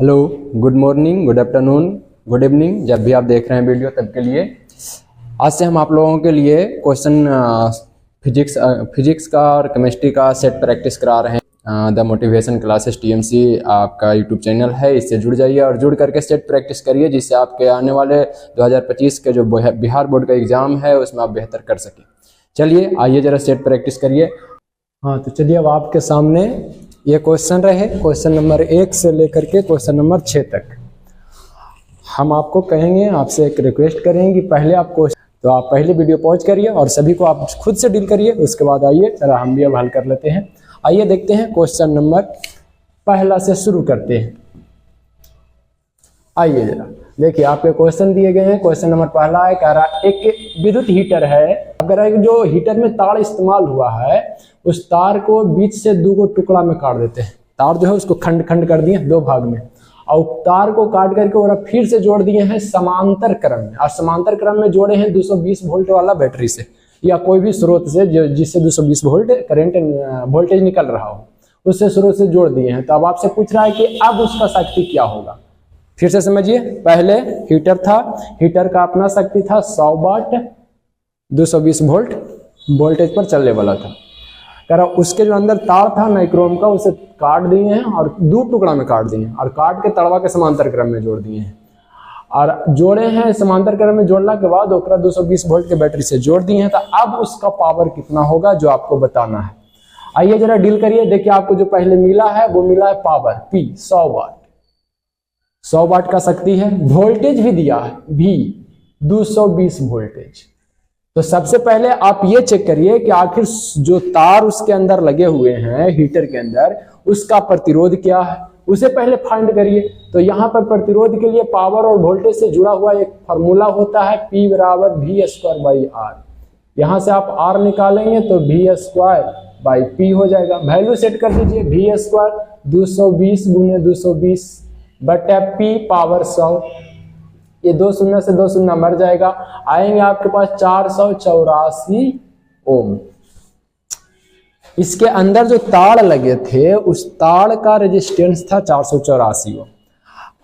Hello, good morning, good afternoon, good evening. जब भी आप देख रहे हैं वीडियो तब के लिए आज से हम आप लोगों के लिए क्वेश्चन फिजिक्स का और केमिस्ट्री का सेट प्रैक्टिस करा रहे हैं। द मोटिवेशन क्लासेस टीएमसी आपका यूट्यूब चैनल है, इससे जुड़ जाइए और जुड़ करके सेट प्रैक्टिस करिए, जिससे आपके आने वाले 2025 के जो बिहार बोर्ड का एग्जाम है उसमें आप बेहतर कर सकें। चलिए आइए जरा सेट प्रैक्टिस करिए। हाँ तो चलिए, अब आपके सामने ये क्वेश्चन रहे, क्वेश्चन नंबर 1 से लेकर के क्वेश्चन नंबर 6 तक। हम आपको कहेंगे, आपसे एक रिक्वेस्ट करेंगे कि पहले आप पहले वीडियो पॉज करिए और सभी को आप खुद से डील करिए, उसके बाद आइए चलो हम भी अब हल कर लेते हैं। आइए देखते हैं क्वेश्चन नंबर पहला से शुरू करते हैं। आइए जरा देखिए, आपके क्वेश्चन दिए गए हैं। क्वेश्चन नंबर पहला है, कह रहा है एक विद्युत हीटर है, अगर जो हीटर में तार इस्तेमाल हुआ है उस तार को बीच से 2 टुकड़ा में काट देते हैं। तार जो है उसको खंड खंड कर दिए 2 भाग में, और तार को काट करके और फिर से जोड़ दिए हैं समांतर क्रम में, और समांतर क्रम में जोड़े हैं 220 वोल्ट वाला बैटरी से या कोई भी स्रोत से जिससे 220 वोल्ट करंट वोल्टेज निकल रहा हो, उससे स्रोत से जोड़ दिए हैं। तो अब आपसे पूछ रहा है कि अब उसका शक्ति क्या होगा। फिर से समझिए, पहले हीटर था, हीटर का अपना शक्ति था 100 वाट, 220 वोल्ट वोल्टेज पर चलने वाला था। उसके जो अंदर तार था नाइक्रोम का, उसे काट दिए हैं और 2 टुकड़ा में काट दिए हैं और काट के तड़वा के समांतर क्रम में जोड़ दिए हैं, और जोड़े हैं समांतर क्रम में जोड़ने के बाद 220 वोल्ट के बैटरी से जोड़ दिए हैं। तो अब उसका पावर कितना होगा जो आपको बताना है। आइए जरा डील करिए। देखिए, आपको जो पहले मिला है वो मिला है पावर P 100 वाट, 100 वाट का शक्ति है। वोल्टेज भी दिया है V 220 वोल्टेज। तो सबसे पहले आप ये चेक करिए कि आखिर जो तार उसके अंदर लगे हुए हैं हीटर के अंदर, उसका प्रतिरोध क्या है, उसे पहले फाइंड करिए। तो यहाँ पर प्रतिरोध के लिए पावर और वोल्टेज से जुड़ा हुआ एक फॉर्मूला होता है, P बराबर V²/R। यहाँ से आप R निकालेंगे तो V²/P हो जाएगा। वैल्यू सेट कर दीजिए, V² 220 × 220 बटा P पावर 100। ये 2 शून्य से 2 शून्य मर जाएगा, आएंगे आपके पास 484 ओम। इसके अंदर जो तार लगे थे उस तार का रेजिस्टेंस था 484 ओम।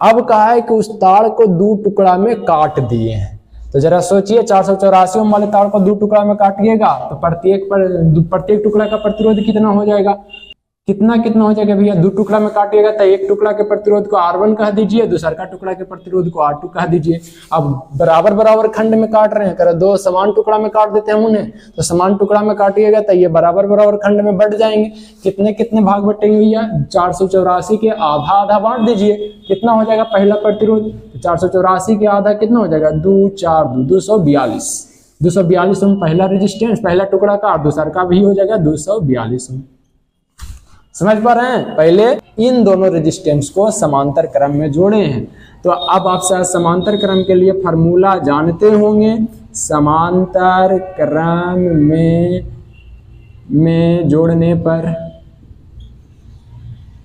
अब कहा है कि उस तार को 2 टुकड़ा में काट दिए हैं। तो जरा सोचिए, 484 ओम वाले तार को 2 टुकड़ा में काटिएगा तो प्रत्येक टुकड़ा का प्रतिरोध कितना हो जाएगा, कितना हो जाएगा भैया। 2 टुकड़ा में काटिएगा तो एक टुकड़ा के प्रतिरोध को R1 कह दीजिए, दूसरा का टुकड़ा के प्रतिरोध को R2 कह दीजिए। अब बराबर बराबर खंड में काट रहे हैं, कर 2 समान टुकड़ा में काट देते हैं उन्हें, तो समान टुकड़ा में काटिएगा तो ये बराबर बराबर खंड में बढ़ जाएंगे। कितने भाग बटेंगे भैया, 484 के आधा आधा बांट दीजिए, कितना हो जाएगा पहला प्रतिरोध। 484 के आधा कितना हो जाएगा, 2 4 242 242 ओम पहला रेजिस्टेंस, पहला टुकड़ा का, और दूसरा का भी हो जाएगा 242 ओम। समझ पा रहे हैं। पहले इन दोनों रेजिस्टेंस को समांतर क्रम में जोड़े हैं। तो अब आप समांतर क्रम के लिए फार्मूला जानते होंगे। समांतर क्रम में जोड़ने पर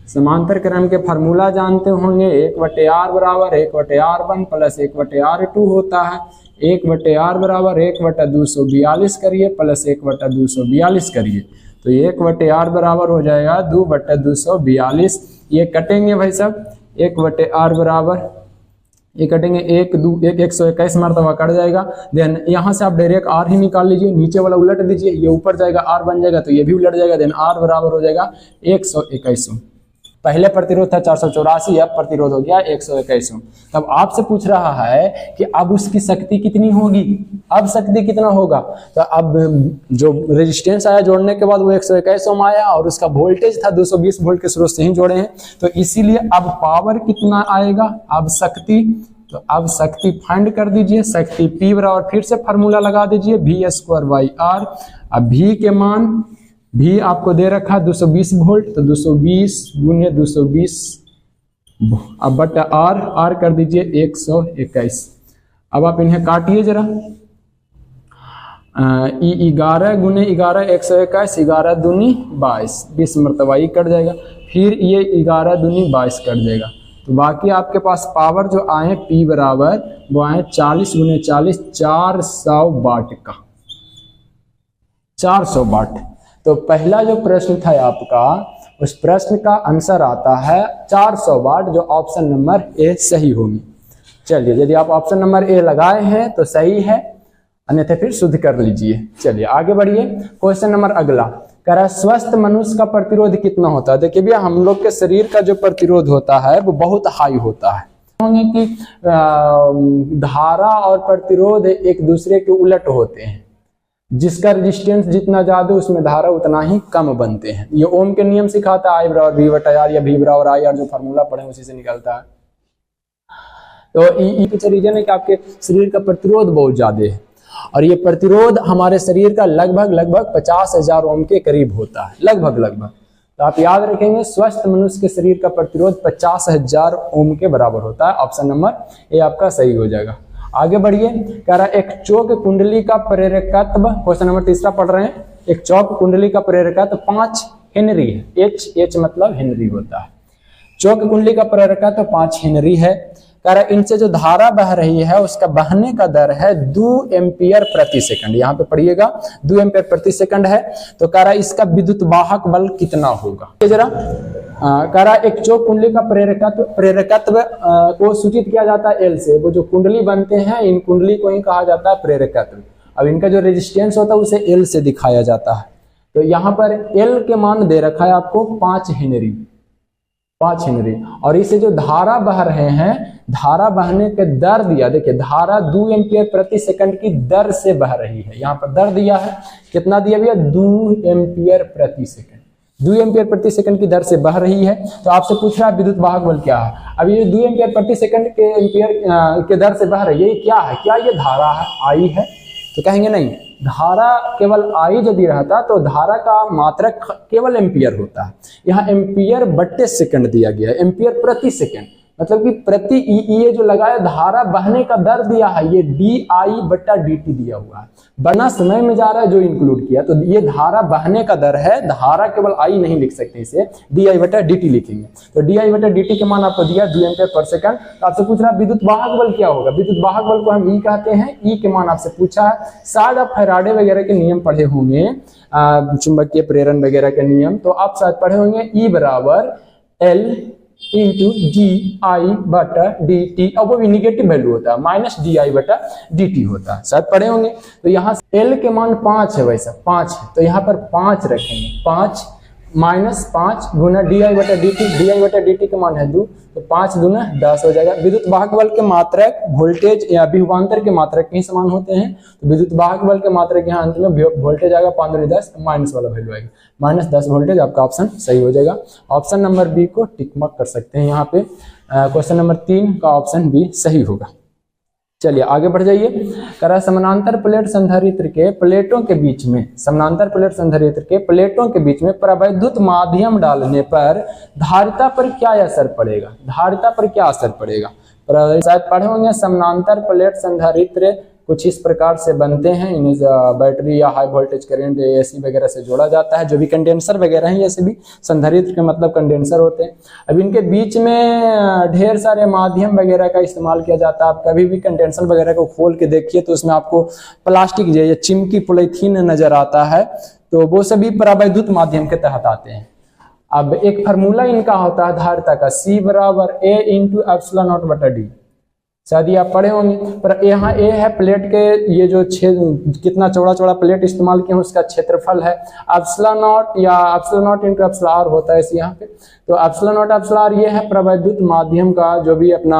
समांतर क्रम के फार्मूला जानते होंगे। 1/R बराबर 1/R1 प्लस 1/R2 होता है। 1/R बराबर 1/242 करिए प्लस 1/242 करिए, तो 1/R बराबर हो जाएगा 2/242। ये कटेंगे भाई साहब, 1/R बराबर ये कटेंगे 121 मरतबा कट जाएगा। देन यहाँ से आप डायरेक्ट R ही निकाल लीजिए, नीचे वाला उलट दीजिए, ये ऊपर जाएगा R बन जाएगा तो ये भी उलट जाएगा। देन R बराबर हो जाएगा 121। पहले प्रतिरोध था 484, अब प्रतिरोध हो गया 121। तब आपसे पूछ रहा है कि अब उसकी शक्ति कितनी होगी, अब शक्ति कितना होगा। तो अब जो रेजिस्टेंस आया जोड़ने के बाद वो 121 ओम आया, और उसका वोल्टेज था 220 वोल्ट के स्रोत से ही जोड़े हैं, तो इसीलिए अब पावर कितना आएगा, अब शक्ति। तो अब शक्ति फाइंड कर दीजिए, शक्ति P बराबर फिर से फार्मूला लगा दीजिए V²/R। अब V के मान, भी आपको दे रखा 220 वोल्ट, तो 220 × 220 अब बटा R कर दीजिए 121। अब आप इन्हें काटिए जरा, 11 × 11 121, 11 दूनी 22, 20 मरतबा ही कट जाएगा, फिर ये 11 दूनी 22 कट जाएगा। तो बाकी आपके पास पावर जो आए P बराबर वो आए 40 × 40 400 वाट का, 400 वाट। तो पहला जो प्रश्न था आपका उस प्रश्न का आंसर आता है 400 वाट, जो ऑप्शन नंबर ए सही होगी। चलिए, यदि आप ऑप्शन नंबर ए लगाए हैं तो सही है, अन्यथा फिर शुद्ध कर लीजिए। चलिए आगे बढ़िए। क्वेश्चन नंबर अगला कह रहा है स्वस्थ मनुष्य का प्रतिरोध कितना होता है। देखिए भैया, हम लोग के शरीर का जो प्रतिरोध होता है वो बहुत हाई होता है कि धारा और प्रतिरोध एक दूसरे के उलट होते हैं। जिसका रेजिस्टेंस जितना ज्यादा उसमें धारा उतना ही कम बनते हैं। ये ओम के नियम सिखाता है, I बराबर V बटा R या V बराबर I R, जो फार्मूला पढ़े उसी से निकलता है। तो ये कुछ रीजन है कि आपके शरीर का प्रतिरोध बहुत ज्यादा है, और ये प्रतिरोध हमारे शरीर का लगभग 50,000 ओम के करीब होता है, लगभग। तो आप याद रखेंगे स्वस्थ मनुष्य के शरीर का प्रतिरोध 50,000 ओम के बराबर होता है। ऑप्शन नंबर ए आपका सही हो जाएगा। आगे बढ़िए। कह रहा है एक चौक कुंडली का प्रेरकत्व, क्वेश्चन नंबर तीसरा पढ़ रहे हैं। एक चौक कुंडली का प्रेरकत्व 5 हेनरी है। H मतलब हेनरी होता है। चौक कुंडली का प्रेरकत्व 5 हेनरी है। कह रहा है इनसे जो धारा बह रही है उसका बहने का दर है 2 एम्पियर प्रति सेकंड। यहाँ पे पढ़िएगा 2 एम्पियर प्रति सेकंड है। तो कह रहा है इसका विद्युत वाहक बल कितना होगा। जरा कह रहा है एक चौक कुंडली का प्रेरकत्व को सूचित किया जाता है L से। वो जो कुंडली बनते हैं इन कुंडली को ही कहा जाता है प्रेरकत्व। अब इनका जो रेजिस्टेंस होता है उसे L से दिखाया जाता है। तो यहाँ पर L के मान दे रखा है आपको 5 हेनरी, और इसे जो धारा बह रहे हैं, धारा बहने के दर दिया, देखिए धारा 2 एम्पियर प्रति सेकंड की दर से बह रही है। यहाँ पर दर दिया है, कितना दिया भैया 2 एम्पियर प्रति सेकंड। 2 एम्पियर प्रति सेकंड की दर से बह रही है। तो आपसे पूछ रहा है विद्युत वाहक बल क्या है। अब ये 2 एम्पियर प्रति सेकंड के एम्पियर के दर से बह रही है, ये क्या है, क्या ये धारा है, आई है? तो कहेंगे नहीं, धारा केवल आई यदि रहता तो धारा का मात्रक केवल एम्पियर होता है। यहाँ एम्पियर बट्टे सेकंड दिया गया है, एम्पियर प्रति सेकंड, मतलब कि प्रति ये जो लगाया धारा बहने का दर दिया है, ये di/dt दिया हुआ है। बना समय में जा रहा है जो इंक्लूड किया, तो ये धारा बहने का दर है। धारा केवल आई नहीं लिख सकते, इसे di/dt लिखेंगे। तो di/dt के मान आपको दिया 2 एम्पियर पर सेकंड। तो आपसे पूछ रहा है विद्युत वाहक बल क्या होगा। विद्युत वाहक बल को हम ई कहते हैं। ई के मान आपसे पूछा है। शायद आप फैराडे वगैरह के नियम पढ़े होंगे, चुंबकीय प्रेरण वगैरह के नियम, तो आप शायद पढ़े होंगे ई बराबर L इंटू di/dt। अब वो निगेटिव वैल्यू होता है, -di/dt होता है, शायद पढ़े होंगे। तो यहाँ L के मान 5 है, वैसा 5 है, तो यहाँ पर 5 रखेंगे। 5 -5 गुना di/dt का मान है 2, तो 5 दूना 10 हो जाएगा। विद्युत वाहक बल के मात्रक वोल्टेज या विभवांतर के मात्रक के समान होते हैं। तो विद्युत वाहक बल के मात्रक यहाँ अंत में वोल्टेज आएगा 5×10, माइनस वाला वैल्यू आएगा -10 वोल्टेज। आपका ऑप्शन सही हो जाएगा। ऑप्शन नंबर बी को टिक मार्क कर सकते हैं यहाँ पे। क्वेश्चन नंबर 3 का ऑप्शन बी सही होगा। चलिए आगे बढ़ जाइए। कह रहा है समानांतर प्लेट संधारित्र के प्लेटों के बीच में, समानांतर प्लेट संधारित्र के प्लेटों के बीच में प्रवैद्युत माध्यम डालने पर धारिता पर क्या असर पड़ेगा। धारिता पर क्या असर पड़ेगा, शायद पढ़े होंगे। समानांतर प्लेट संधारित्र कुछ इस प्रकार से बनते हैं। इन्हें बैटरी या हाई वोल्टेज करंट एसी वगैरह से जोड़ा जाता है। जो भी कंडेंसर वगैरह हैं, ये सभी संधारित्र के मतलब कंडेंसर होते हैं। अब इनके बीच में ढेर सारे माध्यम वगैरह का इस्तेमाल किया जाता है। आप कभी भी कंडेंसर वगैरह को खोल के देखिए तो उसमें आपको प्लास्टिक या चिमकी पॉलीथीन नजर आता है, तो वो सभी प्रवैद्युत माध्यम के तहत आते हैं। अब एक फार्मूला इनका होता है धारिता का, C बराबर A × ε0/d। शायद ये आप पढ़े होंगे। पर यहाँ ए है प्लेट के, ये जो कितना चौड़ा प्लेट इस्तेमाल किए हैं उसका क्षेत्रफल है। ε0 या ε0 × εr होता है इस यहाँ पे। तो ε0 εr ये है प्रवैद्युत माध्यम का जो भी अपना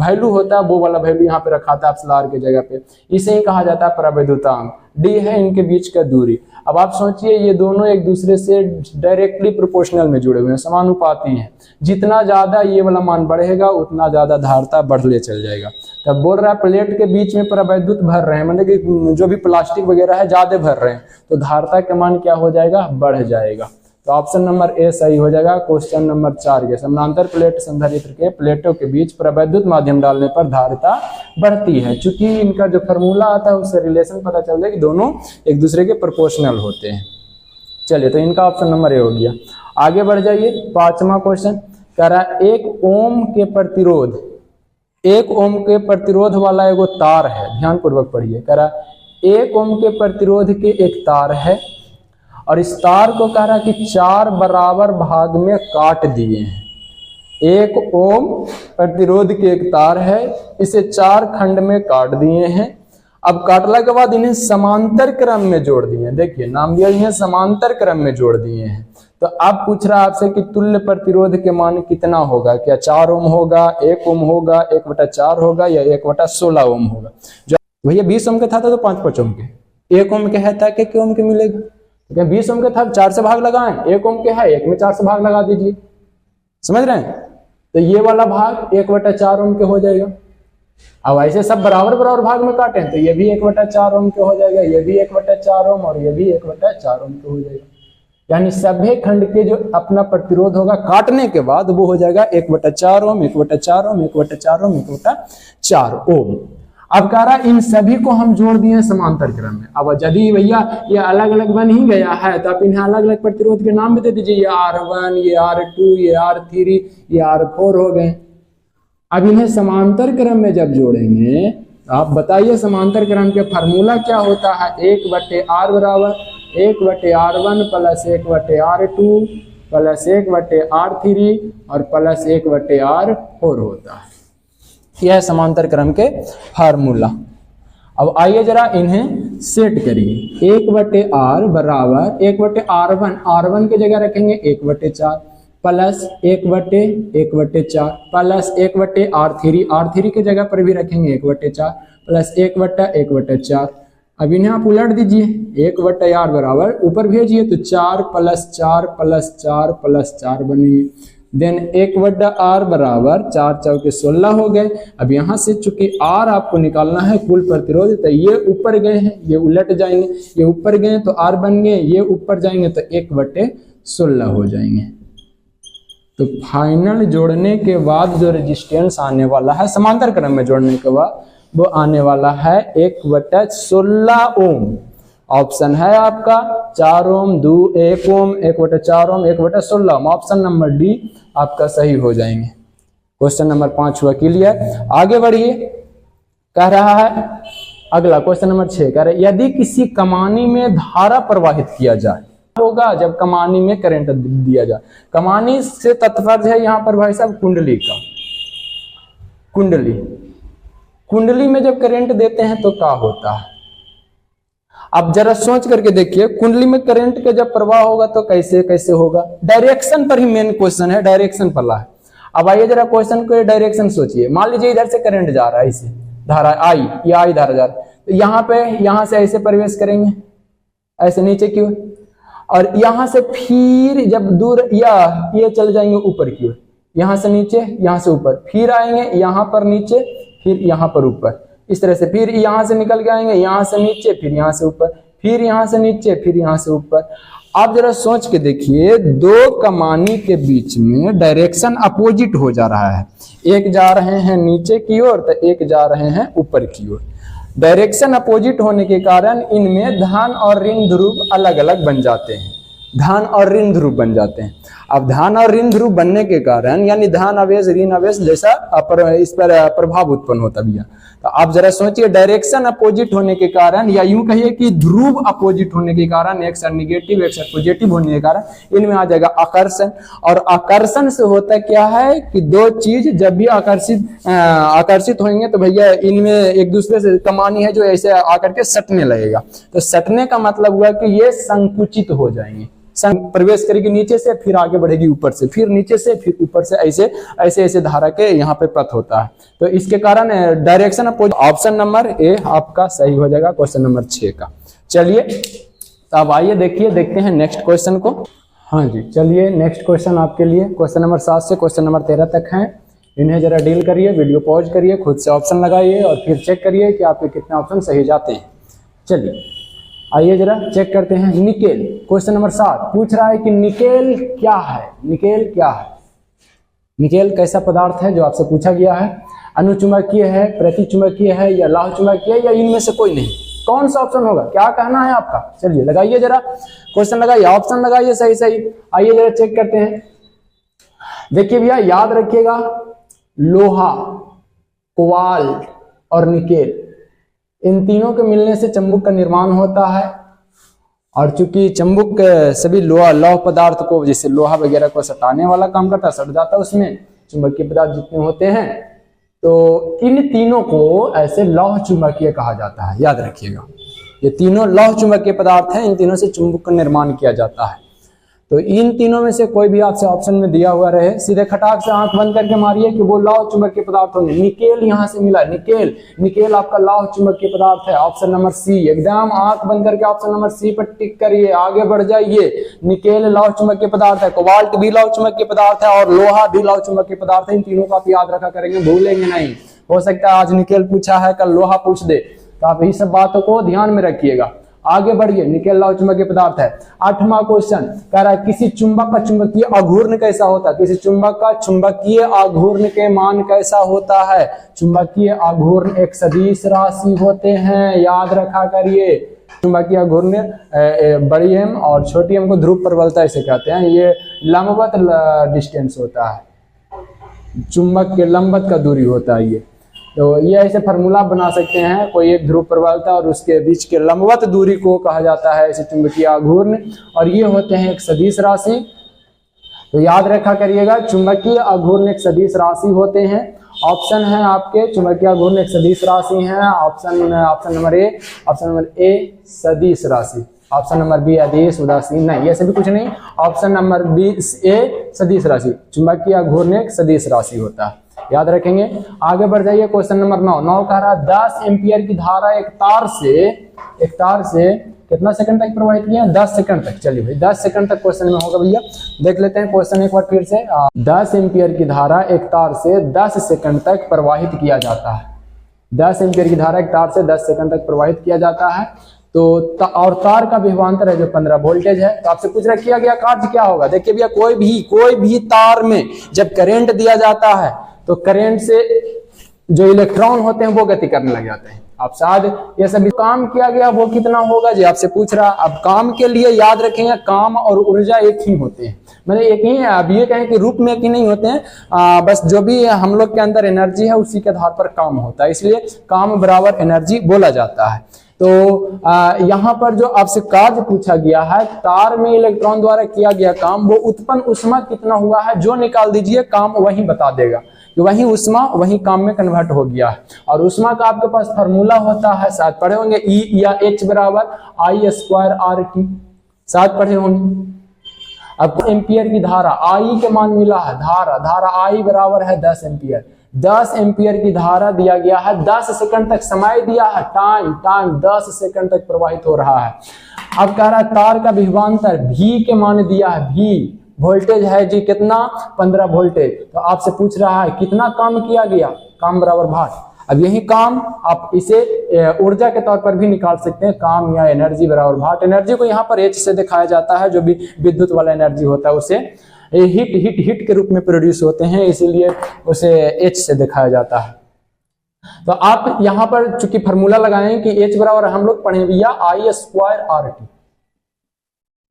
वैल्यू होता है, वो वाला वैल्यू यहाँ पे रखा था εr के जगह पे। इसे ही कहा जाता है प्रवैद्युतांक। डी है इनके बीच का दूरी। अब आप सोचिए ये दोनों एक दूसरे से डायरेक्टली प्रोपोर्शनल में जुड़े हुए हैं, समानुपाती हैं। जितना ज्यादा ये वाला मान बढ़ेगा उतना ज्यादा धारिता बढ़ले चल जाएगा। तब बोल रहा है प्लेट के बीच में प्रवैद्युत भर रहे हैं, मतलब कि जो भी प्लास्टिक वगैरह है ज्यादा भर रहे हैं, तो धारिता का मान क्या हो जाएगा, बढ़ जाएगा। तो ऑप्शन नंबर ए सही हो जाएगा। क्वेश्चन नंबर 4 के समानांतर प्लेट संधारित्र के प्लेटों के बीच प्रवैद्युत माध्यम डालने पर धारिता बढ़ती है। चूंकि इनका जो फॉर्मूला आता है उससे रिलेशन पता चल जाए कि दोनों एक दूसरे के प्रोपोर्शनल होते हैं। चलिए, तो इनका ऑप्शन नंबर ए हो गया। आगे बढ़ जाइए। 5वां क्वेश्चन कह रहा है 1 ओम के प्रतिरोध, 1 ओम के प्रतिरोध वाला एगो तार है। ध्यान पूर्वक पढ़िए। कह रहा है 1 ओम के प्रतिरोध के एक तार है और इस तार को कह रहा कि 4 बराबर भाग में काट दिए हैं। 1 ओम प्रतिरोध के एक तार है, इसे 4 खंड में काट दिए हैं। अब काटने के बाद इन्हें समांतर क्रम में जोड़ दिए। देखिए नाम दिया, इन्हें समांतर क्रम में जोड़ दिए हैं। तो अब पूछ रहा है आपसे कि तुल्य प्रतिरोध के मान कितना होगा, क्या 4 ओम होगा, 1 ओम होगा, 1/4 होगा या 1/16 ओम होगा। जो भैया 20 ओम का था तो 5 ओम के, 1 ओम के है था कि ओम के मिलेगा, तो 20 ओम के था 4 से भाग लगाएं, 1 ओम के है 1 में 4 से भाग लगा दीजिए, समझ रहे हैं। तो ये वाला भाग 1/4 ओम के हो जाएगा। अब ऐसे सब बराबर बराबर भाग में काटे तो ये भी 1/4 ओम के हो जाएगा, ये भी 1/4 ओम और ये भी 1/4 ओम के हो जाएगा। यानी सभी खंड के जो अपना प्रतिरोध होगा काटने के बाद वो हो जाएगा 1/4 ओम, 1/4 ओम, 1/4 ओम, 1/4 ओम। अब कह रहा इन सभी को हम जोड़ दिए समांतर क्रम में। अब यदि भैया ये अलग अलग बन ही गया है तो आप इन्हें अलग अलग प्रतिरोध के नाम भी दे दीजिए, ये R1, ये R2, ये R3, ये R4 हो गए। अब इन्हें समांतर क्रम में जब जोड़ेंगे तो आप बताइए समांतर क्रम के फार्मूला क्या होता है। 1/R बराबर 1/R1 plus 1/R2 plus 1/R3 और प्लस 1/R4 होता है। यह है समांतर क्रम के फार्मूला। अब आइए जरा इन्हें सेट करिए। 1/R बराबर 1/R1, R1 की जगह रखेंगे 1/4 प्लस 1/1/4 प्लस 1/R3, R3 की जगह पर भी रखेंगे 1/4 प्लस 1/1/4। अब इन्हें आप उलट दीजिए, 1/R बराबर ऊपर भेजिए तो 4 प्लस 4 प्लस 4 प्लस 4 बनेंगे। देन 1/R बराबर 4 चौके 16 हो गए। अब यहाँ से चूंकि R आपको निकालना है कुल प्रतिरोध, तो ये ऊपर गए हैं, ये उलट जाएंगे, ये ऊपर गए तो R बन गए, ये ऊपर जाएंगे तो 1/16 हो जाएंगे। तो फाइनल जोड़ने के बाद जो रेजिस्टेंस आने वाला है समांतर क्रम में जोड़ने के बाद वो आने वाला है 1/16 ओम। ऑप्शन है आपका 4 ओम, 1 ओम, 1/4 ओम, 1/16 ओम। ऑप्शन नंबर डी आपका सही हो जाएंगे। क्वेश्चन नंबर 5 हुआ क्लियर। आगे बढ़िए, कह रहा है अगला क्वेश्चन नंबर 6 कह रहा है यदि किसी कमानी में धारा प्रवाहित किया जाए होगा जब कमानी में करंट दिया जाए। कमानी से तात्पर्य है यहाँ पर भाई साहब कुंडली का। कुंडली में जब करंट देते हैं तो क्या होता है। अब जरा सोच करके देखिए, कुंडली में करंट का जब प्रवाह होगा तो कैसे कैसे होगा। डायरेक्शन पर ही मेन क्वेश्चन है, डायरेक्शन पर ला है। अब आइए जरा क्वेश्चन को डायरेक्शन सोचिए। मान लीजिए इधर से करंट जा रहा है, इसे धारा आई, ये आई धारा जा रहा है, तो यहाँ पे यहाँ से ऐसे प्रवेश करेंगे, ऐसे नीचे की ओर, और यहां से फिर जब दूर या ये चले जाएंगे ऊपर की ओर, यहां से नीचे, यहां से ऊपर, फिर आएंगे यहां पर नीचे, फिर यहां पर ऊपर, इस तरह से फिर यहां से निकल के आएंगे, यहां से नीचे, फिर यहां से ऊपर, फिर यहां से नीचे, फिर यहां से ऊपर। आप जरा सोच के देखिए, दो कमानी के बीच में डायरेक्शन अपोजिट हो जा रहा है। एक जा रहे हैं नीचे की ओर तो एक जा रहे हैं ऊपर की ओर। डायरेक्शन अपोजिट होने के कारण इनमें धन और ऋण ध्रुव अलग अलग बन जाते हैं, धन और ऋण ध्रुव बन जाते हैं। अब धन और ऋण ध्रुव बनने के कारण यानी धन आवेश ऋण आवेश जैसा इस पर प्रभाव उत्पन्न होता भी है। तो आप जरा सोचिए, डायरेक्शन अपोजिट होने के कारण या यूं कहिए कि ध्रुव अपोजिट होने के कारण, एक साइड निगेटिव एक साइड पॉजिटिव होने के कारण इनमें आ जाएगा आकर्षण। और आकर्षण से होता क्या है कि दो चीज जब भी आकर्षित होंगे तो भैया इनमें एक दूसरे से कमानी है जो ऐसे आकर के सटने लगेगा। तो सटने का मतलब हुआ कि ये संकुचित हो जाएंगे, प्रवेश करेगी नीचे से, फिर आगे बढ़ेगी ऊपर से, फिर नीचे से, फिर ऊपर से, ऐसे ऐसे ऐसे धारा के यहाँ पे पथ होता है। तो इसके कारण direction opposite. Option number A आपका सही हो जाएगा क्वेश्चन नंबर 6 का। चलिए अब आइए देखते हैं नेक्स्ट क्वेश्चन को। हाँ जी, चलिए नेक्स्ट क्वेश्चन आपके लिए क्वेश्चन नंबर 7 से क्वेश्चन नंबर 13 तक है। इन्हें जरा डील करिए, वीडियो पॉज करिए, खुद से ऑप्शन लगाइए और फिर चेक करिए कि आपके कितने ऑप्शन सही जाते हैं। चलिए आइए जरा चेक करते हैं। निकेल, क्वेश्चन नंबर 7 पूछ रहा है कि निकेल क्या है। निकेल क्या है? निकेल कैसा पदार्थ है जो आपसे पूछा गया है। अनुचुंबकीय है, प्रतिचुंबकीय है या लाह चुंबकीय है या इनमें से कोई नहीं। कौन सा ऑप्शन होगा, क्या कहना है आपका? चलिए लगाइए जरा क्वेश्चन, लगाइए ऑप्शन लगाइए सही सही। आइए जरा चेक करते हैं। देखिए भैया याद रखिएगा, लोहा, कोबाल्ट और निकेल, इन तीनों के मिलने से चंबुक का निर्माण होता है। और चूंकि चुंबक सभी लौह पदार्थ को, जैसे लोहा वगैरह को सटाने वाला काम करता है, सट जाता है उसमें चुंबकीय पदार्थ जितने होते हैं, तो इन तीनों को ऐसे लौह चुंबकीय कहा जाता है। याद रखिएगा, ये तीनों लौह चुंबकीय पदार्थ हैं, इन तीनों से चुंबक का निर्माण किया जाता है। तो इन तीनों में से कोई भी आपसे ऑप्शन में दिया हुआ रहे, सीधे खटाक से आंख बंद करके मारिए कि वो लौह चुंबकीय पदार्थ होंगे। निकेल यहाँ से मिला, निकेल आपका लौह चुंबकीय पदार्थ है, ऑप्शन नंबर सी। एकदम आंख बंद करके ऑप्शन नंबर सी पर टिक करिए, आगे बढ़ जाइए। निकेल लौह चुंबकीय पदार्थ है, कोबाल्ट भी लौह चुंबकीय पदार्थ है और लोहा भी लौह चुंबकीय पदार्थ है। इन तीनों को आप याद रखा करेंगे, भूलेंगे नहीं। हो सकता है आज निकेल पूछा है, कल लोहा पूछ दे, तो आप यही सब बातों को ध्यान में रखिएगा। आगे बढ़िए, निकेल लौह चुंबकीय पदार्थ है। 8वां क्वेश्चन कह रहा है किसी चुंबक का चुंबकीय आघूर्ण कैसा होता है? किसी चुंबक का चुंबकीय आघूर्ण के मान कैसा होता है? चुंबकीय आघूर्ण एक सदिश राशि होते हैं, याद रखा करिए। चुंबकीय आघूर्ण बड़ी एम और छोटी एम को ध्रुव प्रबलता इसे कहते हैं। ये लंबवत डिस्टेंस होता है, चुंबक के लंबवत का दूरी होता है ये। तो ये ऐसे फार्मूला बना सकते हैं, कोई एक ध्रुव प्रबलता और उसके बीच के लंबवत दूरी को कहा जाता है इसे चुंबकीय आघूर्ण, और ये होते हैं एक सदिश राशि। तो याद रखा करिएगा, चुंबकीय आघूर्ण एक सदिश राशि होते हैं। ऑप्शन है आपके चुंबकीय आघूर्ण एक सदिश राशि है। ऑप्शन नंबर ए सदिश राशि, ऑप्शन नंबर बी अदिश उदासीन, नहीं ऐसे भी कुछ नहीं। ऑप्शन नंबर बी ए सदिश राशि, चुंबकीय आघूर्ण एक सदिश राशि होता है, याद रखेंगे। आगे बढ़ जाइए, क्वेश्चन नंबर 9 कह रहा है 10 एम्पियर की धारा एक तार से कितना सेकंड तक प्रवाहित किया? 10 सेकंड तक। चलिए भाई 10 सेकंड तक क्वेश्चन में होगा भैया, देख लेते हैं क्वेश्चन एक बार फिर से। 10 एम्पियर की धारा एक तार से 10 सेकंड तक प्रवाहित किया जाता है। 10 एम्पियर की धारा एक तार से 10 सेकंड तक प्रवाहित किया जाता है। तो और तार का विभवांतर है जो 15 वोल्टेज है। तो आपसे पूछ रहा किया गया कार्य क्या होगा? देखिए भैया, कोई भी तार में जब करंट दिया जाता है तो करंट से जो इलेक्ट्रॉन होते हैं वो गति करने लग जाते हैं। आप शायद ये सभी काम किया गया वो कितना होगा जी आपसे पूछ रहा। अब काम के लिए याद रखेंगे, काम और ऊर्जा एक ही होते हैं, मतलब एक ही है। अब ये कहें कि रूप में एक ही नहीं होते हैं, बस जो भी हम लोग के अंदर एनर्जी है उसी के आधार पर काम होता है, इसलिए काम बराबर एनर्जी बोला जाता है। तो यहाँ पर जो आपसे कार्य पूछा गया है, तार में इलेक्ट्रॉन द्वारा किया गया काम, वो उत्पन्न ऊष्मा कितना हुआ है जो निकाल दीजिए, काम वही बता देगा कि वही ऊष्मा वही काम में कन्वर्ट हो गया है। और ऊष्मा का आपके पास फार्मूला होता है, शायद पढ़े होंगे, E या H बराबर I²RT, शायद पढ़े होंगे। अब एम्पियर की धारा, I के मान मिला है, धारा I बराबर है 10 एम्पियर। 10 एम्पियर की धारा दिया गया है, 10 सेकंड तक समय दिया है, टाइम 10 सेकंड तक प्रवाहित हो रहा है। अब कह रहा है तार का विभवांतर V के मान दिया है, V वोल्टेज है जी कितना? 15 वोल्टेज। तो आपसे पूछ रहा है कितना काम किया गया, काम बराबर भार। अब यही काम आप इसे ऊर्जा के तौर पर भी निकाल सकते हैं, काम या एनर्जी बराबर भार। एनर्जी को यहाँ पर H से दिखाया जाता है, जो भी विद्युत वाला एनर्जी होता है उसे हीट के रूप में प्रोड्यूस होते हैं, इसीलिए उसे H से दिखाया जाता है। तो आप यहाँ पर चूंकि फार्मूला लगाएं कि H बराबर हम लोग पढ़े भैया I²RT।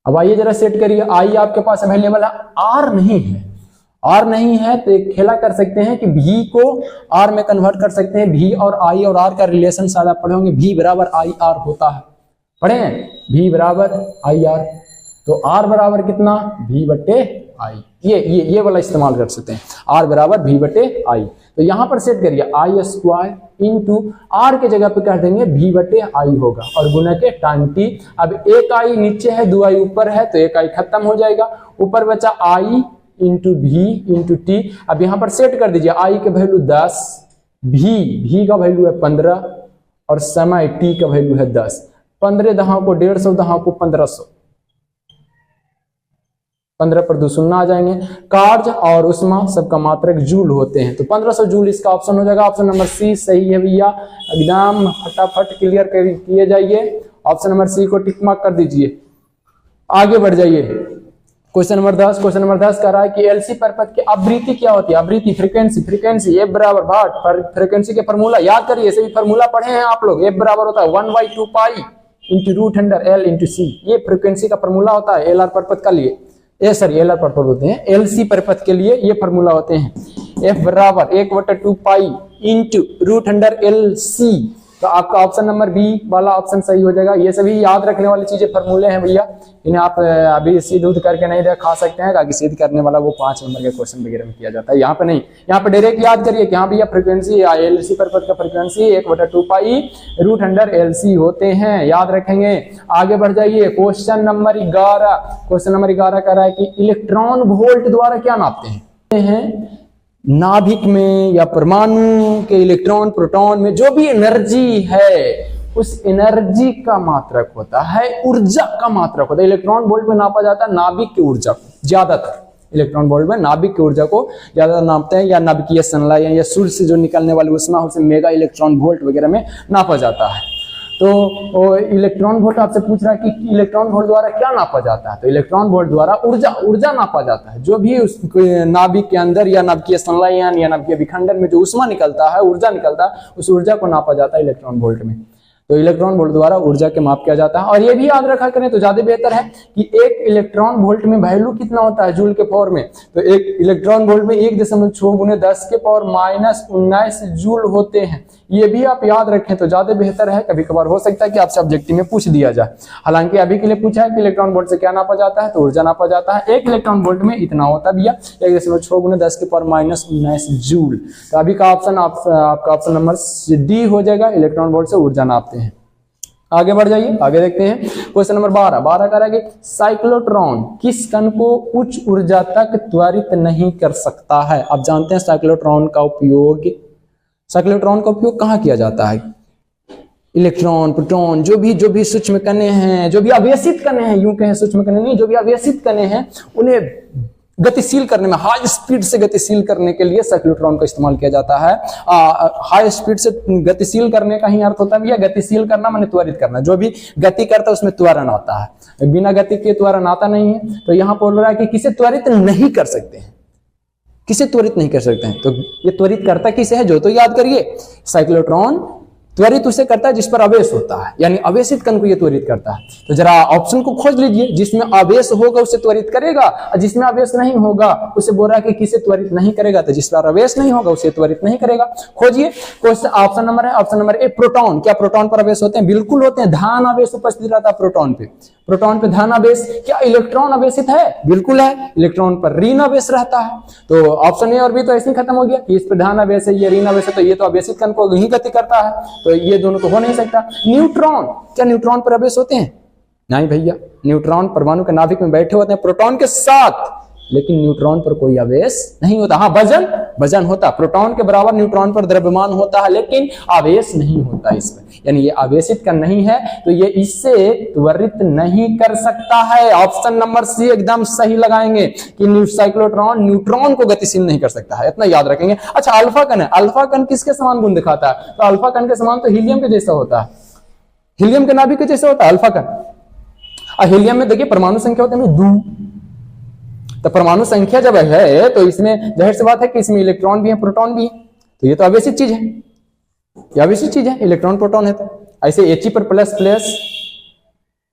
अब आइए जरा सेट करिए, I आपके पास अवेलेबल है, R नहीं है तो एक खेला कर सकते हैं कि V को R में कन्वर्ट कर सकते हैं। V और I और R का रिलेशन शायद आप पढ़े होंगे, V बराबर IR होता है, पढ़े हैं V बराबर IR। तो R बराबर कितना? V बटे I। ये वाला इस्तेमाल कर सकते हैं, R बराबर V बटे I। तो यहाँ पर सेट करिए I² इंटू R के जगह पे कर देंगे V बटे I होगा और गुना के टाइम T। अब एक I नीचे है, 2 I ऊपर है, तो एक I खत्म हो जाएगा, ऊपर बचा I into V into T। अब यहाँ पर सेट कर दीजिए, I के वैल्यू 10, V का वैल्यू है 15 और समय T का वैल्यू है 10। 15 दहां को 150, दहां को 1500, 15 पर 2 शून्य आ जाएंगे। कार्य और उष्मा सबका मात्रक जूल होते हैं, तो 1500 जूल इसका ऑप्शन हो जाएगा। ऑप्शन नंबर सी सही है भैया, एकदम फटाफट क्लियर किए जाइए। ऑप्शन नंबर सी को टिक मार्क कर दीजिए, आगे बढ़ जाइए। क्वेश्चन नंबर 10 कह रहा है कि एलसी परपथ की आवृत्ति क्या होती है? आवृत्ति फ्रीक्वेंसी F बराबर भाट। फ्रीक्वेंसी के फार्मूला याद करिए, ऐसे भी फार्मूला पढ़े हैं आप लोग। F बराबर होता है 1/2 pi into root under L into C. ये फ्रीक्वेंसी का फार्मूला होता है LR परपथ का लिए, LR परपथ होते हैं, LC परपथ के लिए ये फार्मूला होते हैं। F बराबर 1/2 pi into root under LC तो आपका ऑप्शन नंबर बी वाला ऑप्शन सही हो जाएगा। ये सभी याद रखने वाली चीजें फॉर्मूले हैं भैया, इन्हें आप अभी सीध उध करके नहीं खा सकते हैं, ताकि सीध करने वाला वो 5 नंबर के क्वेश्चन वगैरह में किया जाता है। यहाँ पे नहीं, यहाँ पे डायरेक्ट याद करिए कि हाँ भैया फ्रीक्वेंसी एलसी पर पद का frequency 1/2 pi root under LC होते हैं, याद रखेंगे। आगे बढ़ जाइए, क्वेश्चन नंबर 11। क्वेश्चन नंबर 11 कह रहा है कि इलेक्ट्रॉन वोल्ट द्वारा क्या नापते हैं? नाभिक में या परमाणु के इलेक्ट्रॉन प्रोटॉन में जो भी एनर्जी है उस एनर्जी का मात्रक होता है, ऊर्जा का मात्रक होता है। इलेक्ट्रॉन वोल्ट में नापा जाता है नाभिक की ऊर्जा को, ज्यादातर इलेक्ट्रॉन वोल्ट में नाभिक की ऊर्जा को ज्यादा नापते हैं, या नाभिकीय संलयन या सूर्य से जो निकलने वाली ऊष्मा उसे मेगा इलेक्ट्रॉन वोल्ट वगैरह में नापा जाता है। तो इलेक्ट्रॉन वोल्ट आपसे पूछ रहा है कि इलेक्ट्रॉन वोल्ट द्वारा क्या नापा जाता है? तो इलेक्ट्रॉन वोल्ट द्वारा ऊर्जा नापा जाता है। जो भी उस नाभिक के अंदर या नाभिकीय संलयन या नाभिकीय विखंडन में जो ऊष्मा निकलता है, ऊर्जा निकलता है, उस ऊर्जा को नापा जाता है इलेक्ट्रॉन वोल्ट में। तो इलेक्ट्रॉन वोल्ट द्वारा ऊर्जा के माप किया जाता है। और ये भी याद रखा करें तो ज्यादा बेहतर है कि एक इलेक्ट्रॉन वोल्ट में वैल्यू कितना होता है जूल के पावर में। तो एक इलेक्ट्रॉन वोल्ट में 1.6 × 10 के पावर -19 जूल होते हैं। ये भी आप याद रखें तो ज्यादा बेहतर है। कभी कभार हो सकता है कि आपसे ऑब्जेक्टिव में पूछ दिया जाए। हालांकि अभी के लिए पूछा है कि इलेक्ट्रॉन वोल्ट से क्या नापा जाता है, तो ऊर्जा नापा जाता है। एक इलेक्ट्रॉन वोल्ट में इतना होता भी है 1.6 × 10 के पावर -19 जूल। तो अभी का ऑप्शन आपका ऑप्शन नंबर डी हो जाएगा, इलेक्ट्रॉन वोल्ट से ऊर्जा नापते हैं। आगे बढ़ जाइए, आगे देखते हैं क्वेश्चन नंबर 12 कह रहा है कि साइक्लोट्रॉन किस कण को उच्च ऊर्जा तक त्वरित नहीं कर सकता है? आप जानते हैं साइक्लोट्रॉन का उपयोग कहाँ किया जाता है? इलेक्ट्रॉन, प्रोटॉन, जो भी सूक्ष्म कणें हैं, जो भी आवेशित कणें हैं, यूं कहें सूक्ष्म कणें नहीं, जो भी आवेशित कणें हैं उन्हें गतिशील करने में, हाई स्पीड से गतिशील करने के लिए साइक्लोट्रॉन का इस्तेमाल किया जाता है। हाई स्पीड से गतिशील करने का ही अर्थ होता है, गतिशील करना माने त्वरित करना। जो भी गति करता है उसमें त्वरण आता है, बिना गति के त्वरण आता नहीं है। तो यहां बोल रहा है कि किसे त्वरित नहीं कर सकते हैं, किसे त्वरित नहीं कर सकते हैं। तो ये त्वरित करता किसे है जो तो याद करिए, साइक्लोट्रॉन त्वरित उसे करता है जिस पर आवेश होता है, यानी आवेशित कण को ये त्वरित करता है। तो जरा ऑप्शन को खोज लीजिए, जिसमें आवेश होगा उसे त्वरित करेगा, और जिसमें आवेश नहीं होगा उसे बोल रहा है कि किसे त्वरित नहीं करेगा, तो जिस पर आवेश नहीं होगा उसे त्वरित नहीं करेगा। खोजिए, क्वेश्चन ऑप्शन नंबर है, ऑप्शन नंबर ए प्रोटॉन। क्या प्रोटॉन पर आवेश होते हैं? बिल्कुल होते हैं। धन आवेश उपस्थित रहता है प्रोटॉन पे, प्रोटॉन पे धन आवेश। क्या इलेक्ट्रॉन आवेशित है? बिल्कुल है। इलेक्ट्रॉन पर ऋण आवेश रहता है। तो ऑप्शन ए और बी तो ऐसे ही खत्म हो गया कि इस पर धन आवेश है, ये ऋण आवेश है, तो ये तो आवेशित कण को ही गति करता है, तो ये दोनों तो हो नहीं सकता। न्यूट्रॉन, क्या न्यूट्रॉन पर आवेश होते हैं? नहीं भैया, न्यूट्रॉन परमाणु के नाभिक में बैठे होते हैं प्रोटॉन के साथ, लेकिन न्यूट्रॉन पर कोई आवेश नहीं होता। हाँ, वजन होता, प्रोटॉन के बराबर न्यूट्रॉन पर द्रव्यमान होता है, लेकिन आवेश नहीं होता इसमें, यानी ये आवेशित कण नहीं है, तो ये इससे त्वरित नहीं कर सकता है। ऑप्शन नंबर सी एकदम सही लगाएंगे कि साइक्लोट्रॉन न्यूट्रॉन को गतिशील नहीं कर सकता है, इतना याद रखेंगे। अच्छा, अल्फा कण है, अल्फा कण किसके समान गुण दिखाता है? तो अल्फा कण के समान तो हीलियम के जैसा होता है, हीलियम के नाभिक के जैसा होता है अल्फा कण। और हीलियम में देखिए परमाणु संख्या होती है 2, तो परमाणु संख्या जब है तो इसमें जाहिर सी बात है कि इसमें इलेक्ट्रॉन भी है, प्रोटॉन भी है, तो ये तो आवेशित चीज है, ये आवेशित चीज है, इलेक्ट्रॉन प्रोटॉन है। तो ऐसे He पर प्लस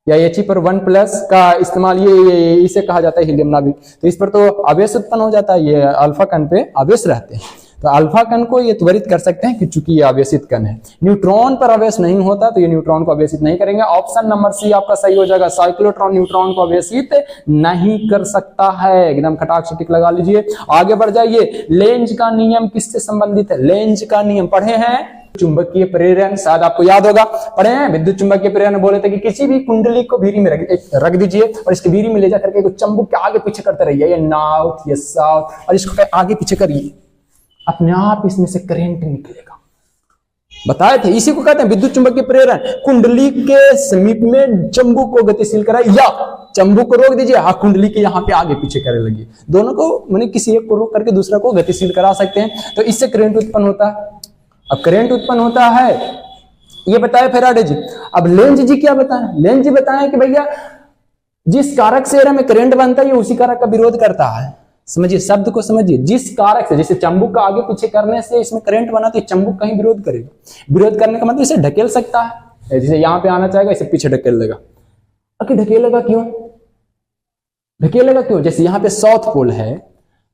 या He पर 1+ का इस्तेमाल ये इसे कहा जाता है हीलियम नाभिक। तो इस पर तो आवेश उत्पन्न हो जाता है, ये अल्फा कण पे आवेश रहते हैं, तो अल्फा कण को ये त्वरित कर सकते हैं कि चूंकि ये आवेशित कण है। न्यूट्रॉन पर आवेश नहीं होता तो ये न्यूट्रॉन को आवेशित नहीं करेंगे। ऑप्शन नंबर सी आपका सही हो जाएगा, साइक्लोट्रॉन न्यूट्रॉन को आवेशित नहीं कर सकता है। एकदम खटाक से टिक लगा लीजिए, आगे बढ़ जाइए। लेंज का नियम किससे संबंधित है? लेंज का नियम पढ़े हैं, चुंबकीय प्रेरण, शायद आपको याद होगा, पढ़े हैं। विद्युत चुंबकीय प्रेरण बोले थे कि किसी भी कुंडली को भीरी में रख दीजिए और इसके भीरी में ले जाकर के चुंबक के आगे पीछे करते रहिए, ये नॉर्थ ये साउथ, और इसको आगे पीछे करिए, अपने आप इसमें से करंट निकलेगा। बताए थे, इसी को कहते हैं विद्युत चुंबकीय प्रेरण। कुंडली के समीप में चुंबक को गतिशील कराए या चुंबक को रोक दीजिए, हाँ कुंडली के यहाँ पे आगे पीछे करने लगी, दोनों को माने किसी एक को रोक करके दूसरा को गतिशील करा सकते हैं, तो इससे करंट उत्पन्न होता है। अब करंट उत्पन्न होता है, ये बताया फैराडे जी। अब लेंज जी क्या बताएं? लेंज जी बताएं कि भैया जिस कारक से में करंट बनता है उसी कारक का विरोध करता है। समझिए, शब्द को समझिए, जिस कारक से, जैसे चंबुक का आगे पीछे करने से इसमें करंट बना तो चंबुक कहीं विरोध करेगा। विरोध करने का मतलब इसे ढकेल सकता है, जैसे यहां पे आना चाहेगा इसे पीछे ढकेल देगा। आखिर ढकेलेगा क्यों? ढकेलेगा क्यों? जैसे यहाँ पे साउथ पोल है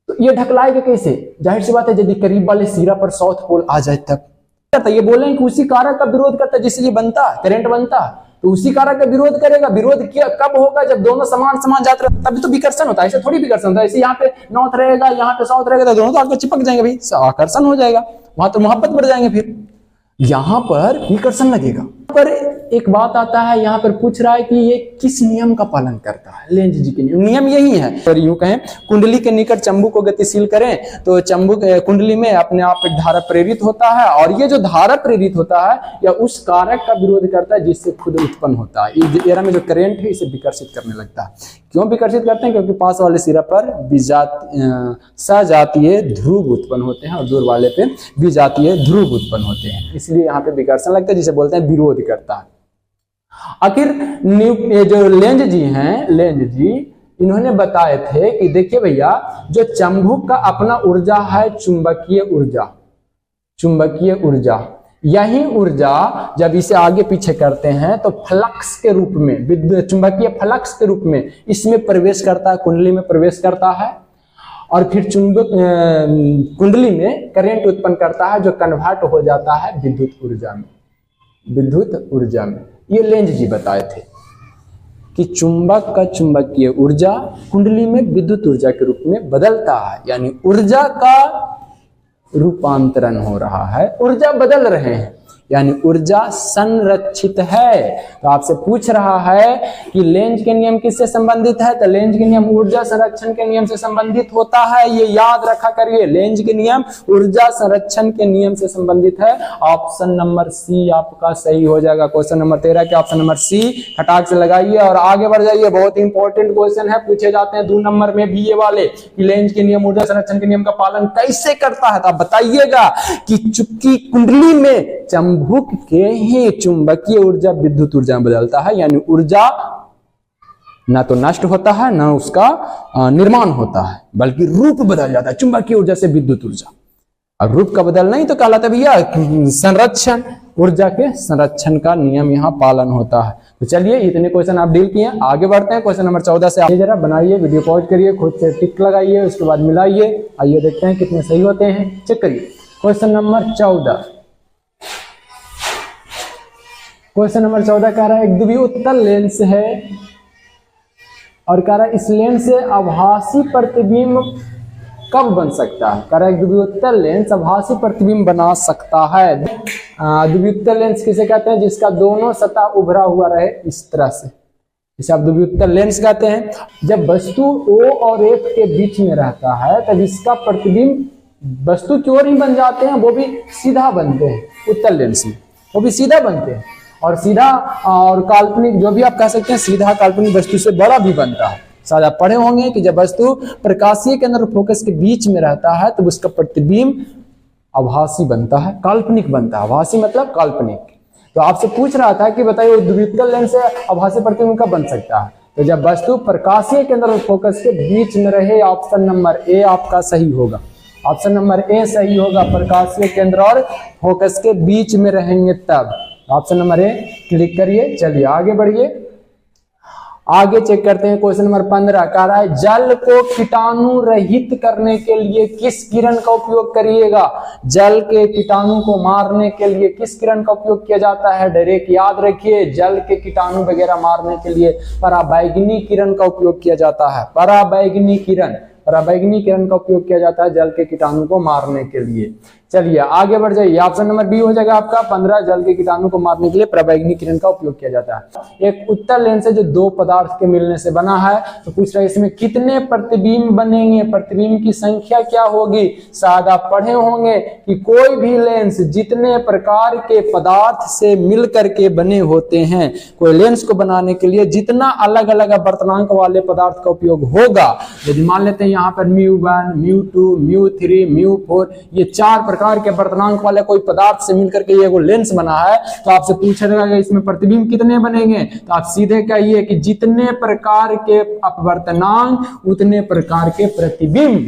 तो ये ढकलाएगा कैसे? जाहिर सी बात है यदि करीब वाले सिरा पर साउथ पोल आ जाए तब, करता है। ये बोले कि उसी कारक का विरोध करता है जिससे ये बनता है, करंट बनता है, तो उसी कारक का विरोध करेगा। विरोध कब होगा? जब दोनों समान समान जाते रहते तभी तो विकर्षण होता है, ऐसे थोड़ी विकर्षण होता है। ऐसे यहाँ पे नॉर्थ रहेगा, यहाँ पे साउथ रहेगा, तो दोनों तो आकर चिपक जाएंगे भाई, आकर्षण हो जाएगा, वहां तो मोहब्बत बढ़ जाएंगे। फिर यहां पर विकर्षण लगेगा। पर एक बात आता है, यहाँ पर पूछ रहा है कि ये किस नियम का पालन करता है? लेंज जी के नियम यही है। और यूं कहें, कुंडली के निकट चंबुक को गतिशील करें तो चंबुक कुंडली में अपने आप एक धारा प्रेरित होता है, और ये जो धारा प्रेरित होता है या उस कारक का विरोध करता है जिससे खुद उत्पन्न होता है। इस एरा में जो करंट है इसे विकर्षित करने लगता है। क्यों विकर्षित करते हैं? क्योंकि पास वाले सिरा पर सजातीय ध्रुव उत्पन्न होते हैं और दूर वाले पे विजातीय ध्रुव उत्पन्न होते हैं, इसलिए यहाँ पे विकर्षण लगता है, जिसे बोलते हैं विरोध करता है। आखिर ये जो लेंज जी हैं, लेंज जी इन्होंने बताए थे कि देखिए भैया, जो चंबुक का अपना ऊर्जा है चुंबकीय ऊर्जा, चुंबकीय ऊर्जा, यही ऊर्जा जब इसे आगे पीछे करते हैं तो फ्लक्स के रूप में, चुंबकीय फ्लक्स के रूप में इसमें प्रवेश करता है, कुंडली में प्रवेश करता है, और फिर चुंबक कुंडली में करंट उत्पन्न करता है जो कन्वर्ट हो जाता है विद्युत ऊर्जा में, विद्युत ऊर्जा में। ये लेंज जी बताए थे कि चुंबक का चुंबकीय ऊर्जा कुंडली में विद्युत ऊर्जा के रूप में बदलता है, यानी ऊर्जा का रूपांतरण हो रहा है, ऊर्जा बदल रहे हैं, यानी ऊर्जा संरक्षित है। तो आपसे पूछ रहा है कि लेंज के नियम किससे संबंधित है? तो लेंज के नियम ऊर्जा संरक्षण के नियम से संबंधित होता है, ये याद रखा करिए। लेंज के नियम ऊर्जा संरक्षण के नियम से संबंधित है। ऑप्शन नंबर सी आपका सही हो जाएगा। क्वेश्चन नंबर 13 के ऑप्शन नंबर सी खटाक से लगाइए और आगे बढ़ जाइए। बहुत ही इंपॉर्टेंट क्वेश्चन है, पूछे जाते हैं 2 नंबर में भी ये वाले कि लेंज के नियम ऊर्जा संरक्षण के नियम का पालन कैसे करता है। तो आप बताइएगा कि चुपकी कुंडली में चंबुक के ही चुंबकीय ऊर्जा विद्युत ऊर्जा में बदलता है, यानी ऊर्जा ना तो नष्ट होता है ना उसका निर्माण होता है, बल्कि रूप बदल जाता है चुंबकीय ऊर्जा से विद्युत ऊर्जा। और रूप का बदलना ही तो कहलाता है भैया संरक्षण, ऊर्जा के संरक्षण का नियम यहाँ पालन होता है। तो चलिए, इतने क्वेश्चन आप डील किए, आगे बढ़ते हैं। क्वेश्चन नंबर 14 से आगे जरा बनाइए, वीडियो पॉज करिए, खुद से टिक लगाइए, उसके बाद मिलाइए। आइए देखते हैं कितने सही होते हैं, चेक करिए। क्वेश्चन नंबर 14, क्वेश्चन नंबर 14 कह रहा है एक द्विउत्तल लेंस है और कह रहा है इस लेंस से आभासी प्रतिबिंब कब बन सकता है? कह रहा है एक द्विउत्तल लेंस आभासी प्रतिबिंब बना सकता है। द्विउत्तल लेंस किसे कहते हैं? जिसका दोनों सतह उभरा हुआ रहे इस तरह से, इसे आप द्विउत्तल लेंस कहते हैं। जब वस्तु O और F के बीच में रहता है तब इसका प्रतिबिंब वस्तु की ओर ही बन जाते हैं, वो भी सीधा बनते हैं उत्तल लेंस में, वो भी सीधा बनते हैं। और सीधा और काल्पनिक, जो भी आप कह सकते हैं, सीधा काल्पनिक वस्तु से बड़ा भी बनता है। शायद आप पढ़े होंगे कि जब वस्तु प्रकाशीय केंद्र और फोकस के बीच में रहता है तो उसका प्रतिबिंब आभासी बनता है, काल्पनिक बनता है। आभासी मतलब काल्पनिक। तो आपसे पूछ रहा था कि बताइए द्विउत्तल लेंस से आभासी प्रतिबिंब कब बन सकता है? तो जब वस्तु प्रकाशीय केंद्र और फोकस के बीच में रहे। ऑप्शन नंबर ए आपका सही होगा, ऑप्शन नंबर ए सही होगा। प्रकाशीय केंद्र और फोकस के बीच में रहेंगे तब। ऑप्शन नंबर ए क्लिक करिए। चलिए आगे बढ़िए, आगे चेक करते हैं। क्वेश्चन नंबर 15 कह रहा है जल को कीटाणु रहित करने के लिए किस किरण का उपयोग करिएगा? जल के कीटाणु को मारने के लिए किस किरण का उपयोग किया जाता है? डायरेक्ट याद रखिए, जल के कीटाणु वगैरह मारने के लिए पराबैंगनी किरण का उपयोग किया जाता है। पराबैंगनी किरण, पराबैंगनी किरण का उपयोग किया जाता है जल के कीटाणु को मारने के लिए। चलिए आगे बढ़ जाइए, ऑप्शन नंबर बी हो जाएगा आपका 15। जल के कीटाणु को मारने के लिए पराबैंगनी किरण का उपयोग किया जाता है। एक उत्तल लेंस है जो 2 पदार्थ के मिलने से बना है। तो पूछ रहा है इसमें कितने प्रतिबिंब बनेंगे, प्रतिबिंब की संख्या क्या होगी? शायद आप पढ़े होंगे कि कोई भी लेंस जितने प्रकार के पदार्थ से मिल करके बने होते हैं, कोई लेंस को बनाने के लिए जितना अलग अलग वर्तनांक वाले पदार्थ का उपयोग होगा, यदि मान लेते हैं यहाँ पर μ1, μ2, μ3, μ4, ये 4 प्रकार के वर्तनांक वाले कोई पदार्थ से मिलकर के ये वो लेंस बना है, तो आपसे पूछा जाएगा इसमें प्रतिबिंब कितने बनेंगे? तो आप सीधे कहिए कि जितने प्रकार के अपवर्तनांक उतने प्रकार के प्रतिबिंब।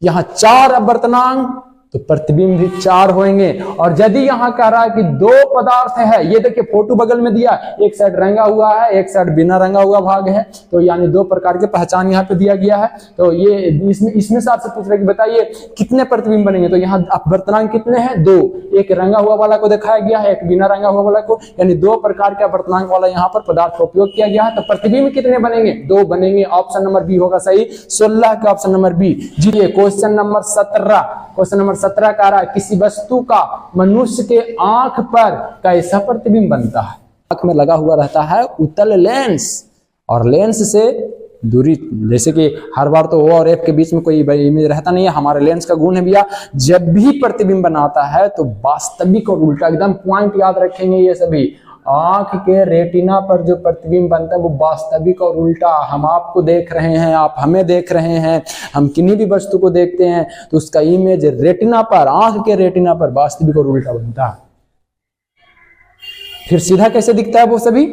यहाँ 4 अपवर्तनांक तो प्रतिबिंब भी 4 होंगे। और यदि यहाँ कह रहा है कि 2 पदार्थ है, ये देखिए फोटो बगल में दिया, एक साइड रंगा हुआ है, एक साइड बिना रंगा हुआ भाग है, तो यानी 2 प्रकार के पहचान यहाँ पे दिया गया है। तो ये इसमें से आपसे पूछ रहे कि बताइए कितने प्रतिबिंब बनेंगे, तो यहाँ अपवर्तनांक कितने हैं, 2। एक रंगा हुआ वाला को दिखाया गया है, एक बिना रंगा हुआ वाला को, यानी 2 प्रकार के अपवर्तनांक वाला यहाँ पर पदार्थ का उपयोग किया गया है। तो प्रतिबिंब कितने बनेंगे, 2 बनेंगे। ऑप्शन नंबर बी होगा सही, 16 का ऑप्शन नंबर बी। जी क्वेश्चन नंबर 17, क्वेश्चन नंबर 17 कह रहा है किसी वस्तु का मनुष्य के आंख पर कैसा प्रतिबिंब बनता है। आंख में लगा हुआ रहता है उत्तल लेंस, और लेंस से दूरी, जैसे कि हर बार तो O और F के बीच में कोई इमेज रहता नहीं है, हमारे लेंस का गुण है भैया, जब भी प्रतिबिंब बनाता है तो वास्तविक और उल्टा, एकदम पॉइंट याद रखेंगे ये सभी। आंख के रेटिना पर जो प्रतिबिंब बनता है वो वास्तविक और उल्टा, हम आपको देख रहे हैं, आप हमें देख रहे हैं, हम किन्हीं भी वस्तु को देखते हैं तो उसका इमेज रेटिना पर, आंख के रेटिना पर वास्तविक और उल्टा बनता है। फिर सीधा कैसे दिखता है वो सभी,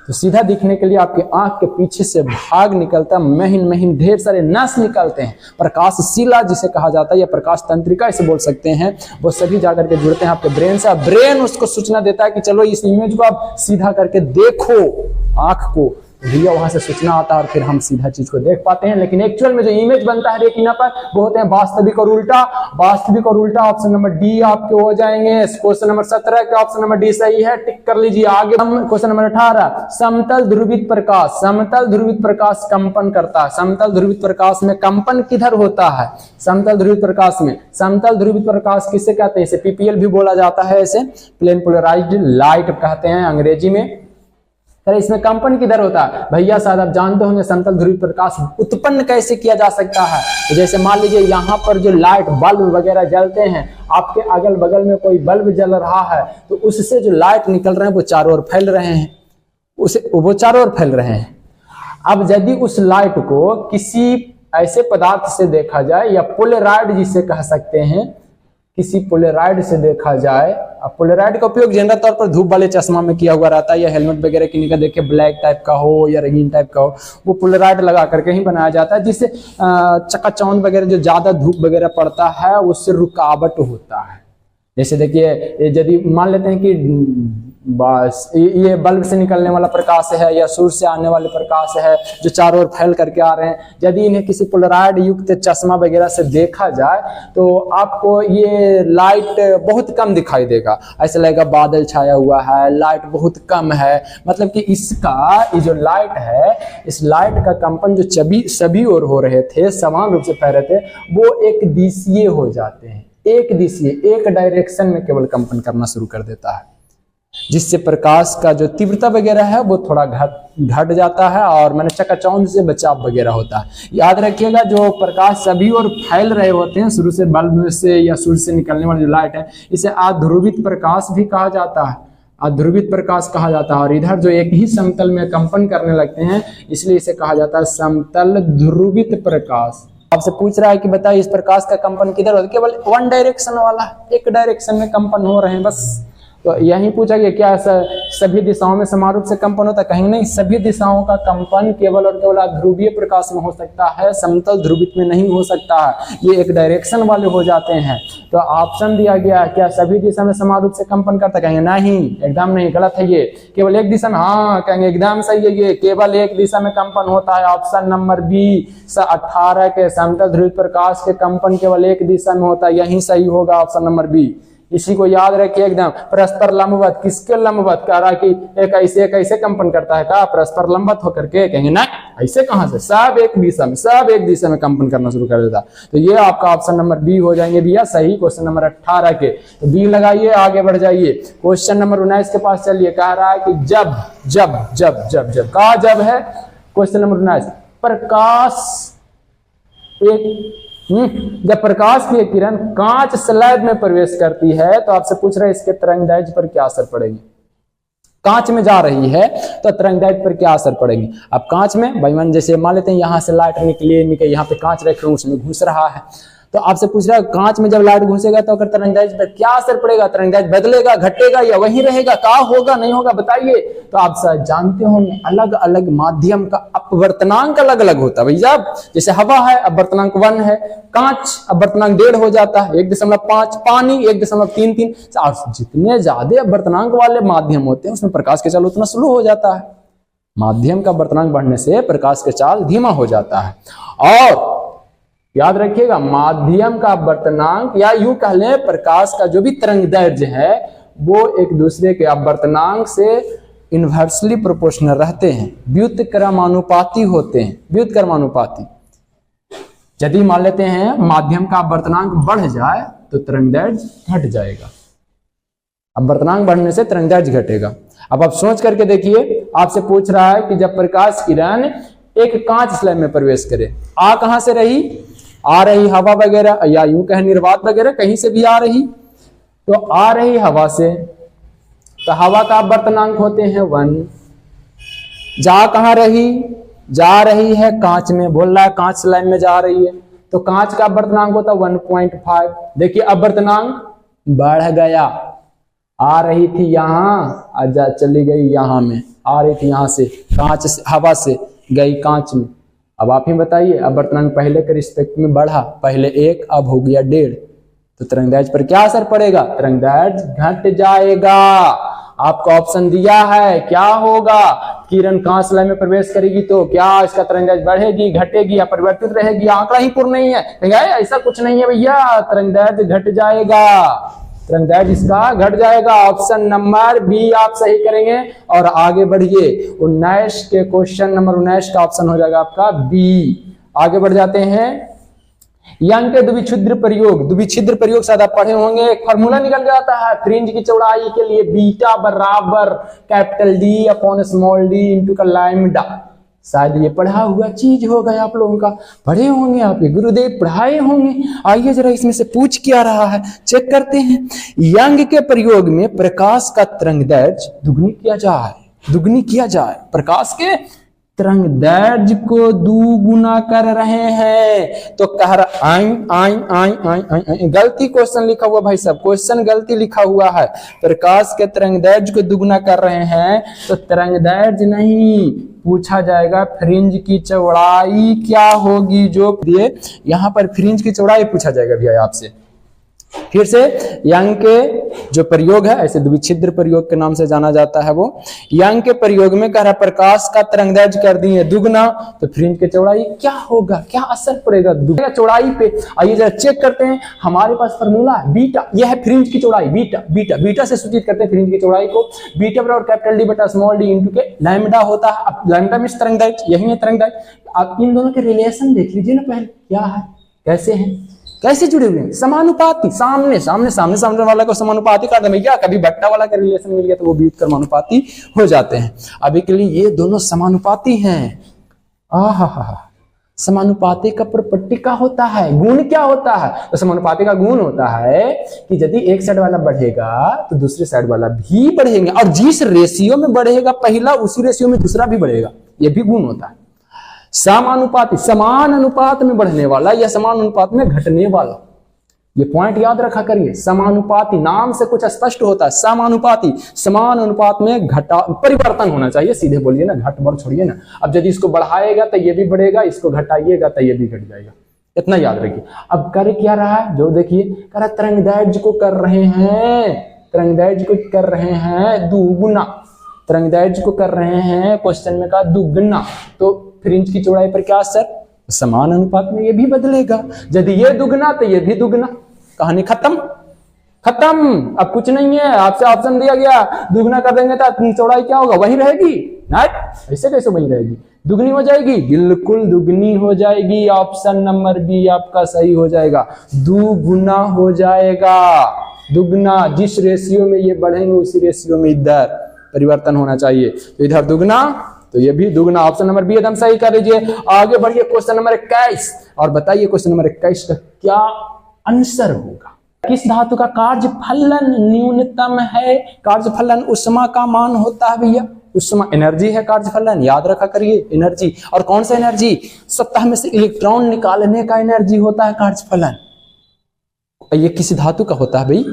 तो सीधा दिखने के लिए आपके आंख के पीछे से भाग निकलता है, महीन महीन ढेर सारे नस निकलते हैं, प्रकाशशिला जिसे कहा जाता है या प्रकाश तंत्रिका इसे बोल सकते हैं, वो सभी जाकर के जुड़ते हैं आपके ब्रेन से। ब्रेन उसको सूचना देता है कि चलो इस इमेज को आप सीधा करके देखो आंख को, भैया वहां से सूचना आता है और फिर हम सीधा चीज को देख पाते हैं। लेकिन एक्चुअल में जो इमेज बनता है रेटिना पर वो होते हैं वास्तविक और उल्टा। वास्तविक और उल्टा ऑप्शन नंबर डी आपके हो जाएंगे। क्वेश्चन नंबर 17 का ऑप्शन नंबर डी सही है, टिक कर लीजिए। आगे हम क्वेश्चन नंबर 18, समतल ध्रुवित प्रकाश, समतल ध्रुवित प्रकाश कंपन करता है। समतल ध्रुवित प्रकाश में कंपन किधर होता है, समतल ध्रुवित प्रकाश में, समतल ध्रुवित प्रकाश किसे कहते हैं, इसे पीपीएल भी बोला जाता है, इसे प्लेन पोलराइज्ड लाइट कहते हैं अंग्रेजी में। इसमें कंपन किधर होता है भैया, शायद आप जानते होंगे समतल ध्रुवित प्रकाश उत्पन्न कैसे किया जा सकता है। तो जैसे मान लीजिए यहाँ पर जो लाइट बल्ब वगैरह जलते हैं, आपके अगल बगल में कोई बल्ब जल रहा है तो उससे जो लाइट निकल रहे हैं वो चारों ओर फैल रहे हैं, वो चारों ओर फैल रहे हैं। अब यदि उस लाइट को किसी ऐसे पदार्थ से देखा जाए, या पोलराइड जिसे कह सकते हैं, किसी पोलराइड से देखा जाए। अब पोलराइड का उपयोग जनरल तौर पर धूप वाले चश्मा में किया हुआ रहता है, या हेलमेट वगैरह किन्हीं का देखिए ब्लैक टाइप का हो या रंगीन टाइप का हो, वो पोलराइड लगा करके ही बनाया जाता है, जिससे चकाचौंध वगैरह जो ज्यादा धूप वगैरह पड़ता है उससे रुकावट होता है। जैसे देखिए यदि मान लेते हैं कि बस ये बल्ब से निकलने वाला प्रकाश है या सूर्य से आने वाले प्रकाश है जो चारों ओर फैल करके आ रहे हैं, यदि इन्हें किसी पोलराइड युक्त चश्मा वगैरह से देखा जाए तो आपको ये लाइट बहुत कम दिखाई देगा। ऐसा लगेगा बादल छाया हुआ है, लाइट बहुत कम है, मतलब कि इसका ये जो लाइट है, इस लाइट का कंपन जो सभी ओर हो रहे थे, समान रूप से फैल रहे थे, वो एक दिशीय हो जाते हैं। एक दिशीय, एक डायरेक्शन में केवल कंपन करना शुरू कर देता है, जिससे प्रकाश का जो तीव्रता वगैरह है वो थोड़ा घट जाता है और मैंने चकाचौंध से बचाव वगैरह होता है। याद रखिएगा जो प्रकाश सभी ओर फैल रहे होते हैं शुरू से बल्ब में से या सूर्य से निकलने वाली जो लाइट है, इसे अध्रुवित प्रकाश भी कहा जाता है, अध्रुवित प्रकाश कहा जाता है। और इधर जो एक ही समतल में कंपन करने लगते हैं इसलिए इसे कहा जाता है समतल ध्रुवित प्रकाश। आपसे पूछ रहा है कि बताइए इस प्रकाश का कंपन किधर होता है, केवल वन डायरेक्शन वाला, एक डायरेक्शन में कंपन हो रहे हैं बस। तो यही पूछा गया क्या सभी दिशाओं में समान रूप से कंपन होता है, कहीं नहीं, सभी दिशाओं का कंपन केवल और केवल ध्रुवीय प्रकाश में हो सकता है, समतल ध्रुवित में नहीं हो सकता है, ये एक डायरेक्शन वाले हो जाते हैं। तो ऑप्शन दिया गया क्या सभी दिशा में समान रूप से कंपन करता, कहेंगे नहीं, एकदम नहीं, गलत है ये, केवल एक दिशा में, हाँ कहेंगे एकदम सही है, ये केवल एक दिशा में कंपन होता है। ऑप्शन नंबर बी 18 के समतल ध्रुवित प्रकाश के कंपन केवल एक दिशा में होता है, यही सही होगा ऑप्शन नंबर बी। इसी को याद रखिए एकदम। परस्पर लंबवत, किसके लंबवत, कह रहा कि एक ऐसे कंपन करता है का परस्पर लंबवत होकर के, कहेंगे ना ऐसे कहां से, सब एक दिशा में कंपन करना शुरू कर देता। तो ये आपका ऑप्शन नंबर बी हो जाएंगे भैया सही, क्वेश्चन नंबर 18 के। तो बी लगाइए, आगे बढ़ जाइए। क्वेश्चन नंबर 19 के पास चलिए। कह रहा है कि जब कहा जब है, क्वेश्चन नंबर 19, प्रकाश जब प्रकाश की किरण कांच स्लैब में प्रवेश करती है तो आपसे पूछ रहे हैं इसके तरंगदैर्घ्य पर क्या असर पड़ेगी। कांच में जा रही है तो तरंगदैर्घ्य पर क्या असर पड़ेगी। अब कांच में भाईमान जैसे मान लेते हैं यहाँ से लाइट निकली यहाँ पे कांच रखे उसमें घुस रहा है, तो आपसे पूछ रहा है कांच में जब लाइट घुसेगा तो अगर तरंगदैर्घ्य पर क्या असर पड़ेगा, तरंगदैर्घ्य बदलेगा, घटेगा या वहीं रहेगा, क्या होगा नहीं होगा बताइए। तो आप शायद जानते होंगे अलग अलग माध्यम का अपवर्तनांक अलग अलग होता है भैया। जैसे हवा है अपवर्तनांक 1 है, कांच अपवर्तनांक 1.5 हो जाता है, 1.5, पानी 1.33। जितने ज्यादा अपवर्तनांक वाले माध्यम होते हैं उसमें प्रकाश का चाल उतना स्लो हो जाता है। माध्यम का अपवर्तनांक बढ़ने से प्रकाश का चाल धीमा हो जाता है। और याद रखिएगा माध्यम का अपवर्तनांक या यूं कह लें प्रकाश का जो भी तरंगदैर्घ्य है वो एक दूसरे के अपवर्तनांक से इनवर्सली प्रोपोर्शनल रहते हैं, व्युत्क्रमानुपाती होते हैं, व्युत्क्रमानुपाती। यदि मान लेते हैं माध्यम का अपवर्तनांक बढ़ जाए तो तरंगदैर्घ्य घट जाएगा, अपवर्तनांक बढ़ने से तरंगदैर्घ्य घटेगा। अब आप सोच करके देखिए, आपसे पूछ रहा है कि जब प्रकाश किरण एक कांच स्लैब में प्रवेश करे, आ कहां से रही, आ रही हवा वगैरह या यूं कहें निर्वात वगैरह कहीं से भी आ रही, तो आ रही हवा से, तो हवा का अपवर्तनांक होते हैं 1। जा कहां रही, जा रही है कांच में, बोल रहा है कांच स्लैब में जा रही है, तो कांच का अपवर्तनांक होता है 1.5। देखिए अपवर्तनांक बढ़ गया, आ रही थी यहां, आजा चली गई यहां में, आ रही थी यहां से कांच से, हवा से गई कांच में। अब आप ही बताइए अपवर्तनांक पहले के रिस्पेक्ट में बढ़ा, पहले 1 अब हो गया 1.5, तो तरंगदैर्घ्य पर क्या असर पड़ेगा, तरंगदैर्घ्य घट जाएगा। आपको ऑप्शन दिया है क्या होगा, किरण कांच स्लैब में प्रवेश करेगी तो क्या इसका तरंगदैर्घ्य बढ़ेगी, घटेगी या परिवर्तित रहेगी, आंकड़ा ही पूर्ण नहीं है, ऐसा कुछ नहीं है भैया, तरंगदैर्घ्य घट जाएगा, तरंगदैर्घ्य इसका घट जाएगा। ऑप्शन नंबर बी आप सही करेंगे और आगे बढ़िए। 19 के क्वेश्चन नंबर 19 का ऑप्शन हो जाएगा आपका बी। आगे बढ़ जाते हैं, यंग के द्विछिद्र प्रयोग, द्विछिद्र प्रयोग शायद आप पढ़े होंगे, एक फार्मूला निकल जाता है फ्रिंज की चौड़ाई के लिए, बीटा बराबर capital D upon small D into का लैम्डा। शायद ये पढ़ा हुआ चीज होगा आप लोगों का, पढ़े होंगे आप, ये गुरुदेव पढ़ाए होंगे। आइए जरा इसमें से पूछ क्या रहा है चेक करते हैं। यंग के प्रयोग में प्रकाश का तरंगदैर्घ्य दुगनी किया जाए, दुगनी किया जाए, प्रकाश के तरंगदैर्घ्य को दुगुना कर रहे हैं, तो कह रहा आई गलती क्वेश्चन लिखा हुआ भाई साहब, क्वेश्चन गलती लिखा हुआ है। प्रकाश के तरंगदैर्घ्य को दुगुना कर रहे हैं तो तरंगदैर्घ्य नहीं पूछा जाएगा, फ्रिंज की चौड़ाई क्या होगी, जो दिए यहां पर फ्रिंज की चौड़ाई पूछा जाएगा भैया आपसे। फिर से यंग के जो प्रयोग है, ऐसे द्विछिद्र प्रयोग के नाम से जाना जाता है, वो यंग के प्रयोग में कह रहा प्रकाश का तरंगदैर्घ्य कर दिए दुगना, तो फ्रिंज की चौड़ाई क्या होगा, क्या असर पड़ेगा दुगना चौड़ाई पे। आइए जरा चेक करते हैं, हमारे पास फॉर्मूला है बीटा, यह है फ्रिंज की चौड़ाई, बीटा बीटा बीटा से सूचित करते हैं फ्रिंज की चौड़ाई को, बीटा बराबर कैपिटल डी बटा स्मॉल डी इंटू के लैम्डा होता है। अब लैम्डा में तरंगदैर्घ्य, यही है तरंगदैर्घ्य। आप इन दोनों के रिलेशन देख लीजिए ना पहले, क्या है, कैसे हैं, कैसे जुड़े हुए हैं, समानुपाती, सामने सामने सामने सामने वाला को समानुपाती कर दे भैया, कभी बट्टा वाला का रिलेशन मिल गया तो वो व्युत्क्रमानुपाती हो जाते हैं। अभी के लिए ये दोनों समानुपाती हैं। आहा, समानुपाती का प्रॉपर्टी क्या होता है, गुण क्या होता है, तो समानुपाती का गुण होता है कि यदि एक साइड वाला बढ़ेगा तो दूसरे साइड वाला भी बढ़ेगा, और जिस रेशियो में बढ़ेगा पहला उसी रेशियो में दूसरा भी बढ़ेगा, ये भी गुण होता है। समानुपाती, समान अनुपात में बढ़ने वाला या समान अनुपात में घटने वाला, ये पॉइंट याद रखा करिए। समानुपाती नाम से कुछ स्पष्ट होता है, समानुपाती समान अनुपात में घटा परिवर्तन होना चाहिए, सीधे बोलिए ना, घट बढ़ छोड़िए ना। अब यदि इसको बढ़ाएगा तो ये भी बढ़ेगा, इसको घटाइएगा तो ये भी घट जाएगा, इतना याद रखिए। अब कर क्या रहा है, जो देखिए कर तरंगदैर्घ्य को कर रहे हैं, तरंगदैर्घ्य को कर रहे हैं दुगुना, तरंगदैर्घ्य को कर रहे हैं क्वेश्चन में कहा दुगुना, तो फ्रिंज की चौड़ाई पर क्या असर, समान अनुपात में ये भी बदलेगा। यदि ये दुगना तो ये भी दुगना, कहानी खत्म, खत्म, अब कुछ नहीं है। आपसे ऑप्शन दिया गया दुगना कर देंगे तो चौड़ाई क्या होगा, वही रहेगी, नहीं ऐसे कैसे वही रहेगी, दुगनी हो जाएगी, बिल्कुल दुगनी हो जाएगी। ऑप्शन नंबर बी आपका सही हो जाएगा, दुगुना हो जाएगा, दुगना, जिस रेशियो में ये बढ़ेंगे उसी रेशियो में इधर परिवर्तन होना चाहिए, तो इधर दुगना तो ये भी दुगना। ऑप्शन नंबर बी एकदम सही कर लीजिए। आगे बढ़िए क्वेश्चन नंबर 21 और बताइए क्वेश्चन नंबर 21 का क्या आंसर होगा। किस धातु का कार्यफलन न्यूनतम है, कार्यफलन उष्मा का मान होता है भैया, उष्मा एनर्जी है कार्यफलन, याद रखा करिए एनर्जी। और कौन सा एनर्जी, सतह में से इलेक्ट्रॉन निकालने का एनर्जी होता है कार्यफलन, ये किसी धातु का होता है भाई?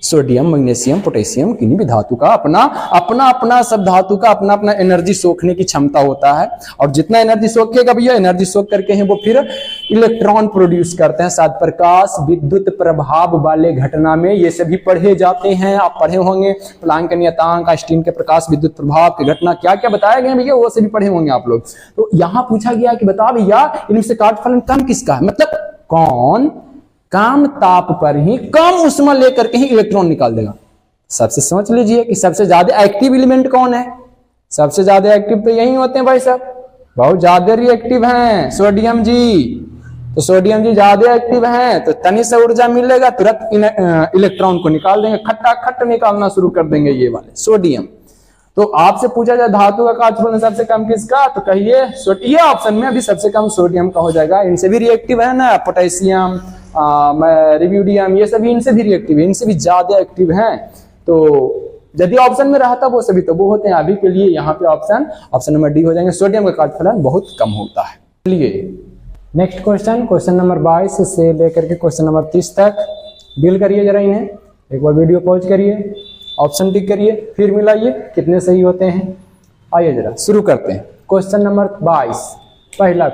सोडियम, मैग्नीशियम, पोटेशियम, किन्हीं भी धातु का अपना सब धातु का अपना अपना एनर्जी सोखने की क्षमता होता है। और जितना एनर्जी सोखेगा भैया, एनर्जी सोख करके हैं वो फिर इलेक्ट्रॉन प्रोड्यूस करते हैं। साथ प्रकाश विद्युत प्रभाव वाले घटना में ये सभी पढ़े जाते हैं। आप पढ़े होंगे प्लांक नियतांक, आइंस्टीन के प्रकाश विद्युत प्रभाव की घटना, क्या क्या बताया गया भैया, वो सभी पढ़े होंगे आप लोग। तो यहां पूछा गया कि बता भैया इनमें से काटफलन कम किसका है, मतलब कौन कम ताप पर ही कम उष्मा लेकर के ही इलेक्ट्रॉन निकाल देगा। सबसे सोच लीजिए कि सबसे ज्यादा एक्टिव एलिमेंट कौन है? सबसे ज्यादा एक्टिव तो यही होते हैं भाई साहब, बहुत ज्यादा रिएक्टिव हैं, सोडियम जी। तो सोडियम जी ज्यादा एक्टिव हैं तो तनी से ऊर्जा मिलेगा, तुरंत इलेक्ट्रॉन को निकाल देंगे, खट्टा निकालना शुरू कर देंगे ये वाले सोडियम। तो आपसे पूछा जाए धातु का काटफलन सबसे कम किसका, तो कहिए ये ऑप्शन में अभी सबसे कम सोडियम का हो जाएगा। इनसे भी रिएक्टिव है ना, पोटेशियम, रिब्यूडियम, ये सभी इनसे भी रिएक्टिव है, इनसे भी ज्यादा एक्टिव हैं। तो यदि ऑप्शन में रहता वो सभी तो वो होते हैं। अभी के लिए यहाँ पे ऑप्शन नंबर डी हो जाएंगे, सोडियम का काटफलन बहुत कम होता है। चलिए नेक्स्ट क्वेश्चन नंबर 22 से लेकर के क्वेश्चन नंबर 30 तक डील करिए जरा इन्हें। एक बार वीडियो पॉज करिए, ऑप्शन टिक करिए, फिर मिलाइए कितने सही होते हैं। आइए जरा शुरू करते हैं। क्वेश्चन नंबर 22, पहला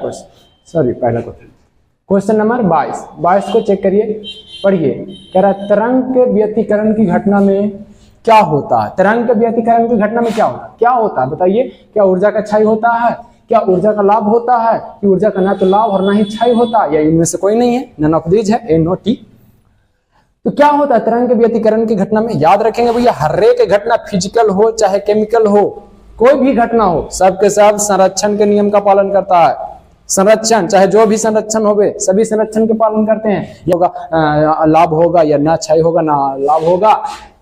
क्वेश्चन नंबर 22 को चेक करिए, पढ़िए। कह रहा है तरंग के व्यतिकरण की घटना में क्या होता है? तरंग के व्यतिकरण की घटना में क्या होता है बताइए। क्या ऊर्जा का क्षय होता है? क्या ऊर्जा का लाभ होता है? कि ऊर्जा का ना तो लाभ और ना ही क्षय होता है, या इनमें से कोई नहीं है, नन ऑफ दीज है, ए नो टी। तो क्या होता है तरंग के व्यतिकरण की घटना में? याद रखेंगे भैया, हर एक घटना फिजिकल हो चाहे केमिकल हो, कोई भी घटना हो, सबके सब संरक्षण के नियम का पालन करता है। संरक्षण, चाहे जो भी संरक्षण हो, सभी संरक्षण के पालन करते हैं। ये होगा लाभ होगा या ना क्षय होगा ना लाभ होगा।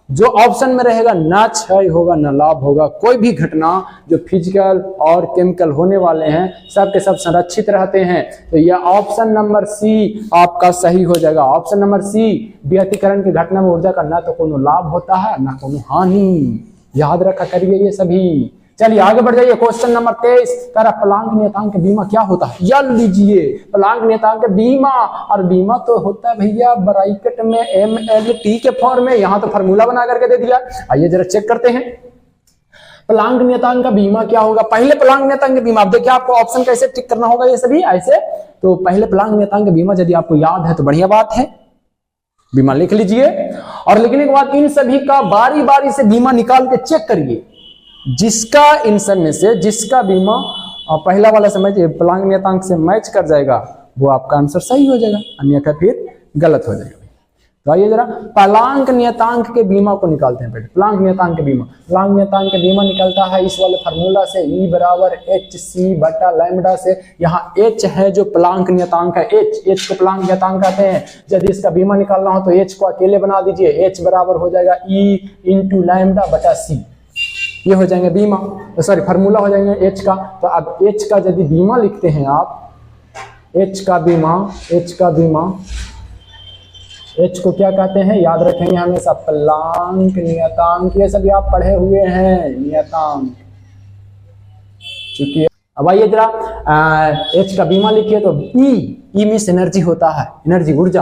जो ऑप्शन में रहेगा ना क्षय होगा ना लाभ होगा। कोई भी घटना जो फिजिकल और केमिकल होने वाले हैं सब के सब संरक्षित रहते हैं। तो यह ऑप्शन नंबर सी आपका सही हो जाएगा। ऑप्शन नंबर सी, व्यतिकरण की घटना में ऊर्जा का ना तो कोनो लाभ होता है ना कोनो हानि। याद रखा करिए ये सभी। चलिए आगे बढ़ जाइए। क्वेश्चन नंबर 23, प्लांक नियतांक बीमा क्या होता है? याद लीजिए, प्लांक नियतांक बीमा, और बीमा तो होता है भैया ब्रैकेट में MLT के फॉर्म में। यहां तो फार्मूला बना करके दे दिया। आइए जरा चेक करते हैं प्लांक नियतांक का बीमा क्या होगा। पहले प्लांक नियतांक बीमा, अब देखिए आपको ऑप्शन कैसे टिक करना होगा ये सभी ऐसे। तो पहले प्लांक नियतांक बीमा यदि आपको याद है तो बढ़िया बात है, बीमा लिख लीजिए। और लिखने के बाद इन सभी का बारी बारी से बीमा निकाल के चेक करिए। जिसका इन सब में से जिसका बीमा पहला वाला समझिए प्लांक नियतांक से मैच कर जाएगा वो आपका आंसर सही हो जाएगा, अन्यथा फिर गलत हो जाएगा। तो आइए जरा प्लांक नियतांक के बीमा को निकालते हैं। पहले प्लांक नियतांक के बीमा, प्लांक नियतांक के बीमा निकलता है इस वाले फार्मूला से, E बराबर hc बटा लैम्डा से। यहाँ h है जो प्लांक नियतांक है, h को प्लांक नियतांक कहते हैं। यदि इसका बीमा निकालना हो तो h को अकेले बना दीजिए, h बराबर हो जाएगा E इंटू लैम्डा बटा c। ये हो जाएंगे बीमा, सॉरी फार्मूला हो जाएंगे h का। तो अब h का यदि बीमा लिखते हैं आप, h का बीमा H को क्या कहते हैं याद रखेंगे हमेशा, प्लांक नियतांक। ये सभी आप पढ़े हुए हैं नियतांक। चूंकि अब आइए जरा H का बीमा लिखिए तो E मीन्स एनर्जी होता है, एनर्जी ऊर्जा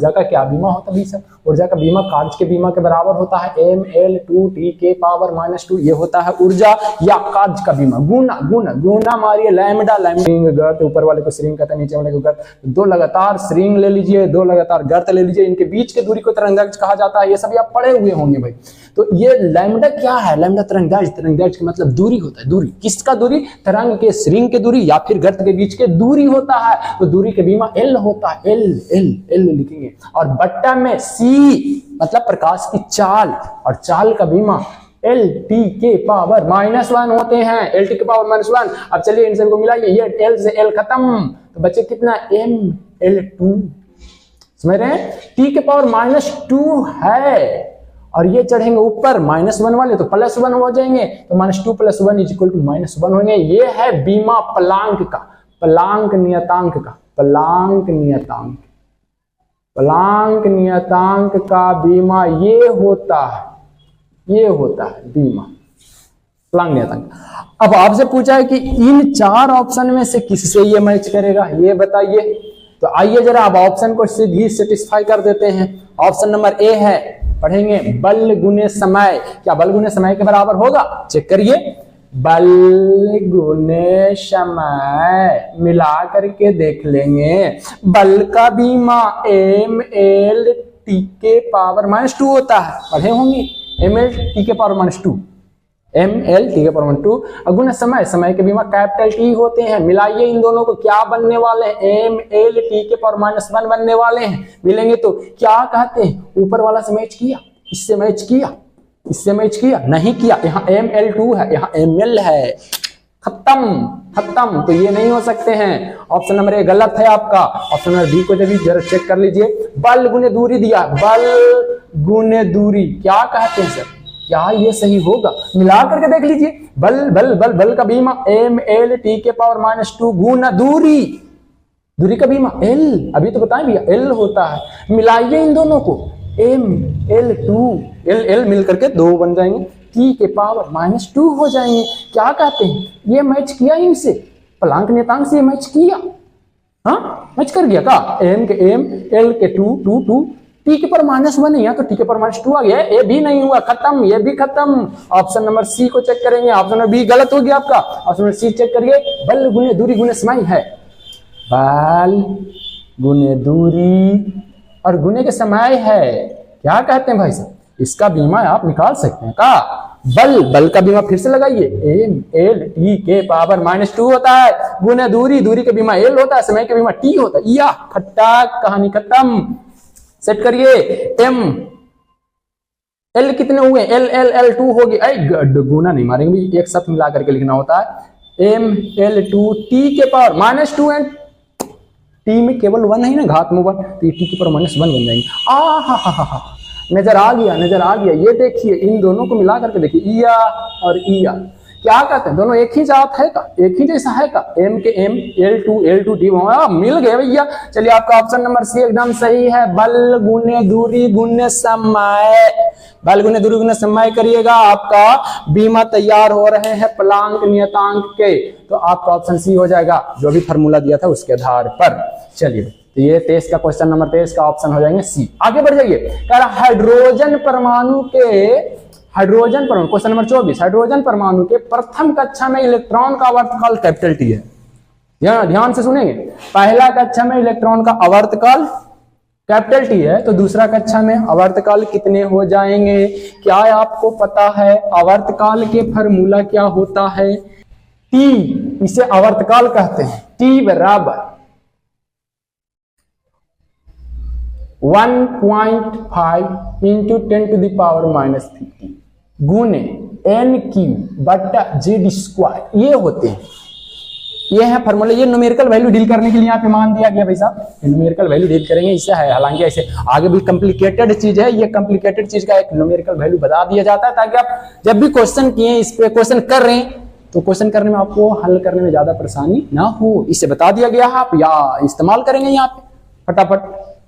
का क्या बीमा होता है सर? ऊर्जा का बीमा कार्य के बीमा के बराबर होता है, mL2T के पावर -2। ये होता है ऊर्जा या कार्य का बीमा। गुना मारिए लैम्डा, गर्त, ऊपर वाले को श्रिंग कहते हैं, नीचे वाले को गर्त। दो लगातार श्रिंग ले लीजिए, दो लगातार गर्त ले लीजिए, इनके बीच के दूरी को तरंगदैर्घ्य कहा जाता है। ये सभी आप पढ़े हुए होंगे भाई। तो ये लैम्डा क्या है? लैम्डा तरंगदैर्घ्य का मतलब दूरी होता है। दूरी किसका? दूरी तरंग के श्रिंग के दूरी या फिर गर्त के बीच के दूरी होता है। तो दूरी के बीमा L होता है, L लिखेंगे। और बट्टा में C मतलब प्रकाश की चाल, और चाल का बीमा LT के पावर -1 होते हैं, LT के पावर -1। अब चलिए इन सबको मिलाइए, ये L से L खत्म तो बचे कितना? ML2। समझ रहे हैं? T के पावर -2 है और ये चढ़ेंगे ऊपर -1 वाले तो +1 हो जाएंगे, तो -2 + 1 = -1 होंगे। ये है बीमा प्लांक का, प्लांक नियतांक का, प्लांक नियतांक का बीमा ये होता है बीमा प्लांक नियतांक। अब आपसे पूछा है कि इन 4 ऑप्शन में से किससे ये मैच करेगा, ये बताइए। तो आइए जरा अब ऑप्शन को भी सेटिस्फाई कर देते हैं। ऑप्शन नंबर ए है, पढ़ेंगे बल गुने समय। क्या बल गुने समय के बराबर होगा? चेक करिए, बल गुने समय मिला करके देख लेंगे। बल का बीमा एम एल टी के पावर -2 होता है, पढ़े होंगे, एम एल टी के पावर -2, एम एल टी के पावर -2। अगुना समय, समय के बीमा कैपिटल टी होते हैं। मिलाइए इन दोनों को, क्या बनने वाले हैं? एम एल टी के पावर -1 बनने वाले हैं। मिलेंगे तो क्या कहते हैं? ऊपर वाला से मैच किया, इससे मैच किया, इससे मैच किया, नहीं किया। यहाँ एम एल 2 है, यहाँ एम एल है, खत्म खत्म। तो ये नहीं हो सकते हैं। ऑप्शन नंबर ए गलत है आपका। ऑप्शन नंबर बी को जब जरा चेक कर लीजिए, बल गुने दूरी दिया, बल गुने दूरी, क्या कहते हैं सर? क्या ये सही होगा? मिला करके देख लीजिए, बल बल बल बल का बीमा एम एल टी के पावर -2 गुना दूरी, दूरी का बीमा एल, अभी तो बताएं भैया एल होता है। मिलाइए इन दोनों को, एम एल 2 एल एल मिल करके 2 बन जाएंगे, टी के पावर -2 हो जाएंगे। क्या कहते हैं? ये मैच किया इनसे, प्लांक नियतांक से ये मैच किया, हाँ मैच कर गया का? एम के एम, एल के 2 टी के पर -1 है, तो टी के पर -2 आ गया। ये भी नहीं हुआ, खत्म, ये भी खत्म। ऑप्शन नंबर सी को चेक करेंगे, ऑप्शन नंबर बी गलत हो गया आपका। ऑप्शन नंबर सी चेक करिए, बल गुने दूरी गुने समय है, बल गुने दूरी और गुने के समय है। क्या कहते हैं भाई साहब? इसका बीमा आप निकाल सकते हैं का? बल, बल का बीमा फिर से लगाइए, एम एल टी के पावर -2 होता है, गुने दूरी, दूरी के बीमा एल होता है, समय के बीमा टी होता है। या खट्टा, कहानी खत्म। सेट करिए, एम एल कितने हुए? एल एल एल 2 हो गए, गुना नहीं मारेंगे, एक साथ मिला करके लिखना होता है। एम एल 2 टी के पावर -2 एंड टी में केवल 1 है ना, घात में 1, तो टी के पावर -1 बन जाएंगे। हा नजर आ गया, नजर आ गया। ये देखिए, इन दोनों को मिला करके देखिए, इया और इया, क्या कहते हैं? दोनों एक ही जात है का? एक ही जैसा है का? एम के एम, एल टू डी मिल गए भैया। चलिए, आपका ऑप्शन नंबर सी एकदम सही है, बल गुने दूरी गुने समय। बल गुने दूरी गुने समय करिएगा, आपका बीमा तैयार हो रहे हैं प्लांक नियतांक के। तो आपका ऑप्शन सी हो जाएगा, जो भी फॉर्मूला दिया था उसके आधार पर। चलिए, तो ये 23 का क्वेश्चन नंबर 23 का ऑप्शन हो जाएंगे सी। आगे बढ़ जाइए, कह रहा हाइड्रोजन परमाणु के, हाइड्रोजन परमाणु क्वेश्चन नंबर 24, हाइड्रोजन परमाणु के प्रथम कक्षा में इलेक्ट्रॉन का आवर्तकाल कैपिटल टी है। ध्यान से सुनेंगे, पहला कक्षा में इलेक्ट्रॉन का आवर्तकाल कैपिटल टी है, तो दूसरा कक्षा में आवर्तकाल कितने हो जाएंगे? क्या आपको पता है आवर्तकाल के फॉर्मूला क्या होता है? टी, इसे आवर्तकाल कहते हैं। टी बराबर 1.5 इंटू 10⁻⁻50 गुने NQ बटा Z², ये होते हैं। ये है फॉर्मूला। ये न्यूमेरिकल वैल्यू डील करने के लिए यहाँ पे मान दिया गया भाई साहब, न्यूमेरिकल वैल्यू डील करेंगे इससे है। हालांकि ऐसे आगे भी कॉम्प्लिकेटेड चीज है, ये कॉम्प्लिकेटेड चीज का एक न्यूमेरिकल वैल्यू बता दिया जाता है, ताकि आप जब भी क्वेश्चन किए, इस पे क्वेश्चन कर रहे हैं, तो क्वेश्चन करने में आपको हल करने में ज्यादा परेशानी ना हो। इससे बता दिया गया है, आप या इस्तेमाल करेंगे यहाँ पे फटाफट।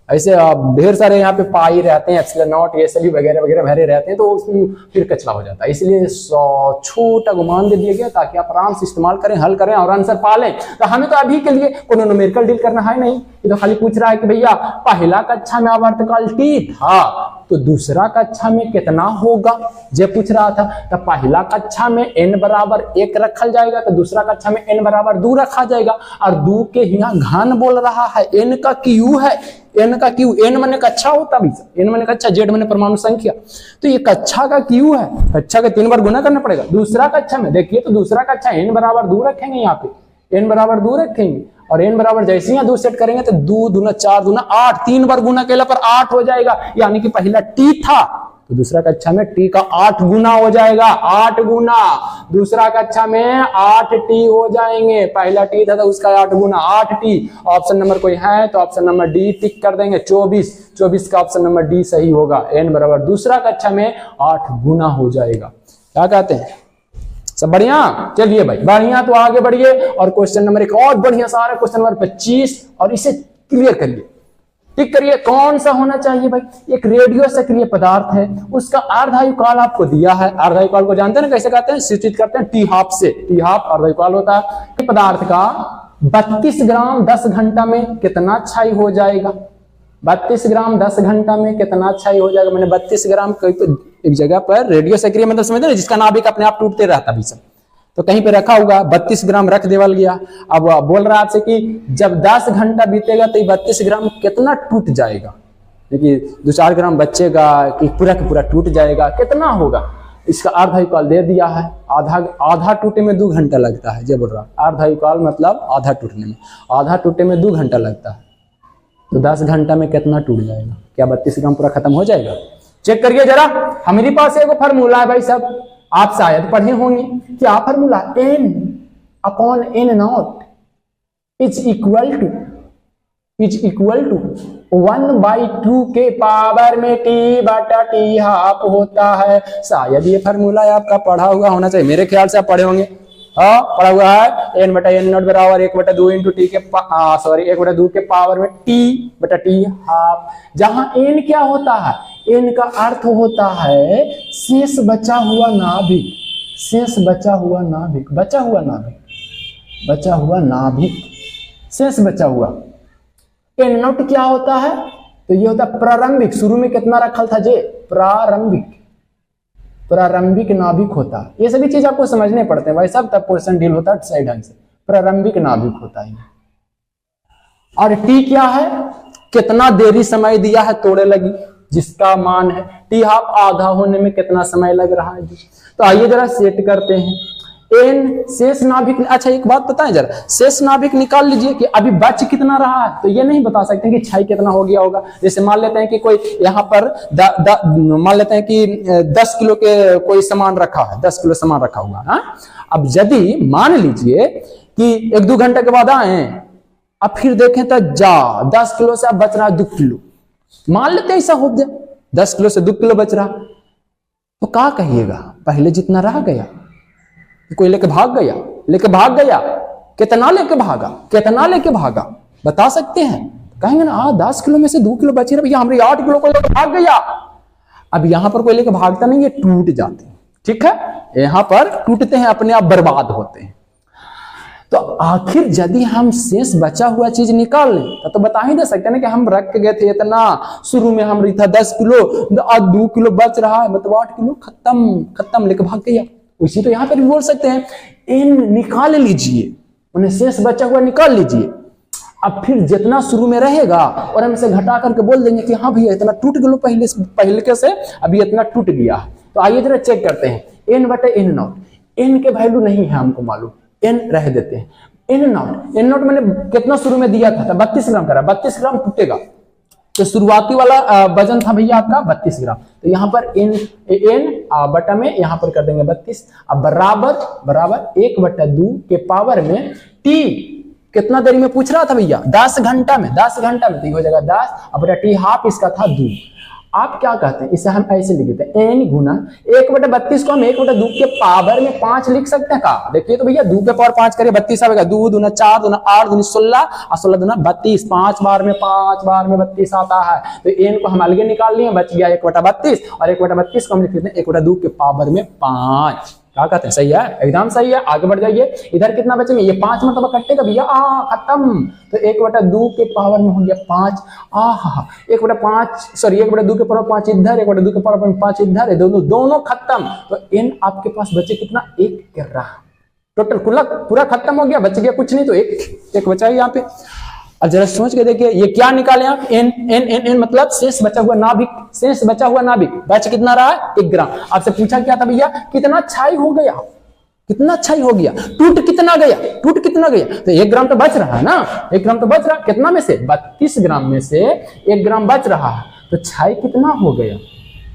ऐसे ढेर सारे यहाँ पे पाई रहते हैं, एप्सिलॉन नॉट, एसएलवी वगैरह वगैरह भरे रहते हैं, तो उसमें फिर कचरा हो जाता है। इसलिए छोटा गुमान दे दिया गया ताकि आप आराम से इस्तेमाल करें, हल करें और आंसर पा लें। तो हमें तो अभी के लिए कोई न्यूमेरिकल डील करना है नहीं, ये तो खाली पूछ रहा है कि भैया पहला कक्षा में आवर्तकाल टी था, तो दूसरा कक्षा में कितना होगा, जे पूछ रहा था। तो पहला कक्षा में n बराबर 1 रखा जाएगा, तो दूसरा कक्षा में n बराबर 2 रखा जाएगा। और 2 के यहाँ घन बोल रहा है, n का q है, n का q, n माने कक्षा होता भी, n माने कक्षा, z माने परमाणु संख्या, तो ये कक्षा का q है, कक्षा का 3 बार गुना करना पड़ेगा। दूसरा कक्षा में देखिए, तो दूसरा कक्षा n बराबर 2 रखेंगे, यहाँ पे n बराबर 2 रखेंगे, और n बराबर जैसे ही 2 सेट करेंगे तो 2 दूना 4 दूना 8, 3 बार गुना केला पर 8 हो जाएगा। यानी कि पहला t था, तो दूसरा कक्षा में t का 8 गुना हो जाएगा, 8 गुना। दूसरा कक्षा में 8t हो जाएंगे, पहला t था तो उसका 8 गुना 8t। ऑप्शन नंबर कोई है तो ऑप्शन नंबर डी टिक कर देंगे। 24 का ऑप्शन नंबर डी सही होगा। n बराबर दूसरा कक्षा में 8 गुना हो जाएगा। क्या कहते हैं, सब बढ़िया? चलिए भाई बढ़िया, तो आगे बढ़िए और क्वेश्चन नंबर एक और बढ़िया सा आ रहा है, क्वेश्चन नंबर 25, और इसे क्लियर करिए, टिक करिए। कौन सा होना चाहिए भाई? एक रेडियो सक्रिय पदार्थ है, उसका अर्धायुकाल आपको दिया है। अर्धायुकाल को जानते हैं ना, कैसे कहते हैं, सूचित करते हैं टी हाफ से। टी हाफ अर्धायुकाल होता है। पदार्थ का 32 ग्राम 10 घंटा में कितना क्षय हो जाएगा? 32 ग्राम 10 घंटा में कितना क्षय हो जाएगा? मैंने 32 ग्राम एक जगह पर रेडियो सक्रिय मतलब समझ रहे, जिसका नाभिक अपने आप टूटते रहता भी सब, तो कहीं पे रखा होगा, 32 ग्राम रख देवल गया। अब बोल रहा आपसे कि जब 10 घंटा बीतेगा तो 32 ग्राम कितना टूट जाएगा? देखिए 2-4 ग्राम बचेगा कि पूरा का पूरा टूट जाएगा, कितना होगा? इसका अर्धविकल्प दे दिया है। आधा टूटे में 2 घंटा लगता है, ये बोल रहा है। अर्धविकल्प मतलब आधा टूटने में, आधा टूटे में 2 घंटा लगता है, तो 10 घंटा में कितना टूट जाएगा? क्या 32 ग्राम पूरा खत्म हो जाएगा? चेक करिए जरा। हमारे पास एक फॉर्मूला है भाई साहब, आप शायद पढ़े होंगे। क्या formula? n/n0 is equal to 1/2 के पावर में t/t हाफ होता है। शायद ये फॉर्मूला आपका पढ़ा हुआ होना चाहिए, मेरे ख्याल से आप पढ़े होंगे। हाँ पढ़ा हुआ है। n/n0 बराबर 1/2 इंटू टी के 1/2 के पावर में t/t हाफ। जहां n क्या होता है? n का अर्थ होता है शेष बचा हुआ नाभिक, शेष बचा हुआ नाभिक, बचा हुआ नाभिक, बचा हुआ नाभिक, शेष बचा हुआ। n0 क्या होता है? तो ये होता है प्रारंभिक, शुरू में कितना रखल था जे? प्रारंभिक, प्रारंभिक नाभिक होता है। ये सभी चीज आपको समझने पड़ते हैं भाई साहब, तब क्वेश्चन डील होता है सही ढंग से। प्रारंभिक नाभिक होता है। और t क्या है? कितना देरी समय दिया है तोड़े लगी, जिसका मान है t हाफ, आधा होने में कितना समय लग रहा है। तो आइए जरा सेट करते हैं। n शेष नाभिक, अच्छा एक बात बताएं जरा, शेष नाभिक निकाल लीजिए कि अभी बच कितना रहा है। तो ये नहीं बता सकते कि क्षय कितना हो गया होगा। जैसे मान लेते हैं कि कोई यहाँ पर मान लेते हैं कि 10 किलो के कोई सामान रखा है, 10 किलो सामान रखा हुआ है। अब यदि मान लीजिए कि 1-2 घंटे के बाद आए, अब फिर देखें तो 10 किलो से अब बच रहा है 2 किलो, मान लेते हैं ऐसा हो गया, 10 किलो से 2 किलो बच रहा, तो क्या कहिएगा? पहले जितना रह गया, कोई लेके भाग गया, लेके भाग गया, कितना लेके भागा, कितना लेके भागा बता सकते हैं? कहेंगे ना 10 किलो में से 2 किलो बचे, भैया हमारे 8 किलो को लेके भाग गया। अब यहां पर कोई लेके भागता नहीं, ये टूट जाते हैं, ठीक है, यहां पर टूटते हैं, अपने आप बर्बाद होते हैं। तो आखिर यदि हम शेष बचा हुआ चीज निकाल लें तो बता ही दे सकते हैं ना कि हम रख के गए थे इतना, शुरू में हम था 10 किलो, अब 2 किलो बच रहा है, मतलब 8 किलो खत्म लेके भाग गया। उसी तो यहाँ पर भी बोल सकते हैं, n निकाल लीजिए, उन्हें शेष बचा हुआ निकाल लीजिए। अब फिर जितना शुरू में रहेगा और हम इसे घटा करके बोल देंगे कि हाँ भैया इतना टूट गया पहले के से, अभी इतना टूट गया। तो आइए जरा चेक करते हैं। n/n0, n के वैल्यू नहीं है हमको मालूम, n रह देते हैं। n0 मैंने कितना शुरू में दिया था? 32 ग्राम करा, 32 ग्राम टूटेगा, तो शुरुआती वाला वजन था भैया आपका 32 ग्राम। तो यहाँ पर n बटा में यहाँ पर कर देंगे 32, अब बराबर 1/2 के पावर में t कितना देरी में पूछ रहा था भैया? 10 घंटा में, 10 घंटा में, तो ये हो जाएगा 10, अब बटा t हाफ इसका था 2। आप क्या कहते हैं? इसे हम ऐसे लिख देते हैं, n गुना 1/32 को हम 1/2 के पावर में 5 लिख सकते हैं का? देखिए तो भैया 2 के पावर 5 करिए 32 आएगा, 2 दूना 4 दूना 8 दूनी 16 और 16 दूना 32, 5 बार में 32 आता है। तो n को हम अलगे निकाल लिए, बच गया 1/32, और 1/32 को हम लिख देते हैं 1/2 के पावर में 5। क्या कहते हैं? सही है, एकदम सही है। आगे बढ़ जाइए, इधर कितना बचेंगे? ये 5 मतलब कटेगा भैया, खत्म। तो 1/2 के पावर में हो गया 5, 1/2 के पावर 5 इधर, 1/2 के पावर 5 इधर, दोनों खत्म। तो n आपके पास बचे कितना? 1 कर रहा, टोटल पूरा खत्म हो गया, बच गया कुछ नहीं, तो एक बचा है यहाँ पे। अब जरा सोच के देखिए, ये क्या निकाले आप? n मतलब शेष बचा हुआ नाभिक, शेष बचा हुआ नाभिक, बच कितना रहा है? 1 ग्राम। आपसे पूछा क्या था भैया? कितना क्षय हो गया, कितना क्षय हो गया, टूट कितना गया, तो 1 ग्राम तो बच रहा है ना, 1 ग्राम तो बच रहा, कितना में से? 32 ग्राम में से 1 ग्राम बच रहा है, तो क्षय कितना हो गया?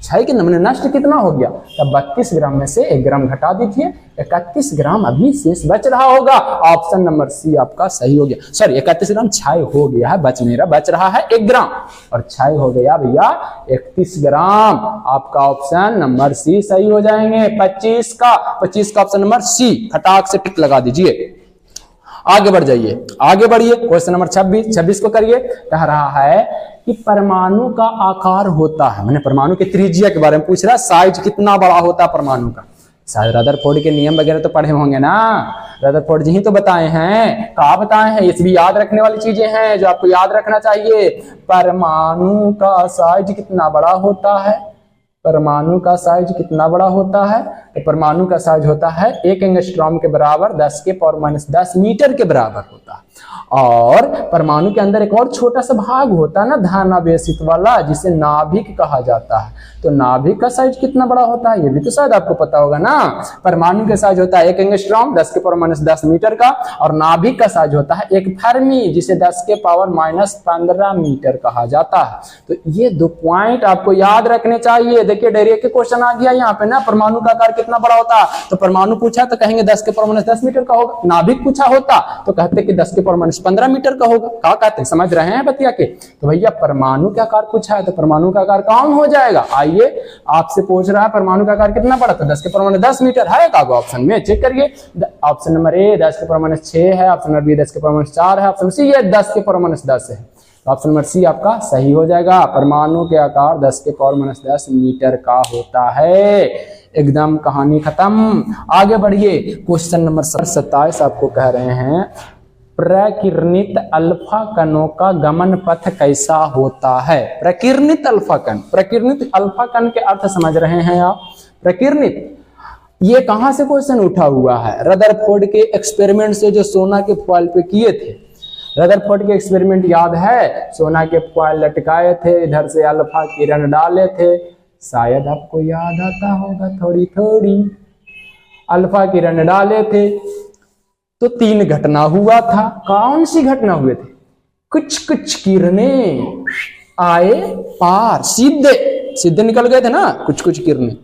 क्षय कितना मैंने नष्ट कितना हो गया? तब 32 ग्राम में से 1 ग्राम घटा दीजिए, 31 ग्राम अभी शेष बच रहा होगा। ऑप्शन नंबर सी आपका सही हो गया। सॉरी 31 ग्राम क्षय हो गया है, बच नहीं रहा, बच रहा है 1 ग्राम, और क्षय हो गया भैया 31 ग्राम। आपका ऑप्शन नंबर सी सही हो जाएंगे। 25 का ऑप्शन नंबर सी, खटाक से टिक लगा दीजिए। आगे बढ़ जाइए, आगे बढ़िए, क्वेश्चन नंबर 26 को करिए। कह रहा है कि परमाणु का आकार होता है, मैंने परमाणु की त्रिज्या के बारे में पूछ रहा है, साइज कितना बड़ा होता है परमाणु का। शायद रदरफोर्ड के नियम वगैरह तो पढ़े होंगे ना, रदरफोर्ड जी ही तो बताए हैं। कहाँ बताए हैं? ये भी याद रखने वाली चीजें हैं जो आपको याद रखना चाहिए। परमाणु का साइज कितना बड़ा होता है? परमाणु का साइज कितना बड़ा होता है? तो परमाणु का साइज होता है 1 एंगस्ट्रॉम के बराबर 10 के पावर -10 मीटर के बराबर होता है। और परमाणु के अंदर एक और छोटा सा भाग होता है ना धनावेशित वाला, जिसे नाभिक कहा जाता है। तो नाभिक का साइज कितना बड़ा होता है ये भी तो शायद आपको पता होगा ना। परमाणु का साइज होता है 1 एंगस्ट्रॉम 10 के पावर -10 मीटर का, और नाभिक का साइज होता है 1 फर्मी, जिसे 10 के पावर -15 मीटर कहा जाता है। तो ये 2 पॉइंट आपको याद रखने चाहिए। देखिए डायरेक्ट के क्वेश्चन आ गया यहाँ पे ना, परमाणु का आकार कितना बड़ा होता है? तो परमाणु पूछा तो कहेंगे 10 के पावर -10 मीटर का होगा। नाभिक पूछा होता तो कहते कि 10 के पावर -15 मीटर का होगा। क्या कहते हैं, समझ रहे हैं बतिया के? तो भैया परमाणु का आकार पूछा है तो परमाणु का आकार कौन हो जाएगा? आइए आपसे पूछ रहा है परमाणु का आकार कितना बड़ा? तो 10 के पावर -10 मीटर है का ऑप्शन में, चेक करिए। ऑप्शन नंबर ए 10 के पावर -6 है, ऑप्शन नंबर बी 10 के पावर -4 है, ऑप्शन सी ये 10 के पावर -10 है। ऑप्शन नंबर सी आपका सही हो जाएगा। परमाणु के आकार 10 के पावर -10 मीटर का होता है। एकदम कहानी खत्म। आगे बढ़िए, क्वेश्चन नंबर 27 आपको कह रहे हैं प्रकिरणित अल्फा कणों का गमन पथ कैसा होता है? प्रकिरणित अल्फा कण, प्रकिरणित अल्फा कण के अर्थ समझ रहे हैं आप? प्रकिरणित ये कहां से क्वेश्चन उठा हुआ है? रदरफोर्ड के एक्सपेरिमेंट से जो सोना के फॉइल पे किए थे। रदरफोर्ड के एक्सपेरिमेंट याद है? सोना के फॉइल लटकाए थे, इधर से अल्फा किरण डाले थे, शायद आपको याद आता होगा थोड़ी थोड़ी। अल्फा किरण डाले थे तो 3 घटना हुआ था। कौन सी घटना हुए थे? कुछ कुछ किरणें आए पार, सीधे सीधे निकल गए थे ना कुछ कुछ किरणें।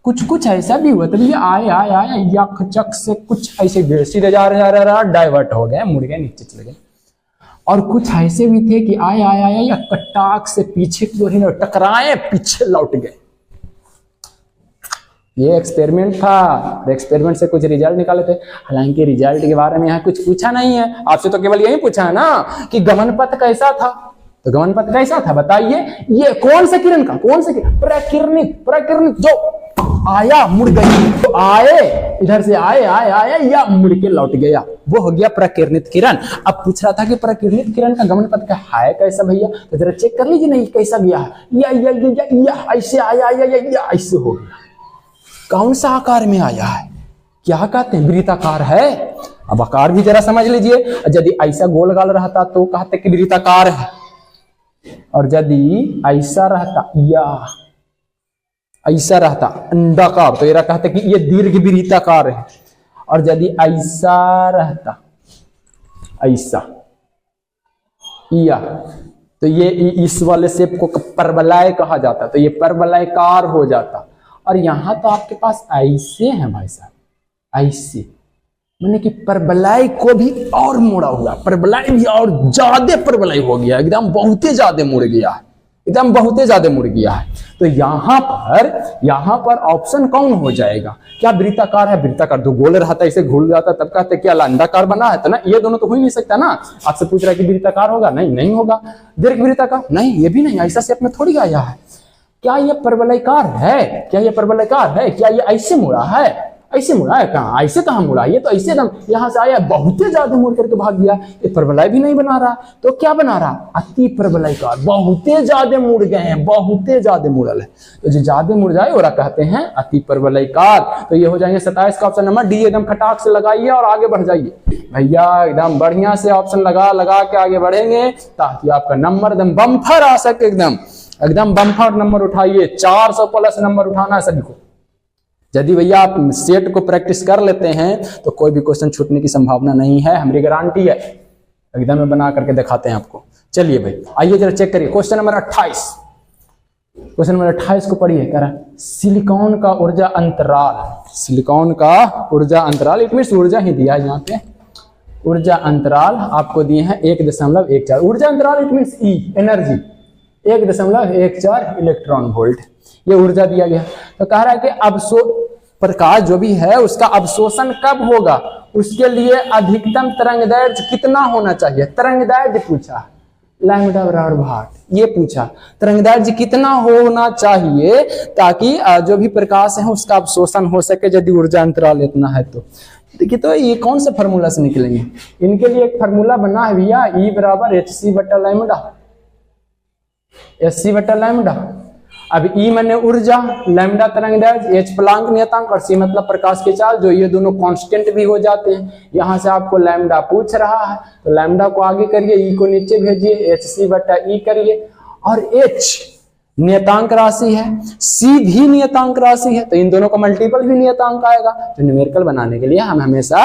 कुछ कुछ ऐसा भी हुआ था ये आए आए आए यक चक से कुछ ऐसे सीधे जा रहा डाइवर्ट हो गए, मुड़ गए, नीचे चले गए। और कुछ ऐसे भी थे कि आए आए आए या कटाक से पीछे की ओर टकराए, पीछे लौट गए। ये एक्सपेरिमेंट था, एक्सपेरिमेंट से कुछ रिजल्ट निकाले थे। हालांकि रिजल्ट के बारे में यहाँ कुछ पूछा नहीं है आपसे, तो केवल यही पूछा है ना कि गमन पथ कैसा था। तो गमन पथ कैसा था बताइए? ये कौन सा किरण का, कौन सा किरण? प्रकिरणित, प्रकिरणित जो आया मुड़ गई, तो आए इधर से आए आए आए या मुड़ के लौट गया, वो हो गया प्रकिरणित किरण। अब पूछ रहा था कि प्रकिरणित किरण का गमन पथ का है कैसा भैया? तो जरा चेक कर लीजिए नहीं कैसा गया है। या ऐसे आया या ऐसे हो गया। कौन सा आकार में आया है? क्या कहते हैं? वृत्ताकार है। अब आकार भी जरा समझ लीजिए। यदि ऐसा गोल गाल रहता तो कहते कि वृत्ताकार है, और यदि ऐसा रहता या ऐसा रहता अंडाकार तो ये कहते कि ये दीर्घ वृत्ताकार है। और यदि ऐसा रहता ऐसा या तो ये इस वाले शेप को परवलय कहा जाता, तो ये परवलयकार हो जाता। और यहां तो आपके पास ऐसे हैं भाई साहब, ऐसे मैंने कि परवलय को भी और मोड़ा हुआ, परवलय भी और ज्यादा परवलय हो गया, एकदम बहुते ज्यादा मुड़ गया है, एकदम बहुते ज्यादा मुड़ गया है। तो यहाँ पर ऑप्शन कौन हो जाएगा? क्या वृत्ताकार है? वृत्ताकार तो गोल रहता है, इसे घूल जाता तब कहते क्या अंडाकार बना है? तो ना ये दोनों तो हो ही नहीं सकता ना। आपसे पूछ रहा है कि वृत्ताकार होगा? नहीं होगा। दीर्घ वृत्ताकार? नहीं, ये भी नहीं, ऐसा शेप में थोड़ी आया है। क्या ये परवलयकार है? क्या ये परवलयकार है? क्या ये ऐसे मुड़ा है? ऐसे मुड़ा है? कहाँ ऐसे कहाँ मुड़ा? ये तो ऐसे एकदम यहाँ से आया बहुते ज्यादा मुड़ करके भाग गया। ये परवलय भी नहीं बना रहा, तो क्या बना रहा? अति परवलयकार। बहुते ज्यादा मुड़ गए हैं, बहुते ज्यादा मुड़ल है। तो जो ज्यादा मुड़ जाए वो कहते हैं अति परवलयकार। तो ये हो जाएंगे 27 का ऑप्शन नंबर डी। एकदम खटाक से लगाइए और आगे बढ़ जाइए भैया, एकदम बढ़िया से ऑप्शन लगा के आगे बढ़ेंगे ताकि आपका नंबर एकदम बम्फर आ सके। एकदम बम्फर नंबर उठाइए, 400 प्लस नंबर उठाना है सभी को। यदि भैया आप सेट को प्रैक्टिस कर लेते हैं तो कोई भी क्वेश्चन छूटने की संभावना नहीं है, हमारी गारंटी है। एकदम में बना करके दिखाते हैं आपको। चलिए भाई आइए जरा चेक करिए क्वेश्चन नंबर 28। क्वेश्चन नंबर 28 को पढ़िए। कह रहा सिलिकॉन का ऊर्जा अंतराल, सिलिकॉन का ऊर्जा अंतराल, इट मीन्स ऊर्जा ही दिया है यहाँ पे। ऊर्जा अंतराल आपको दिए हैं 1.14। ऊर्जा अंतराल it means E, energy 1.14 electron volt, ये ऊर्जा दिया गया। तो कह रहा है कि प्रकाश जो भी है उसका अवशोषण कब होगा, उसके लिए अधिकतम तरंग दैर्ध्य कितना होना चाहिए? तरंग दैर्ध्य पूछा, लैम्डा बराबर भाट, ये पूछा। तरंगदैर्घ्य कितना होना चाहिए ताकि जो भी प्रकाश है उसका अवशोषण हो सके, यदि ऊर्जा अंतराल इतना है तो। देखिए तो ये कौन से फार्मूला से निकलेंगे? इनके लिए एक फार्मूला बना है भैया, ई बराबर hc बटा लैम्डा, hc बटा लैम्डा। अब ई माने ऊर्जा, लैम्डा तरंगदैर्घ्य, एच प्लांक नियतांक और सी मतलब प्रकाश की चाल, जो ये दोनों कांस्टेंट भी हो जाते हैं। यहां से आपको लैम्डा पूछ रहा है तो लैम्डा को आगे करिए, ई को नीचे भेजिए, hc बटा ई करिए, और एच नियतांक राशि है, सी भी नियतांक राशि है, तो इन दोनों का मल्टीपल भी नियतांक आएगा। तो न्यूमेरिकल बनाने के लिए हम हमेशा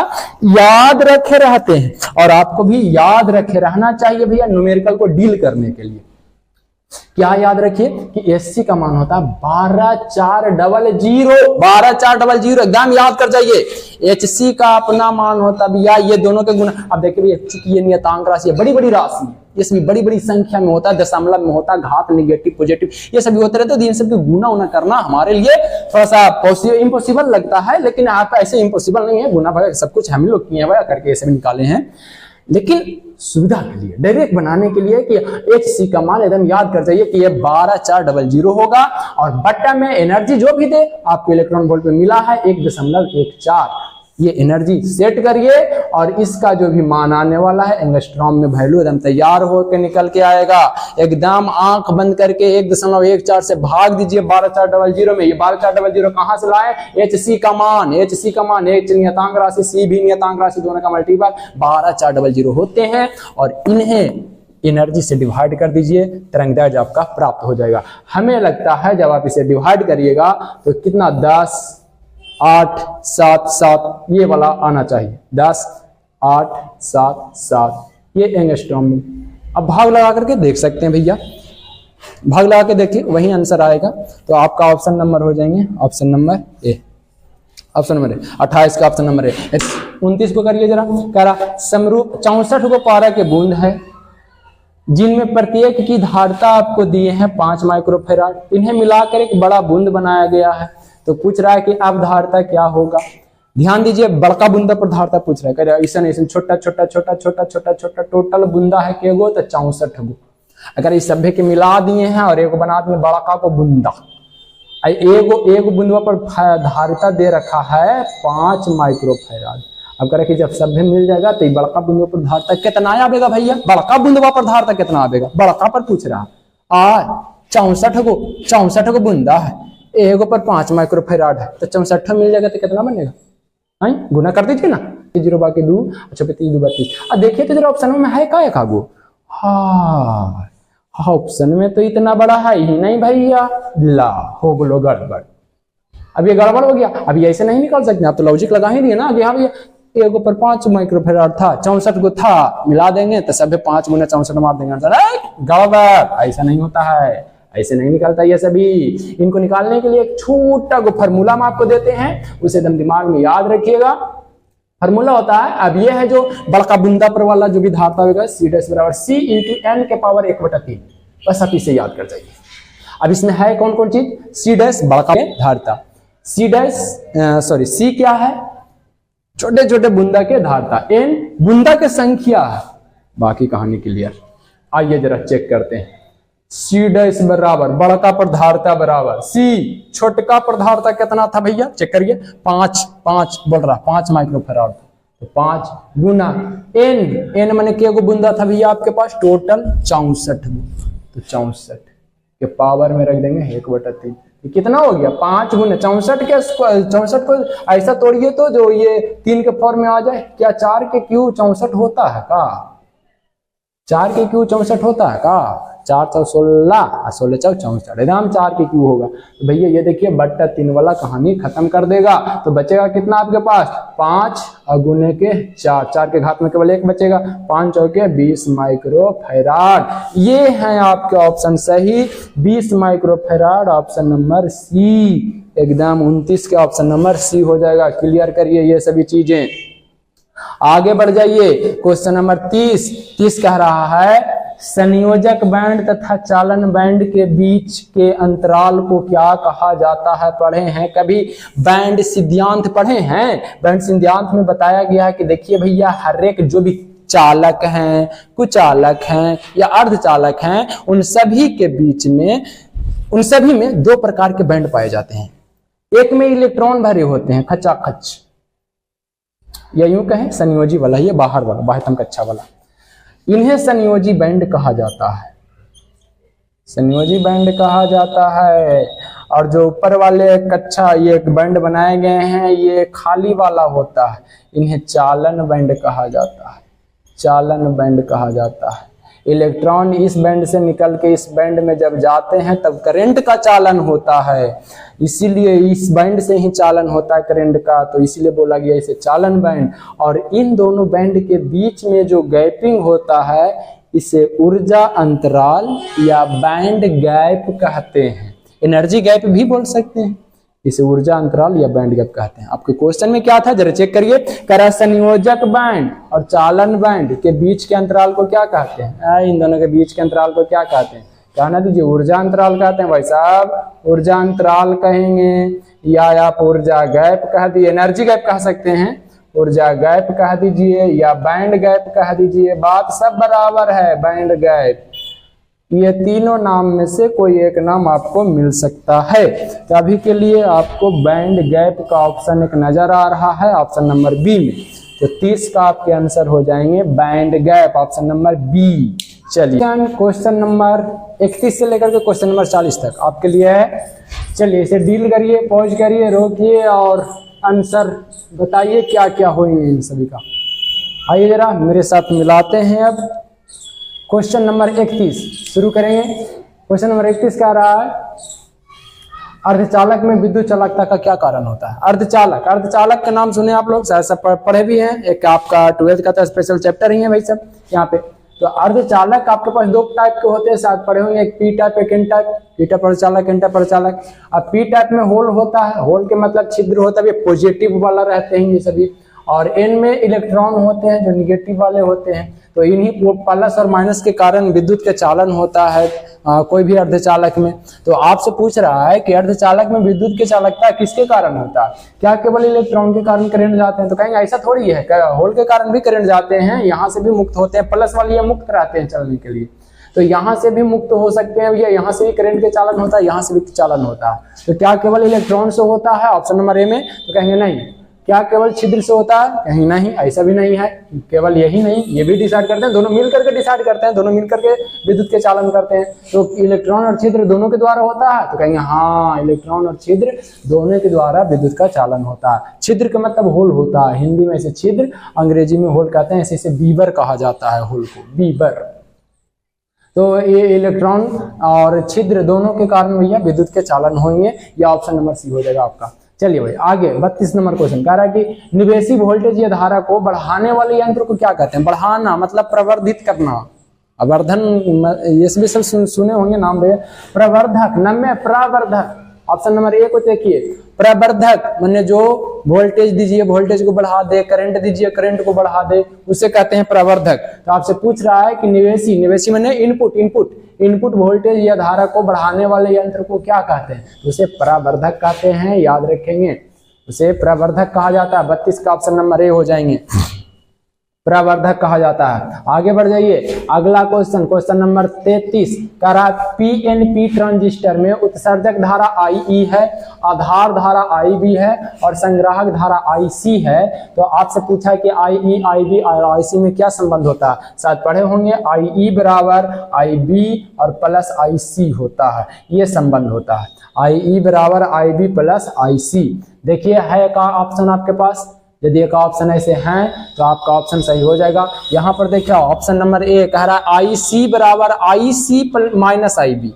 याद रखे रहते हैं, और आपको भी याद रखे रहना चाहिए भैया न्यूमेरिकल को डील करने के लिए। क्या याद रखिए कि एससी का मान होता है 12400, 12400 एकदम याद कर जाइए। एचसी का अपना मान होता है भैया ये दोनों के गुना। अब देखिए भैया चूंकि ये नियतांक राशि है, बड़ी बड़ी राशि है, इसमें बड़ी बड़ी संख्या में होता है, दशमलव में होता है, घात, निगेटिव, पॉजिटिव, ये सभी होते रहते हैं। तो इन सबके गुना उना करना हमारे लिए थोड़ा सा इम्पॉसिबल लगता है, लेकिन आप ऐसे इम्पॉसिबल नहीं है। गुना भाई सब कुछ हम लोग किए हैं करके ऐसे भी निकाले हैं, लेकिन सुविधा के लिए डायरेक्ट बनाने के लिए कि एचसी का मान एकदम याद कर जाइए कि ये 12400 होगा, और बट्टा में एनर्जी जो भी दे आपको इलेक्ट्रॉन वोल्ट में मिला है 1.14, ये एनर्जी सेट करिए, और इसका जो भी मान आने वाला है एंगस्ट्रॉम में वैल्यू एकदम तैयार होकर निकल के आएगा। एकदम आंख बंद करके 1.14 से भाग दीजिए 12400 में। ये 12400 कहां से लाए? एचसी का मान, एचसी का मान, एच नियतांक राशि, सी भी नियतांक राशि, दोनों का मल्टीपल 12400 होते हैं, और इन्हें एनर्जी से डिवाइड कर दीजिए, तरंगदैर्घ्य आपका प्राप्त हो जाएगा। हमें लगता है जब आप इसे डिवाइड करिएगा तो कितना 10, 8, 7, 7 ये वाला आना चाहिए, 10, 8, 7, 7 ये एंगस्ट्रॉम में। अब भाग लगा करके देख सकते हैं भैया, भाग लगा के देखिए वही आंसर आएगा। तो आपका ऑप्शन नंबर हो जाएंगे, option number A, option number A 28 का ऑप्शन नंबर ए। 29 को करिए जरा, कह रहा समरूप 64 को पारा के बूंद है जिनमें प्रत्येक की धारिता आपको दिए हैं 5 माइक्रोफेराड, इन्हें मिलाकर एक बड़ा बूंद बनाया गया है। तो पूछ रहा है कि अब धारिता क्या होगा। ध्यान दीजिए, बड़का बूंदा पर धारिता पूछ रहा है, ऐसा नहीं, छोटा छोटा छोटा छोटा छोटा छोटा टोटल बूंदा है के गो तो 64 गो। अगर इस सभ्य के मिला दिए हैं और एक बना दिए बड़का को बूंदा, एक बूंदा पर धारिता दे रखा है 5 माइक्रोफेराड। अब कह रहे कि जब सभ्य मिल जाएगा तो बड़का बूंदा पर धारिता कितना आवेगा भैया? बड़का बूंदा पर धारिता कितना आवेगा? बड़का पर पूछ रहा है। 64 गो बूंदा है, एगो पर 5 माइक्रोफेराड है, तो 64 मिल जाएगा तो कितना बनेगा? गुना कर दीजिए ना, 0 बाकी 2, अच्छा 3 2 32। अब देखिए तो जरा ऑप्शन में है का एकागो? हाँ, ऑप्शन में तो इतना बड़ा है ही नहीं भैया, ला हो बोलो गड़बड़। अब ये गड़बड़ हो गया, अब ये ऐसे नहीं निकाल सकते, आप तो लॉजिक लगा ही दिए ना कि हाँ भैया एगो पर 5 माइक्रोफेराड था, 64 गो था, मिला देंगे तो सब 5 गुना 64 मार देंगे आंसर। गड़बड़, ऐसा नहीं होता है, ऐसे नहीं निकलता ये सभी। इनको निकालने के लिए एक छोटा को फार्मूला हम आपको देते हैं, उसे एकदम दिमाग में याद रखिएगा। फार्मूला होता है, अब ये है जो बड़का बूंदा पर वाला जो भी धारिता होगा, सी डैश बराबर सी इंटू एन के पावर 1/3, बस आप इसे याद कर जाइए। अब इसमें है कौन कौन चीज? सी डैश बड़का धारिता, सी डैश सी क्या है? छोटे छोटे बूंदा के धारिता, एन बूंदा के संख्या है, बाकी कहानी क्लियर। आइए जरा चेक करते हैं। सी डैश बराबर बड़का पर धारिता बराबर सी, छोटका पर धारिता कितना था भैया? चेक करिए, 5 बोल रहा, 5 माइक्रोफेराड, तो 5 गुना एन माने के गो बूंदा था भैया आपके पास? टोटल 64 गो, तो 64 के पावर में रख देंगे 1/3। कितना हो गया? 5 गुना 64 के 64 को ऐसा तोड़िए तो जो ये 3 के फॉर्म में आ जाए। क्या 4 के क्यू 64 होता है का? 4 के क्यू 64 होता है का? 4 × 16 16 × 64 एकदम 4 के क्यू होगा। तो भैया ये देखिए 3 वाला कहानी खत्म कर देगा। तो बचेगा कितना आपके पास? 5 गुने के 4, 4 के घात में केवल 1 बचेगा, 5 चौके 20 माइक्रोफेराड। ये है आपके ऑप्शन सही, 20 माइक्रोफेराड, ऑप्शन नंबर सी, एकदम 29 के ऑप्शन नंबर सी हो जाएगा। क्लियर करिए ये सभी चीजें, आगे बढ़ जाइए। क्वेश्चन नंबर 30 कह रहा है संयोजक बैंड तथा चालन बैंड के बीच के अंतराल को क्या कहा जाता है? पढ़े हैं कभी? बैंड सिद्धांत पढ़े हैं? बैंड सिद्धांत में बताया गया है कि देखिए भैया हर एक जो भी चालक हैं, कुचालक हैं या अर्धचालक हैं, उन सभी के बीच में, उन सभी में दो प्रकार के बैंड पाए जाते हैं। एक में इलेक्ट्रॉन भरे होते हैं खचाखच, या यूं कहें संयोजी वाला, ये बाहर वाला बाह्यतम कक्षा वाला, इन्हें संयोजी बैंड कहा जाता है, संयोजी बैंड कहा जाता है। और जो ऊपर वाले कक्षा ये बैंड बनाए गए हैं ये खाली वाला होता है, इन्हें चालन बैंड कहा जाता है, चालन बैंड कहा जाता है। इलेक्ट्रॉन इस बैंड से निकल के इस बैंड में जब जाते हैं तब करंट का चालन होता है, इसीलिए इस बैंड से ही चालन होता है करंट का, तो इसीलिए बोला गया इसे चालन बैंड। और इन दोनों बैंड के बीच में जो गैपिंग होता है इसे ऊर्जा अंतराल या बैंड गैप कहते हैं, एनर्जी गैप भी बोल सकते हैं, इसे ऊर्जा अंतराल या बैंड गैप कहते हैं। आपके क्वेश्चन में क्या था जरा चेक करिए, करा संयोजक बैंड और चालन बैंड के बीच के अंतराल को क्या कहते हैं, इन दोनों के बीच के अंतराल को क्या कहते हैं, कहना दीजिए ऊर्जा अंतराल कहते हैं भाई साहब, ऊर्जा अंतराल कहेंगे या आप ऊर्जा गैप कह दिए, एनर्जी गैप कह सकते हैं, ऊर्जा गैप कह दीजिए या बैंड गैप कह दीजिए, बात सब बराबर है, बैंड गैप। ये तीनों नाम में से कोई एक नाम आपको मिल सकता है। तो अभी के लिए आपको बैंड गैप का ऑप्शन एक नजर आ रहा है ऑप्शन नंबर बी में, तो 30 का आपके आंसर हो जाएंगे band gap, option number B. चलिए क्वेश्चन नंबर 31 से लेकर के क्वेश्चन नंबर 40 तक आपके लिए है। चलिए इसे डील करिए, पॉज करिए, रोकिए और आंसर बताइए क्या क्या होंगे इन सभी का। आइए जरा मेरे साथ मिलाते हैं। अब क्वेश्चन नंबर 31 शुरू करेंगे। क्वेश्चन नंबर 31 क्या रहा है, अर्धचालक में विद्युत चालकता का क्या कारण होता है। अर्धचालक, अर्धचालक का नाम सुने आप लोग, शायद सब पढ़े भी हैं, एक आपका 12th का तो स्पेशल चैप्टर ही है भाई सब यहाँ पे। तो अर्धचालक आपके पास दो टाइप के होते हैं, शायद पढ़े होंगे, एक पी टाइप एक एन टाइप, पी टाइप अर्धचालक एन टाइप अर्धचालक। अब पी टाइप में होल होता है, होल के मतलब छिद्र होता है, ये पॉजिटिव वाला रहते हैं ये सभी, और एन में इलेक्ट्रॉन होते हैं जो निगेटिव वाले होते हैं। तो इन्हीं प्लस और माइनस के कारण विद्युत का चालन होता है कोई भी अर्धचालक में। तो आपसे पूछ रहा है कि अर्धचालक में विद्युत की चालकता किसके कारण होता है, क्या केवल इलेक्ट्रॉन के कारण करंट जाते हैं, तो कहेंगे ऐसा थोड़ी है, होल के कारण भी करंट जाते हैं, यहाँ से भी मुक्त होते हैं, प्लस वाले ये मुक्त रहते हैं चलने के लिए, तो यहाँ से भी मुक्त हो सकते हैं भैया, यहाँ से भी करंट के चालन होता है, यहाँ से भी चालन होता है। तो क्या केवल इलेक्ट्रॉन से होता है ऑप्शन नंबर ए में, तो कहेंगे नहीं। क्या केवल छिद्र से होता है, कहीं नहीं, ऐसा भी नहीं है, केवल यही नहीं, ये भी डिसाइड करते हैं, दोनों मिलकर के डिसाइड करते हैं, दोनों मिलकर के विद्युत के चालन करते हैं। तो इलेक्ट्रॉन और छिद्र दोनों के द्वारा होता है, तो कहेंगे हाँ इलेक्ट्रॉन और छिद्र दोनों के द्वारा विद्युत का चालन होता है। छिद्र का मतलब होल होता है, हिंदी में इसे छिद्र, अंग्रेजी में होल कहते हैं, इसे बीबर कहा जाता है, होल को बीबर। तो ये इलेक्ट्रॉन और छिद्र दोनों के कारण भैया विद्युत के चालन होंगे, या ऑप्शन नंबर सी हो जाएगा आपका। चलिए भाई आगे 32 नंबर क्वेश्चन कह रहा है कि निवेशी वोल्टेज या धारा को बढ़ाने वाले यंत्र को क्या कहते हैं। बढ़ाना मतलब प्रवर्धित करना, अवर्धन, ये सभी सब सुने होंगे नाम भैया। प्रवर्धक, नम्य प्रवर्धक, ऑप्शन नंबर ए को देखिए, प्रवर्धक माने जो वोल्टेज दीजिए वोल्टेज को बढ़ा दे, करंट दीजिए करंट को बढ़ा दे, उसे कहते हैं प्रवर्धक। तो आपसे पूछ रहा है कि निवेशी, निवेशी माने इनपुट, इनपुट वोल्टेज या धारा को बढ़ाने वाले यंत्र को क्या कहते हैं, उसे प्रवर्धक कहते हैं, याद रखेंगे, उसे प्रवर्धक कहा जाता है। 32 का ऑप्शन नंबर ए हो जाएंगे, प्रवर्धक कहा जाता है। आगे बढ़ जाइए, अगला क्वेश्चन, क्वेश्चन नंबर 33 कह रहा है पीएनपी ट्रांजिस्टर में उत्सर्जक धारा IE है, आधार धारा IB है और संग्राहक धारा IC है। तो आपसे पूछा कि IE, IB और IC में क्या संबंध होता है, शायद पढ़े होंगे, IE बराबर IB और प्लस IC होता है, ये संबंध होता है, IE बराबर IB प्लस IC। देखिए है का ऑप्शन आपके पास, यदि एक ऑप्शन ऐसे हैं तो आपका ऑप्शन सही हो जाएगा। यहाँ पर देखिए ऑप्शन नंबर ए कह रहा है IC बराबर IC माइनस IB,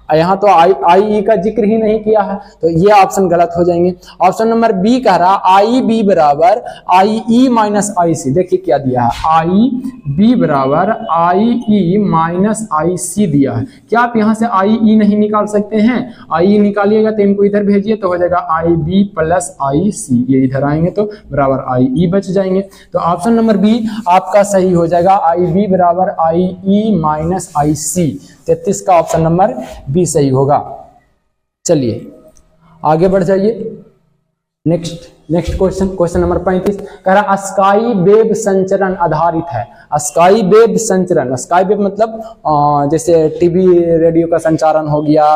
यहाँ तो IE का जिक्र ही नहीं किया है, तो ये ऑप्शन गलत हो जाएंगे। ऑप्शन नंबर बी कह रहा है IB बराबर IE माइनस IC, देखिए क्या दिया है, IB बराबर IE माइनस IC दिया है। क्या आप यहाँ से IE नहीं निकाल सकते हैं, IE निकालिएगा तो इनको इधर भेजिए तो हो जाएगा IB प्लस IC, ये इधर आएंगे तो बराबर IE बच जाएंगे। तो ऑप्शन नंबर बी आपका सही हो जाएगा, IB बराबर IE माइनस IC। 33 का ऑप्शन नंबर बी सही होगा। चलिए आगे बढ़ जाइए, नेक्स्ट क्वेश्चन नंबर 35 कह रहा स्काई वेव संचरण आधारित है। स्काई वेव संचरण, स्काई वेव मतलब जैसे टीवी रेडियो का संचारण हो गया,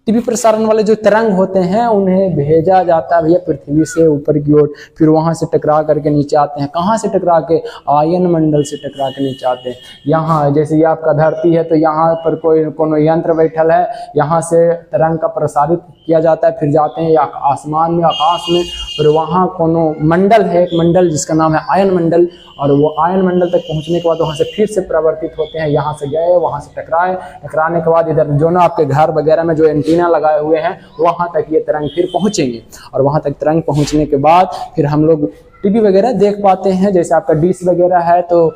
टीवी प्रसारण वाले जो तरंग होते हैं उन्हें भेजा जाता है भैया पृथ्वी से ऊपर की ओर, फिर वहां से टकरा करके नीचे आते हैं। कहाँ से टकरा के? आयन मंडल से टकरा के नीचे आते हैं। यहाँ जैसे ये आपका धरती है तो यहाँ पर कोनो यंत्र बैठल है, यहाँ से तरंग का प्रसारित किया जाता है, फिर जाते हैं आसमान में, आकाश में, और वहाँ कोनो मंडल है, एक मंडल जिसका नाम है आयन मंडल, और वो आयन मंडल तक पहुँचने के बाद वहाँ से फिर से परिवर्तित होते हैं। यहाँ से गए, वहाँ से टकराए, टकराने के बाद इधर जो ना आपके घर वगैरह में जो एंटीना लगाए हुए हैं वहाँ तक ये तरंग फिर पहुँचेंगे, और वहाँ तक तरंग पहुँचने के बाद फिर हम लोग टीवी वगैरह देख पाते हैं। जैसे आपका डिश वगैरह है तो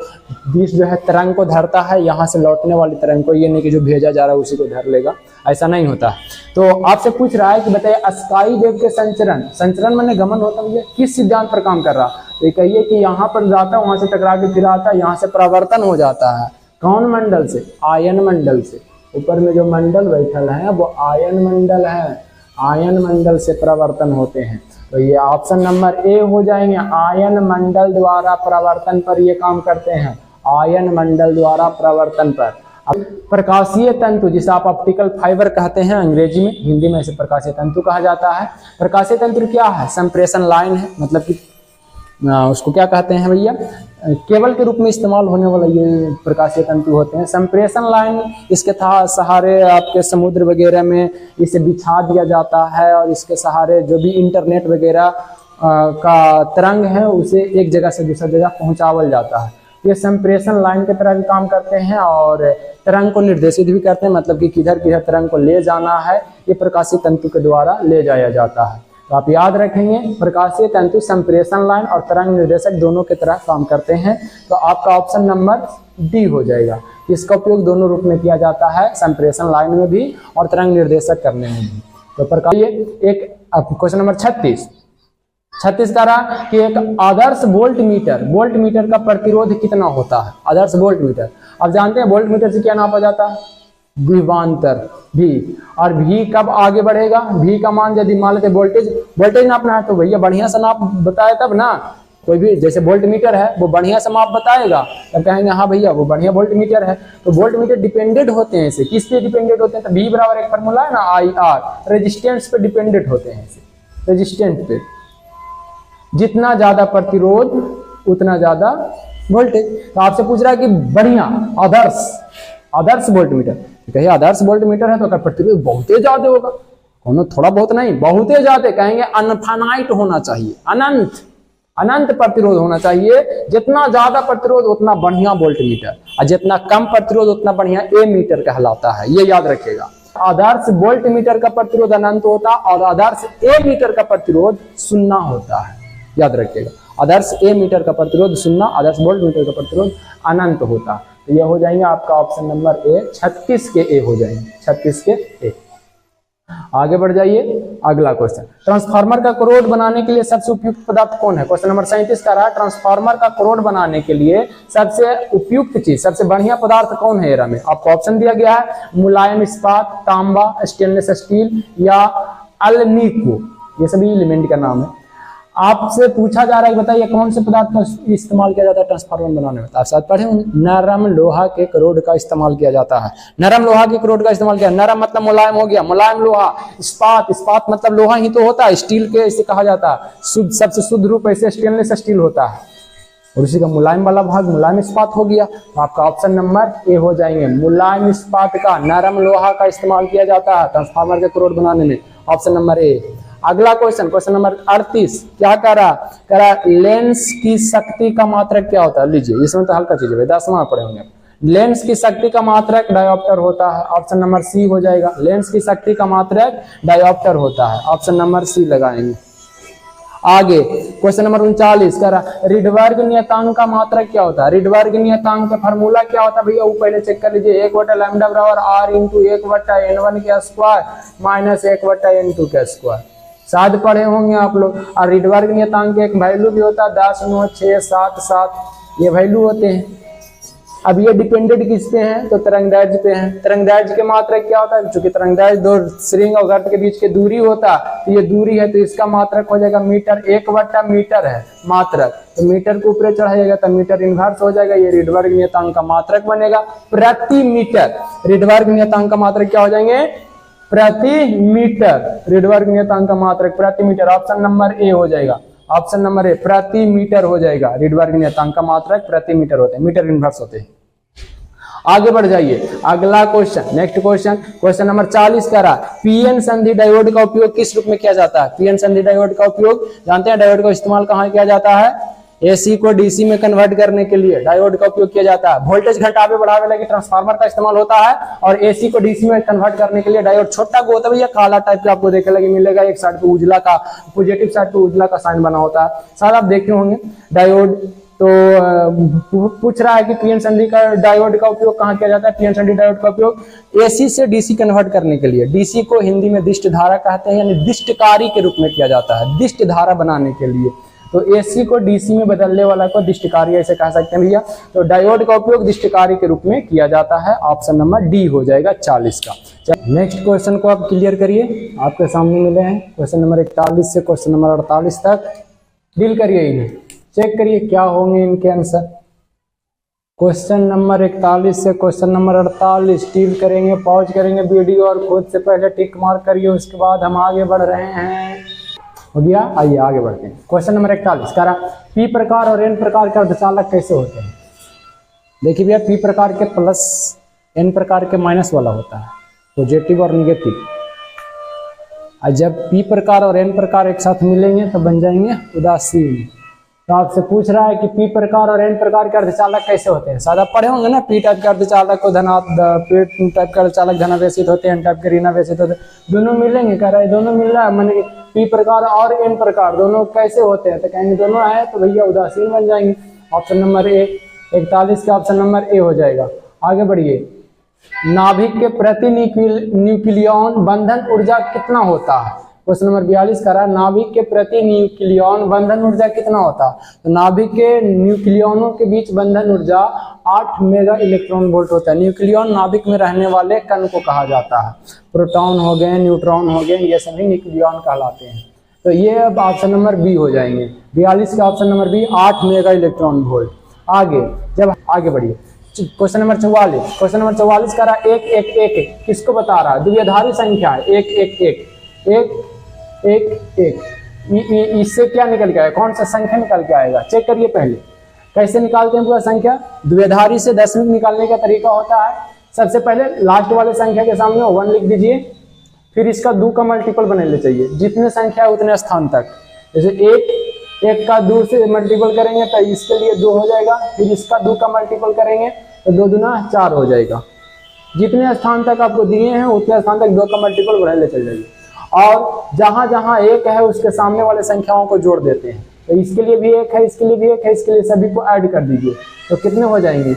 डिश जो है तरंग को धरता है, यहाँ से लौटने वाली तरंग को, ये नहीं कि जो भेजा जा रहा है उसी को धर लेगा, ऐसा नहीं होता। तो आपसे पूछ रहा है कि बताइए स्काई वेव के संचरण मैंने गमन होता है किस सिद्धांत पर काम कर रहा? तो कहिए कि यहाँ पर जाता है, वहां से टकरा के फिर आता है, यहाँ से परावर्तन हो जाता है। कौन मंडल से? आयन मंडल से। ऊपर में जो मंडल बैठल है वो आयन मंडल है, आयन मंडल से परावर्तन होते हैं। तो ये ऑप्शन नंबर ए हो जाएंगे, आयन मंडल द्वारा परावर्तन पर ये काम करते हैं, आयन मंडल द्वारा परावर्तन पर। अब प्रकाशीय तंतु जिसे आप ऑप्टिकल फाइबर कहते हैं अंग्रेजी में, हिंदी में इसे प्रकाशीय तंतु कहा जाता है। प्रकाशीय तंतु क्या है? संप्रेषण लाइन है, मतलब कि उसको क्या कहते हैं भैया, केबल के रूप में इस्तेमाल होने वाला ये प्रकाशीय तंतु होते हैं। संप्रेषण लाइन इसके सहारे आपके समुद्र वगैरह में इसे बिछा दिया जाता है, और इसके सहारे जो भी इंटरनेट वगैरह का तरंग है उसे एक जगह से दूसरी जगह पहुंचावल जाता है। ये संप्रेषण लाइन की तरह भी काम करते हैं और तरंग को निर्देशित भी करते हैं, मतलब कि किधर किधर तरंग को ले जाना है ये प्रकाशीय तंतु के द्वारा ले जाया जाता है। तो आप याद रखेंगे प्रकाशीय तंतु संप्रेषण लाइन और तरंग निर्देशक दोनों की तरह काम करते हैं। तो आपका ऑप्शन नंबर डी हो जाएगा। इसका उपयोग दोनों रूप में किया जाता है, संप्रेषण लाइन में भी और तरंग निर्देशक करने में भी। तो प्रकाशीय एक क्वेश्चन नंबर 36 कह रहा कि एक आदर्श वोल्ट मीटर का प्रतिरोध कितना होता है? आदर्श वोल्ट मीटर, आप जानते हैं वोल्ट मीटर से क्या नापा जाता है? विभवांतर भी। और भी कब आगे बढ़ेगा? भी का मान यदि मान लेते वोल्टेज नापना है तो भैया बढ़िया से नाप बताए तब ना। कोई भी जैसे वोल्ट मीटर है वो बढ़िया से माप बताएगा, तब कहेंगे हाँ भैया वो बढ़िया वोल्ट मीटर है। तो वोल्ट मीटर डिपेंडेंट होते हैं इसे, किस पे डिपेंडेंट होते हैं? तो V बराबर एक फॉर्मूला है ना IR, रेजिस्टेंस पे डिपेंडेंट होते हैं इसे, रेजिस्टेंस पे। जितना ज्यादा प्रतिरोध उतना ज्यादा वोल्टेज। तो आपसे पूछ रहा है कि बढ़िया आदर्श वोल्ट मीटर, कहिए आदर्श वोल्ट मीटर है तो अगर प्रतिरोध बहुत ही ज्यादा होगा, कोनो थोड़ा बहुत नहीं, बहुत ही ज्यादा, कहेंगे अनफाइनाइट होना चाहिए, अनंत प्रतिरोध होना चाहिए। जितना ज्यादा प्रतिरोध उतना बढ़िया वोल्ट मीटर, और जितना कम प्रतिरोध उतना बढ़िया ए मीटर कहलाता है, ये याद रखेगा। आदर्श वोल्ट मीटर का प्रतिरोध अनंत होता और आदर्श ए मीटर का प्रतिरोध 0 होता है, याद रखिएगा। आदर्श ए मीटर का प्रतिरोध 0, आदर्श वोल्ट मीटर का प्रतिरोध अनंत होता। तो ये हो जाएंगे आपका ऑप्शन नंबर ए, 36 के ए हो जाएंगे, 36 के ए। आगे बढ़ जाइए, अगला क्वेश्चन, ट्रांसफार्मर का करोड़ बनाने के लिए सबसे उपयुक्त पदार्थ कौन है? क्वेश्चन नंबर 37 का रहा ट्रांसफार्मर का करोड़ बनाने के लिए सबसे उपयुक्त चीज, सबसे बढ़िया पदार्थ कौन है? एरा में आपको ऑप्शन दिया गया है, मुलायम इस्पात, तांबा, स्टेनलेस स्टील या अल्मीको, ये सभी एलिमेंट का नाम है। आपसे पूछा जा रहा है बताइए कौन से पदार्थ का इस्तेमाल किया जाता है ट्रांसफार्मर बनाने में? आप साथ पढ़े होंगे, नरम लोहा के करोड़ का इस्तेमाल किया जाता है। नरम लोहा के करोड़ का इस्तेमाल किया, नरम मतलब मुलायम हो गया, मुलायम लोहा। इस्पात मतलब लोहा ही तो होता है, स्टील के इसे कहा जाता है, शुद्ध सबसे शुद्ध रूप ऐसे स्टेनलेस स्टील होता है, और उसी का मुलायम वाला भाग मुलायम इस्पात हो गया। तो आपका ऑप्शन नंबर ए हो जाएंगे, मुलायम इस्पात का, नरम लोहा का इस्तेमाल किया जाता है ट्रांसफार्मर के करोड़ बनाने में, ऑप्शन नंबर ए। अगला क्वेश्चन, क्वेश्चन नंबर 38 क्या कह रहा लेंस की शक्ति का मात्रक क्या होता है? लीजिए, इसमें तो हल्का चीज है, 10वां पढ़े होंगे। लेंस की शक्ति का मात्रक डायोप्टर होता है, ऑप्शन नंबर सी हो जाएगा। लेंस की शक्ति का मात्रक डायोप्टर होता है, ऑप्शन नंबर सी लगाएंगे। आगे क्वेश्चन नंबर 39 कह रहा रिडबर्ग नियतांक का मात्रक क्या होता है? रिडबर्ग नियतांक का फार्मूला क्या होता है भैया? वो पहले चेक कर लीजिए, 1/λ बराबर r इंटू 1/n1 के स्क्वायर माइनस 1/n2 के स्क्वायर, शायद पढ़े होंगे आप लोग। और रिडबर्ग नियतांक एक वैल्यू भी होता है 10, 9, 6, 7, 7, ये वैल्यू होते हैं। अब ये डिपेंडेंट किस पे हैं, तो तरंगदैर्घ्य पे हैं। तरंगदैर्घ्य के मात्रक क्या होता है, चूंकि तरंगदैर्घ्य दो श्रृंग और गर्त के बीच की दूरी होता, तो ये दूरी है तो इसका मात्रक हो जाएगा मीटर, 1/मीटर है मात्रक, तो मीटर को ऊपर चढ़ाइएगा तो मीटर इनवर्स हो जाएगा, ये रीडवर्ग नियतांक का मात्रक बनेगा प्रति मीटर। रीडवर्ग नियतांक का मात्रक क्या हो जाएंगे, प्रति मीटर, रीडवर्ग नियतांक का मात्रक प्रति मीटर। ऑप्शन नंबर ए हो जाएगा, ऑप्शन नंबर ए प्रति मीटर हो जाएगा। रीडवर्ग नियतांक का मात्रक प्रति मीटर होते हैं, मीटर इनवर्स होते हैं। आगे बढ़ जाइए, अगला question, next question, question number 40 कह रहा पीएन संधि डायोड का उपयोग किस रूप में किया जाता है। पीएन संधि डायोड का उपयोग जानते हैं, डायोड का इस्तेमाल कहाँ किया जाता है, एसी को डीसी में कन्वर्ट करने के लिए डायोड का उपयोग किया जाता है। वोल्टेज घटावे बढ़ावे लगे ट्रांसफार्मर का इस्तेमाल होता है, और एसी को डीसी में कन्वर्ट करने के लिए डायोड छोटा गोता भैया काला टाइप का आपको देखने लगे मिलेगा, एक साइड पे उजला का, पॉजिटिव साइड पे उजला का साइन बना होता है, शायद आप देखे होंगे डायोड। तो पूछ रहा है कि पीएन संधि का डायोड का उपयोग कहाँ किया जाता है। पीएन संधि डायोड का उपयोग एसी से डीसी कन्वर्ट करने के लिए, डीसी को हिंदी में दिष्ट धारा कहते हैं, यानी दिष्टकारी के रूप में किया जाता है, दिष्ट धारा बनाने के लिए। तो एसी को डीसी में बदलने वाला को दिष्टकारी ऐसे कह सकते हैं भैया। तो डायोड का उपयोग दिष्टकारी के रूप में किया जाता है, ऑप्शन नंबर डी हो जाएगा 40 का। नेक्स्ट क्वेश्चन को आप क्लियर करिए, आपके सामने मिले हैं क्वेश्चन नंबर 41 से क्वेश्चन नंबर 48 तक, डील करिए इन्हें, चेक करिए क्या होंगे इनके आंसर। क्वेश्चन नंबर 41 से क्वेश्चन नंबर 48 डील करेंगे, पॉज करेंगे वीडियो और खुद से पहले टिक मार्क करिए, उसके बाद हम आगे बढ़ रहे हैं। हो गया, आइए आगे बढ़ते हैं। क्वेश्चन नंबर 41 कह रहा पी प्रकार और एन प्रकार के अर्धचालक कैसे होते हैं। देखिए भैया, पी प्रकार के प्लस, एन प्रकार के माइनस वाला होता है, पॉजिटिव और निगेटिव। और जब पी प्रकार और एन प्रकार एक साथ मिलेंगे तो बन जाएंगे उदासीन। तो आपसे पूछ रहा है कि पी प्रकार और एन प्रकार के अर्धचालक कैसे होते हैं। सादा पढ़े होंगे ना, पी टाइप के अर्धचालक को पी टाइप के अर्धचालक धनावेशित होते हैं, एन टाइप के ऋणावेशित होते हैं, दोनों मिलेंगे। कह रहा है दोनों मिल रहा है, मैंने पी प्रकार और एन प्रकार दोनों कैसे होते हैं, तो कहेंगे दोनों है तो भैया उदासीन बन जाएंगे। ऑप्शन नंबर ए, 41 का ऑप्शन नंबर ए हो जाएगा। आगे बढ़िए, नाभिक के प्रति न्यूक्लियन बंधन ऊर्जा कितना होता है। क्वेश्चन नंबर 42 कह रहा है नाभिक के प्रति न्यूक्लियन बंधन ऊर्जा कितना होता है। तो नाभिक के न्यूक्लियनों के बीच बंधन ऊर्जा 8 मेगा इलेक्ट्रॉन वोल्ट होता है। न्यूक्लियन नाभिक में रहने वाले कण को कहा जाता है, प्रोटॉन हो गए, न्यूट्रॉन हो गए, ये सभी न्यूक्लियन कहलाते हैं। तो ये अब ऑप्शन नंबर बी हो जाएंगे, 42 का option number B, 8 mega electron volt. आगे जब आगे बढ़िए, क्वेश्चन नंबर 44, क्वेश्चन नंबर 44 कह रहा है 1 1 1 किसको बता रहा है, द्विआधारी संख्या है, 1 1 1 1 1 1, इससे क्या निकल के आएगा, कौन सा संख्या निकल के आएगा, चेक करिए पहले कैसे निकालते हैं पूरा संख्या। द्विआधारी से दशमिक निकालने का तरीका होता है, सबसे पहले लास्ट वाले संख्या के सामने 1 लिख दीजिए, फिर इसका 2 का मल्टीपल बनाने चाहिए, जितने संख्या है उतने स्थान तक। जैसे 1 का 2 से मल्टीपल करेंगे तो इसके लिए 2 हो जाएगा, फिर इसका 2 का मल्टीपल करेंगे तो 2 दूना 4 हो जाएगा। जितने स्थान तक आपको दिए हैं उतने स्थान तक 2 का मल्टीपल बढ़ाने चल जाएगी, और जहां जहां 1 है उसके सामने वाले संख्याओं को जोड़ देते हैं। तो इसके लिए भी 1 है, इसके लिए भी 1 है, इसके लिए सभी को ऐड कर दीजिए तो कितने हो जाएंगे,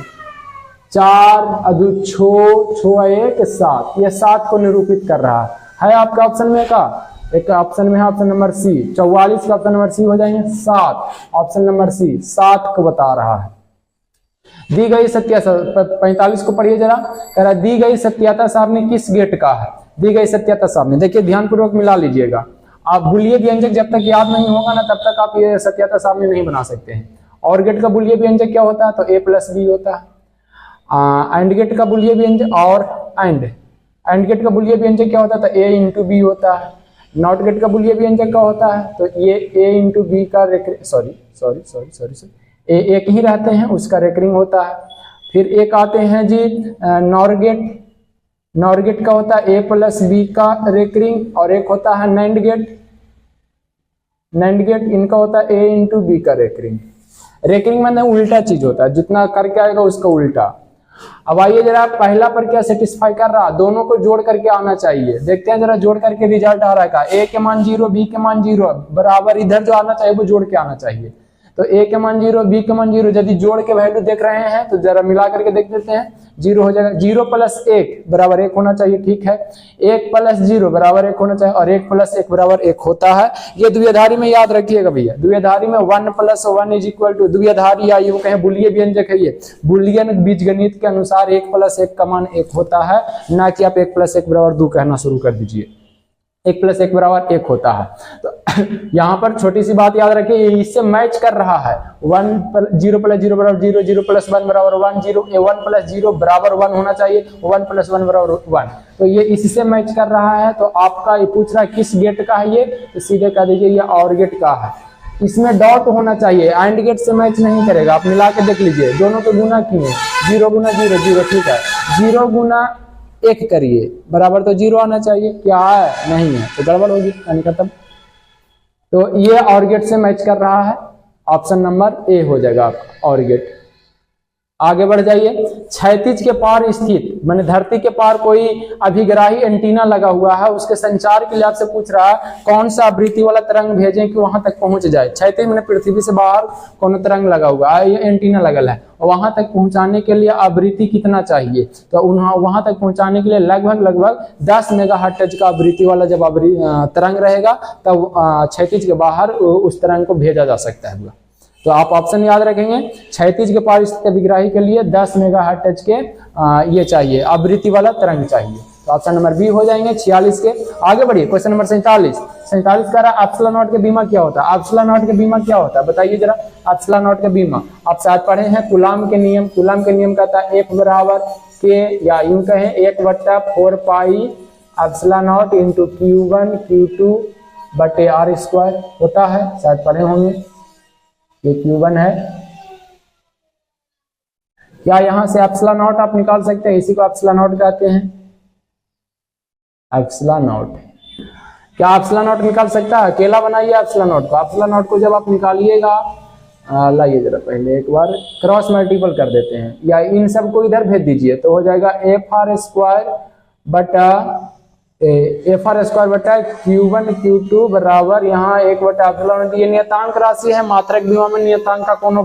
4 2 6 6 1 7, ये 7 को निरूपित कर रहा है आपका ऑप्शन में का, एक ऑप्शन में है ऑप्शन नंबर सी, 44 का ऑप्शन नंबर सी हो जाएंगे 7, ऑप्शन नंबर सी 7 को बता रहा है। दी गई सत्याता, 45 को पढ़िए जरा, कह रहा दी गई सत्याता सारणी किस गेट का है। दी गई सत्याता सारणी देखिए ध्यानपूर्वक मिला लीजिएगा, आप बुलिये व्यंजक जब तक याद नहीं होगा ना तब तक आप ये सत्याता सारणी नहीं बना सकते हैं। और गेट का बुलिये व्यंजक क्या होता है, तो a + b होता है। एंड गेट का बुलिये व्यंजक और एंड गेट का बुलिये व्यंजक क्या होता है, तो a × b होता है। नॉट गेट का बुलिये व्यंजक क्या होता है, तो ये a × b का सॉरी एक ही रहते हैं, उसका रेकरिंग होता है। फिर एक आते हैं जी नॉर गेट, नॉर गेट का होता है a + b का रेकरिंग, और एक होता है नैंड गेट, नैंड गेट इनका होता है a × b का रेकरिंग। रेकरिंग में उल्टा चीज होता है, जितना करके आएगा उसका उल्टा। अब आइए जरा पहला पर क्या सेटिस्फाई कर रहा, दोनों को जोड़ करके आना चाहिए, देखते हैं जरा जोड़ करके रिजल्ट आ रहा है का, a के मान 0 b के मान 0 बराबर, इधर जो आना चाहिए वो जोड़ के आना चाहिए। तो a के मान 0, b के मान 0, यदि जोड़ के वैल्यू देख रहे हैं तो जरा मिला करके देख देते हैं, 0 हो जाएगा। 0 + 1 बराबर 1 होना चाहिए, ठीक है। 1 + 0 बराबर 1 होना चाहिए, और 1 + 1 बराबर 1 होता है। ये द्विआधारी में याद रखिएगा भैया, द्विआधारी में 1 + 1 = द्विआधारी, या यूं कहें बुलियन व्यंजक है ये। बुलियन बीजगणित के अनुसार 1 + 1 का मान 1 होता है, ना कि आप 1 + 1 बराबर 2 कहना शुरू कर दीजिए। 1 + 1 बराबर 1 होता है। तो यहाँ पर छोटी सी बात याद रखिए, ये इससे मैच कर रहा है। 0 + 0 बराबर 0, 0 + 1 बराबर 1, 1 + 0 बराबर 1 होना चाहिए, 1 + 1 बराबर 1। तो ये इससे मैच कर रहा है। तो आपका ये पूछ रहा है किस गेट का है ये, तो सीधे कह दीजिए ये और गेट का है। इसमें डॉट होना चाहिए, एंड गेट से मैच नहीं करेगा। आप मिला के देख लीजिए, दोनों को गुना किए, 0 × 0 0, ठीक है। 0 × 1 करिए बराबर तो 0 आना चाहिए, क्या है, नहीं है, तो गड़बड़ होगी, यानी खत्म। तो ये और गेट से मैच कर रहा है, ऑप्शन नंबर ए हो जाएगा आपका और गेट। आगे बढ़ जाइए। क्षैतिज के पार स्थित, माने धरती के पार कोई अभिग्राही एंटीना लगा हुआ है, उसके संचार के लिए आपसे पूछ रहा है कौन सा आवृत्ति वाला तरंग भेजें कि वहां तक पहुंच जाए। क्षैतिज माने पृथ्वी से बाहर कौन तरंग लगा हुआ है, ये एंटीना लगल है, और वहां तक पहुंचाने के लिए आवृत्ति कितना चाहिए, तो वहां तक पहुंचाने के लिए लगभग 10 मेगाहर्ट्ज का आवृत्ति वाला जब तरंग रहेगा तब क्षैतिज के बाहर उस तरंग को भेजा जा सकता है। तो आप ऑप्शन याद रखेंगे, क्षैतिज के पार स्थित अभिग्राही के लिए 10 मेगाहर्ट्ज के ये चाहिए, आवृत्ति वाला तरंग चाहिए। तो ऑप्शन नंबर बी हो जाएंगे 46 के। आगे बढ़िए, क्वेश्चन नंबर 47 कह रहा है एप्सिलॉन नॉट के बीमा क्या होता है। एप्सिलॉन नॉट के बीमा क्या होता है बताइए जरा। एप्सिलॉन नॉट के बीमा आप शायद पढ़े हैं, कूलाम के नियम। कूलाम के नियम कहता है F बराबर K, या यूं कहें 1/4 pi epsilon not into Q1 Q2 बटे R² होता है, शायद पढ़े होंगे। ये Q1 है। क्या यहां से एप्सिलॉन नॉट आप निकाल सकते हैं, इसी को एप्सिलॉन नॉट कहते हैं। एप्सिलॉन नॉट, क्या एप्सिलॉन नॉट निकाल सकता है? अकेला बनाइए एप्सिलॉन नॉट को। एप्सिलॉन नॉट को जब आप निकालिएगा, लाइए जरा पहले एक बार क्रॉस मल्टीपल कर देते हैं, या इन सबको इधर भेज दीजिए, तो हो जाएगा FR² बटा Q1 Q2 बराबर यहाँ 1/एप्सिलॉन। ये नियतांक राशि है, मात्रक बीमा में नियतांक का कोनो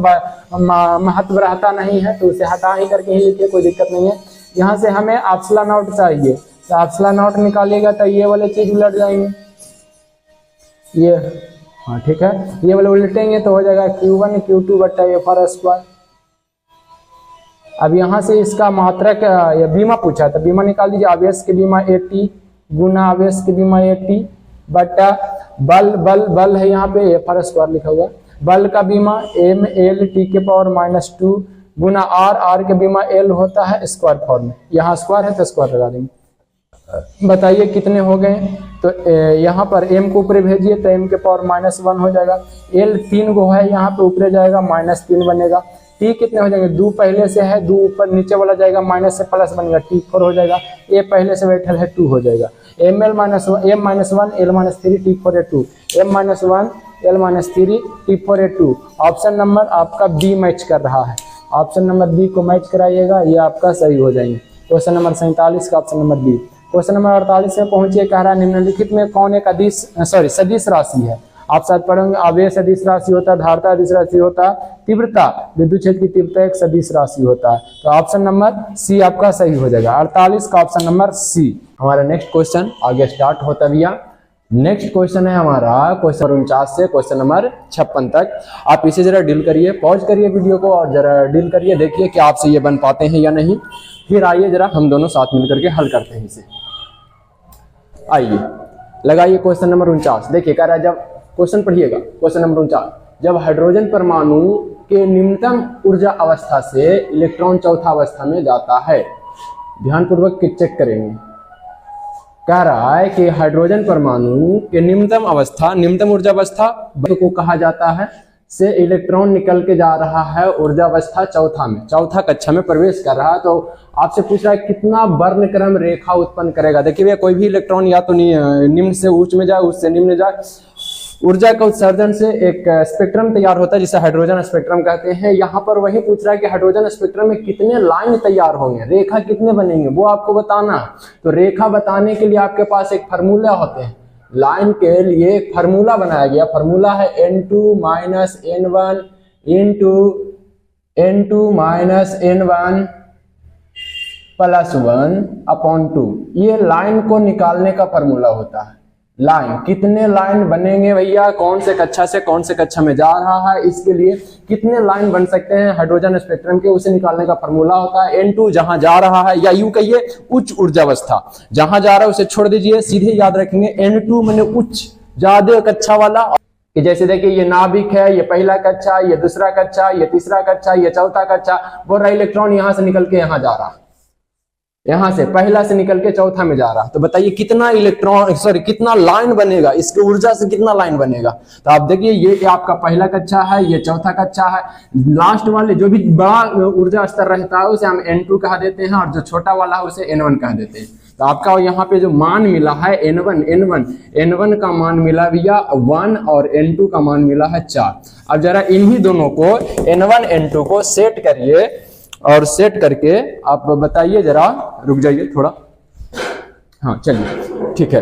महत्व रहता नहीं है, तो उसे हटा ही करके ही लिखिए, कोई दिक्कत नहीं है। यहाँ से हमें एप्सिलॉन नॉट चाहिए, तो एप्सिलॉन नॉट निकालिएगा तो ये वाले चीज उलट जाएंगे, ये हाँ ठीक है, ये वाले उलटेंगे तो हो जाएगा Q1 Q2 बटा FR²। अब यहाँ से इसका मात्रक या बीमा पूछा, तो बीमा निकाल दीजिए। आवेश के बीमा 80 गुना आवेश के बीमा 80 बटा बल है यहाँ पे FR² लिखा हुआ। बल का बीमा mL(T⁻² गुना R के बीमा L होता है स्क्वायर फॉर्म में, यहाँ स्क्वायर है तो स्क्वायर लगा देंगे। बताइए कितने हो गए, तो यहाँ पर m को ऊपर भेजिए तो m⁻1 हो जाएगा। L 3 गो है, यहाँ पे ऊपर जाएगा -3 बनेगा। T कितने हो जाएंगे, 2 पहले से है, 2 ऊपर नीचे वाला जाएगा, माइनस से प्लस बनेगा, T4 हो जाएगा। A पहले से बैठल है, 2 हो जाएगा। m-1 L-3 T4 है 2, m-1 L-3 T4 है 2। ऑप्शन नंबर आपका बी मैच कर रहा है, ऑप्शन नंबर बी को मैच कराइएगा, ये आपका सही हो जाएंगे। क्वेश्चन नंबर 47 का option number B. Question number 48 में पहुंचिए, कह रहा है निम्नलिखित में कौन एक सदिश राशि है। आप शायद पढ़ेंगे आवेश सदिश राशि होता है, धारिता सदिश राशि होता है, तीव्रता विद्युत क्षेत्र की तीव्रता एक सदिश राशि होता है। तो ऑप्शन नंबर सी आपका सही हो जाएगा, 48 का ऑप्शन नंबर सी। हमारा नेक्स्ट क्वेश्चन आगे स्टार्ट होता भैया। नेक्स्ट क्वेश्चन है हमारा क्वेश्चन 49 से क्वेश्चन नंबर 56 तक। आप इसे जरा डील करिए, पॉज करिए वीडियो को और जरा डील करिए, देखिए कि आपसे ये बन पाते हैं या नहीं। फिर आइए जरा हम दोनों साथ मिलकर के हल करते हैं इसे। आइए लगाइए क्वेश्चन नंबर 49। देखिए कह रहा है, जब क्वेश्चन पढ़िएगा, क्वेश्चन नंबर 49, जब हाइड्रोजन परमाणु के निम्नतम ऊर्जा अवस्था से इलेक्ट्रॉन चौथा अवस्था में जाता है, ध्यानपूर्वक चेक करेंगे। कह रहा है कि हाइड्रोजन परमाणु के निम्नतम अवस्था, निम्नतम ऊर्जा अवस्था को कहा जाता है, से इलेक्ट्रॉन निकल के जा रहा है ऊर्जा अवस्था चौथा में, चौथा कक्षा में प्रवेश कर रहा है। तो आपसे पूछ रहा है कितना वर्णक्रम रेखा उत्पन्न करेगा। देखिए भैया, कोई भी इलेक्ट्रॉन या तो निम्न से उच्च में जाए, उससे निम्न में जाए, ऊर्जा का उत्सर्जन से एक स्पेक्ट्रम तैयार होता है जिसे हाइड्रोजन स्पेक्ट्रम कहते हैं। यहाँ पर वही पूछ रहा है कि हाइड्रोजन स्पेक्ट्रम में कितने लाइन तैयार होंगे, रेखा कितने बनेंगे, वो आपको बताना। तो रेखा बताने के लिए आपके पास एक फार्मूला होते हैं, लाइन के लिए एक फार्मूला बनाया गया, फार्मूला है N2 - N1 into N2 minus N1 plus 1/2। ये लाइन को निकालने का फॉर्मूला होता है। लाइन कितने लाइन बनेंगे भैया, कौन से कक्षा से कौन से कक्षा में जा रहा है, इसके लिए कितने लाइन बन सकते हैं हाइड्रोजन स्पेक्ट्रम के, उसे निकालने का फॉर्मूला होता है N2 जहां जा रहा है, या यूं कहिए उच्च ऊर्जावस्था जहां जा रहा है उसे छोड़ दीजिए, सीधे याद रखेंगे N2 माने उच्च ज्यादा कक्षा वाला। कि जैसे देखिए ये नाभिक है, ये पहला कक्षा, ये दूसरा कक्षा, ये तीसरा कक्षा, ये चौथा कक्षा, बोल रहा इलेक्ट्रॉन यहां से निकल के यहां जा रहा, यहां से पहला से निकल के चौथा में जा रहा। तो बताइए कितना इलेक्ट्रॉन कितना लाइन बनेगा, इसकी ऊर्जा से कितना लाइन बनेगा। तो आप देखिए ये आपका पहला कक्षा है, ये चौथा कक्षा है, लास्ट वाले जो भी बड़ा ऊर्जा स्तर रहता है उसे हम N2 कहा देते हैं, और जो छोटा वाला है उसे N1 कह देते हैं। तो आपका यहाँ पे जो मान मिला है N1 का मान मिला भैया 1 और N2 का मान मिला है 4। अब जरा इन्हीं दोनों को N1 N2 को सेट करिए, और सेट करके आप बताइए, जरा रुक जाइए थोड़ा, हाँ चलिए ठीक है,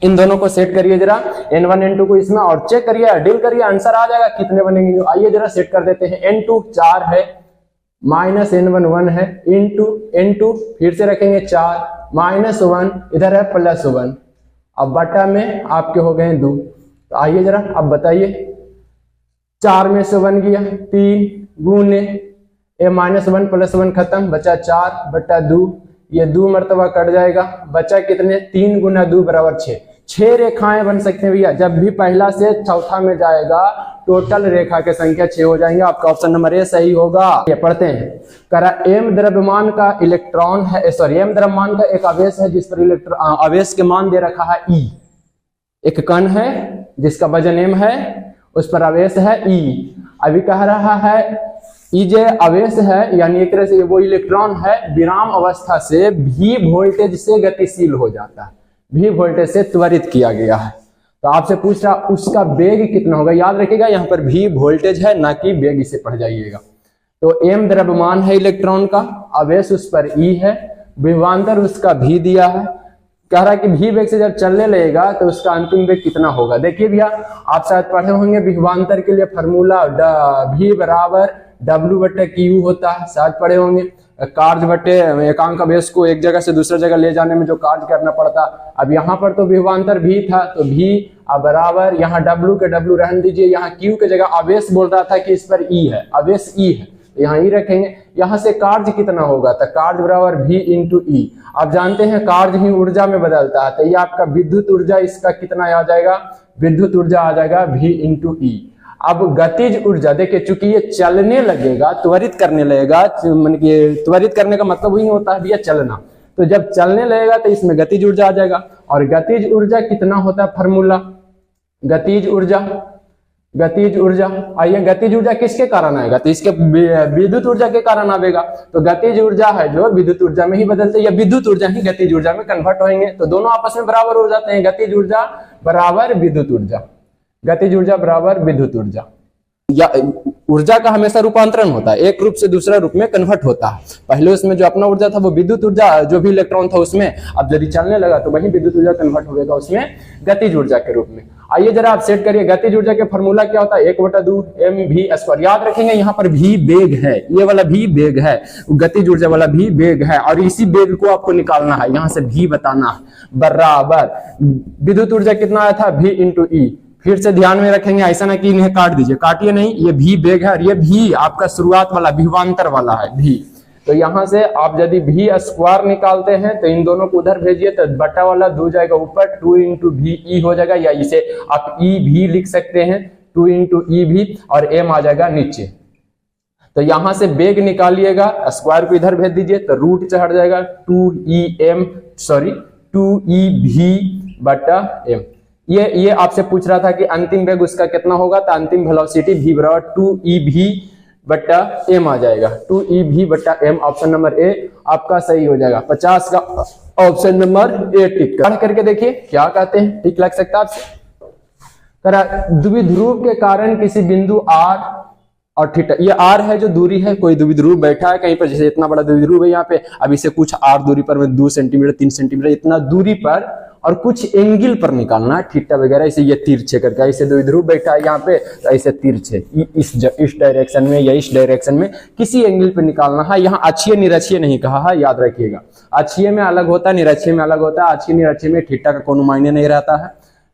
इन दोनों को सेट करिए जरा N1 N2 को इसमें, और चेक करिए, डील करिए, आंसर आ जाएगा कितने बनेंगे। आइए जरा सेट कर देते हैं। N2 4 है, माइनस N1 1 है, इंटू N2 फिर से रखेंगे 4 माइनस 1 इधर है प्लस 1, अब बटा में आपके हो गए 2। तो आइए जरा अब बताइए, 4 में से 1 गया 3 गुने माइनस 1 प्लस 1 खत्म, बचा 4 बटा 2, ये 2 मरतबा कट जाएगा, बचा कितने 3 गुना 2 बराबर 6। 6 रेखाएं बन सकते हैं भैया, जब भी पहला से चौथा में जाएगा टोटल रेखा की संख्या 6 हो जाएंगे। आपका ऑप्शन नंबर ए सही होगा। ये पढ़ते हैं, करा m द्रव्यमान का इलेक्ट्रॉन है, m द्रव्यमान का एक आवेश है जिस पर इलेक्ट्रॉन आवेश के मान दे रखा है E। एक कण है जिसका वजन m है, उस पर आवेश है E। अभी कह रहा है E जो आवेश है, यानी एक तरह से वो इलेक्ट्रॉन है, विराम अवस्था से v वोल्टेज से गतिशील हो जाता है, v वोल्टेज से त्वरित किया गया है। तो आपसे पूछ रहा उसका वेग कितना होगा, याद रखिएगा यहाँ पर v वोल्टेज है ना कि वेग, इसे पढ़ जाइएगा। तो m द्रव्यमान है इलेक्ट्रॉन का, आवेश उस पर E है, विभवांतर उसका v दिया है, कह रहा है कि v वेग से जब चलने लगेगा तो उसका अंतिम वेग कितना होगा। देखिए भैया आप शायद पढ़े होंगे विभवांतर के लिए फॉर्मूला v बराबर W/Q होता है, शायद पढ़े होंगे। कार्य बटे एकांक आवेश को एक जगह से दूसरी जगह ले जाने में जो कार्य करना पड़ता, अब यहाँ पर तो विभवांतर v था, तो v बराबर यहाँ W के W रहने दीजिए, यहाँ Q के जगह आवेश बोल रहा था कि इस पर E है, आवेश E है, तो यहाँ E रखेंगे। यहाँ से कार्य कितना होगा, तो कार्य बराबर v इंटू E। आप जानते हैं कार्य ही ऊर्जा में बदलता है, तो ये आपका विद्युत ऊर्जा इसका कितना आ जाएगा, विद्युत ऊर्जा आ जाएगा v इंटू E। अब गतिज ऊर्जा देखिए, चूंकि ये चलने लगेगा, त्वरित करने लगेगा, त्वरित करने का मतलब वही होता है भैया चलना, तो जब चलने लगेगा तो इसमें गतिज ऊर्जा आ जाएगा। और गतिज ऊर्जा कितना होता है फॉर्मूला, गतिज ऊर्जा आइए, गतिज ऊर्जा किसके कारण आएगा, तो इसके विद्युत ऊर्जा के कारण आएगा। तो गतिज ऊर्जा है जो विद्युत ऊर्जा में ही बदलते, या विद्युत ऊर्जा ही गतिज ऊर्जा में कन्वर्ट होंगे, तो दोनों आपस में बराबर हो जाते हैं, गतिज ऊर्जा बराबर विद्युत ऊर्जा, गतिज ऊर्जा बराबर विद्युत ऊर्जा। या ऊर्जा का हमेशा रूपांतरण होता है, एक रूप से दूसरा रूप में कन्वर्ट होता है। पहले उसमें जो अपना ऊर्जा था वो विद्युत ऊर्जा, जो भी इलेक्ट्रॉन था उसमें, अब यदि चलने लगा तो वही विद्युत ऊर्जा कन्वर्ट होगा उसमें गतिज ऊर्जा के रूप में। आइए जरा आप सेट करिए, गतिज ऊर्जा के फॉर्मूला क्या होता है, 1/2 mv²। याद रखेंगे यहाँ पर v वेग है, ये वाला v वेग है, गतिज ऊर्जा वाला v वेग है, और इसी वेग को आपको निकालना है, यहाँ से v बताना है बराबर विद्युत ऊर्जा कितना आया था v इंटू E। फिर से ध्यान में रखेंगे, ऐसा ना कि इन्हें काट दीजिए, काटिए नहीं, ये v वेग है और ये v आपका शुरुआत वाला विभवांतर वाला है v। तो यहाँ से आप यदि v² निकालते हैं तो इन दोनों को उधर भेजिए, तो बटा वाला 2 जाएगा ऊपर, 2 इंटू VE हो जाएगा, या इसे आप EV लिख सकते हैं, 2 इंटू EV, और m आ जाएगा नीचे। तो यहाँ से वेग निकालिएगा, स्क्वायर को इधर भेज दीजिए तो रूट चढ़ जाएगा 2EV/m। ये आपसे पूछ रहा था कि अंतिम वेग उसका कितना होगा, तो अंतिम वेलोसिटी v बराबर 2EV/m आ जाएगा, 2EV/m। ऑप्शन नंबर ए आपका सही हो जाएगा। 50 का ऑप्शन नंबर ए टिक करके देखिए क्या कहते हैं, ठीक लग सकता है आपसे। द्विध्रुव के कारण किसी बिंदु R और थीटा, ये आर है जो दूरी है, कोई द्विध्रुव बैठा है कहीं पर, जैसे इतना बड़ा द्विध्रुव है यहाँ पे, अब इसे कुछ आर दूरी पर, 2 सेंटीमीटर 3 सेंटीमीटर इतना दूरी पर और कुछ एंगल पर निकालना है थीटा वगैरह। इसे ये तिरछे करके, ऐसे द्विध्रुव बैठा है यहाँ पे, तो ऐसे तिरछे इस डायरेक्शन में या इस डायरेक्शन में किसी एंगल पे निकालना है। यहाँ अक्षीय निरक्षीय नहीं कहा है, याद रखिएगा। अक्षीय में अलग होता है, निरक्षीय में अलग होता है। अक्षीय निरक्षीय में थीटा का कोनो मायने नहीं रहता है,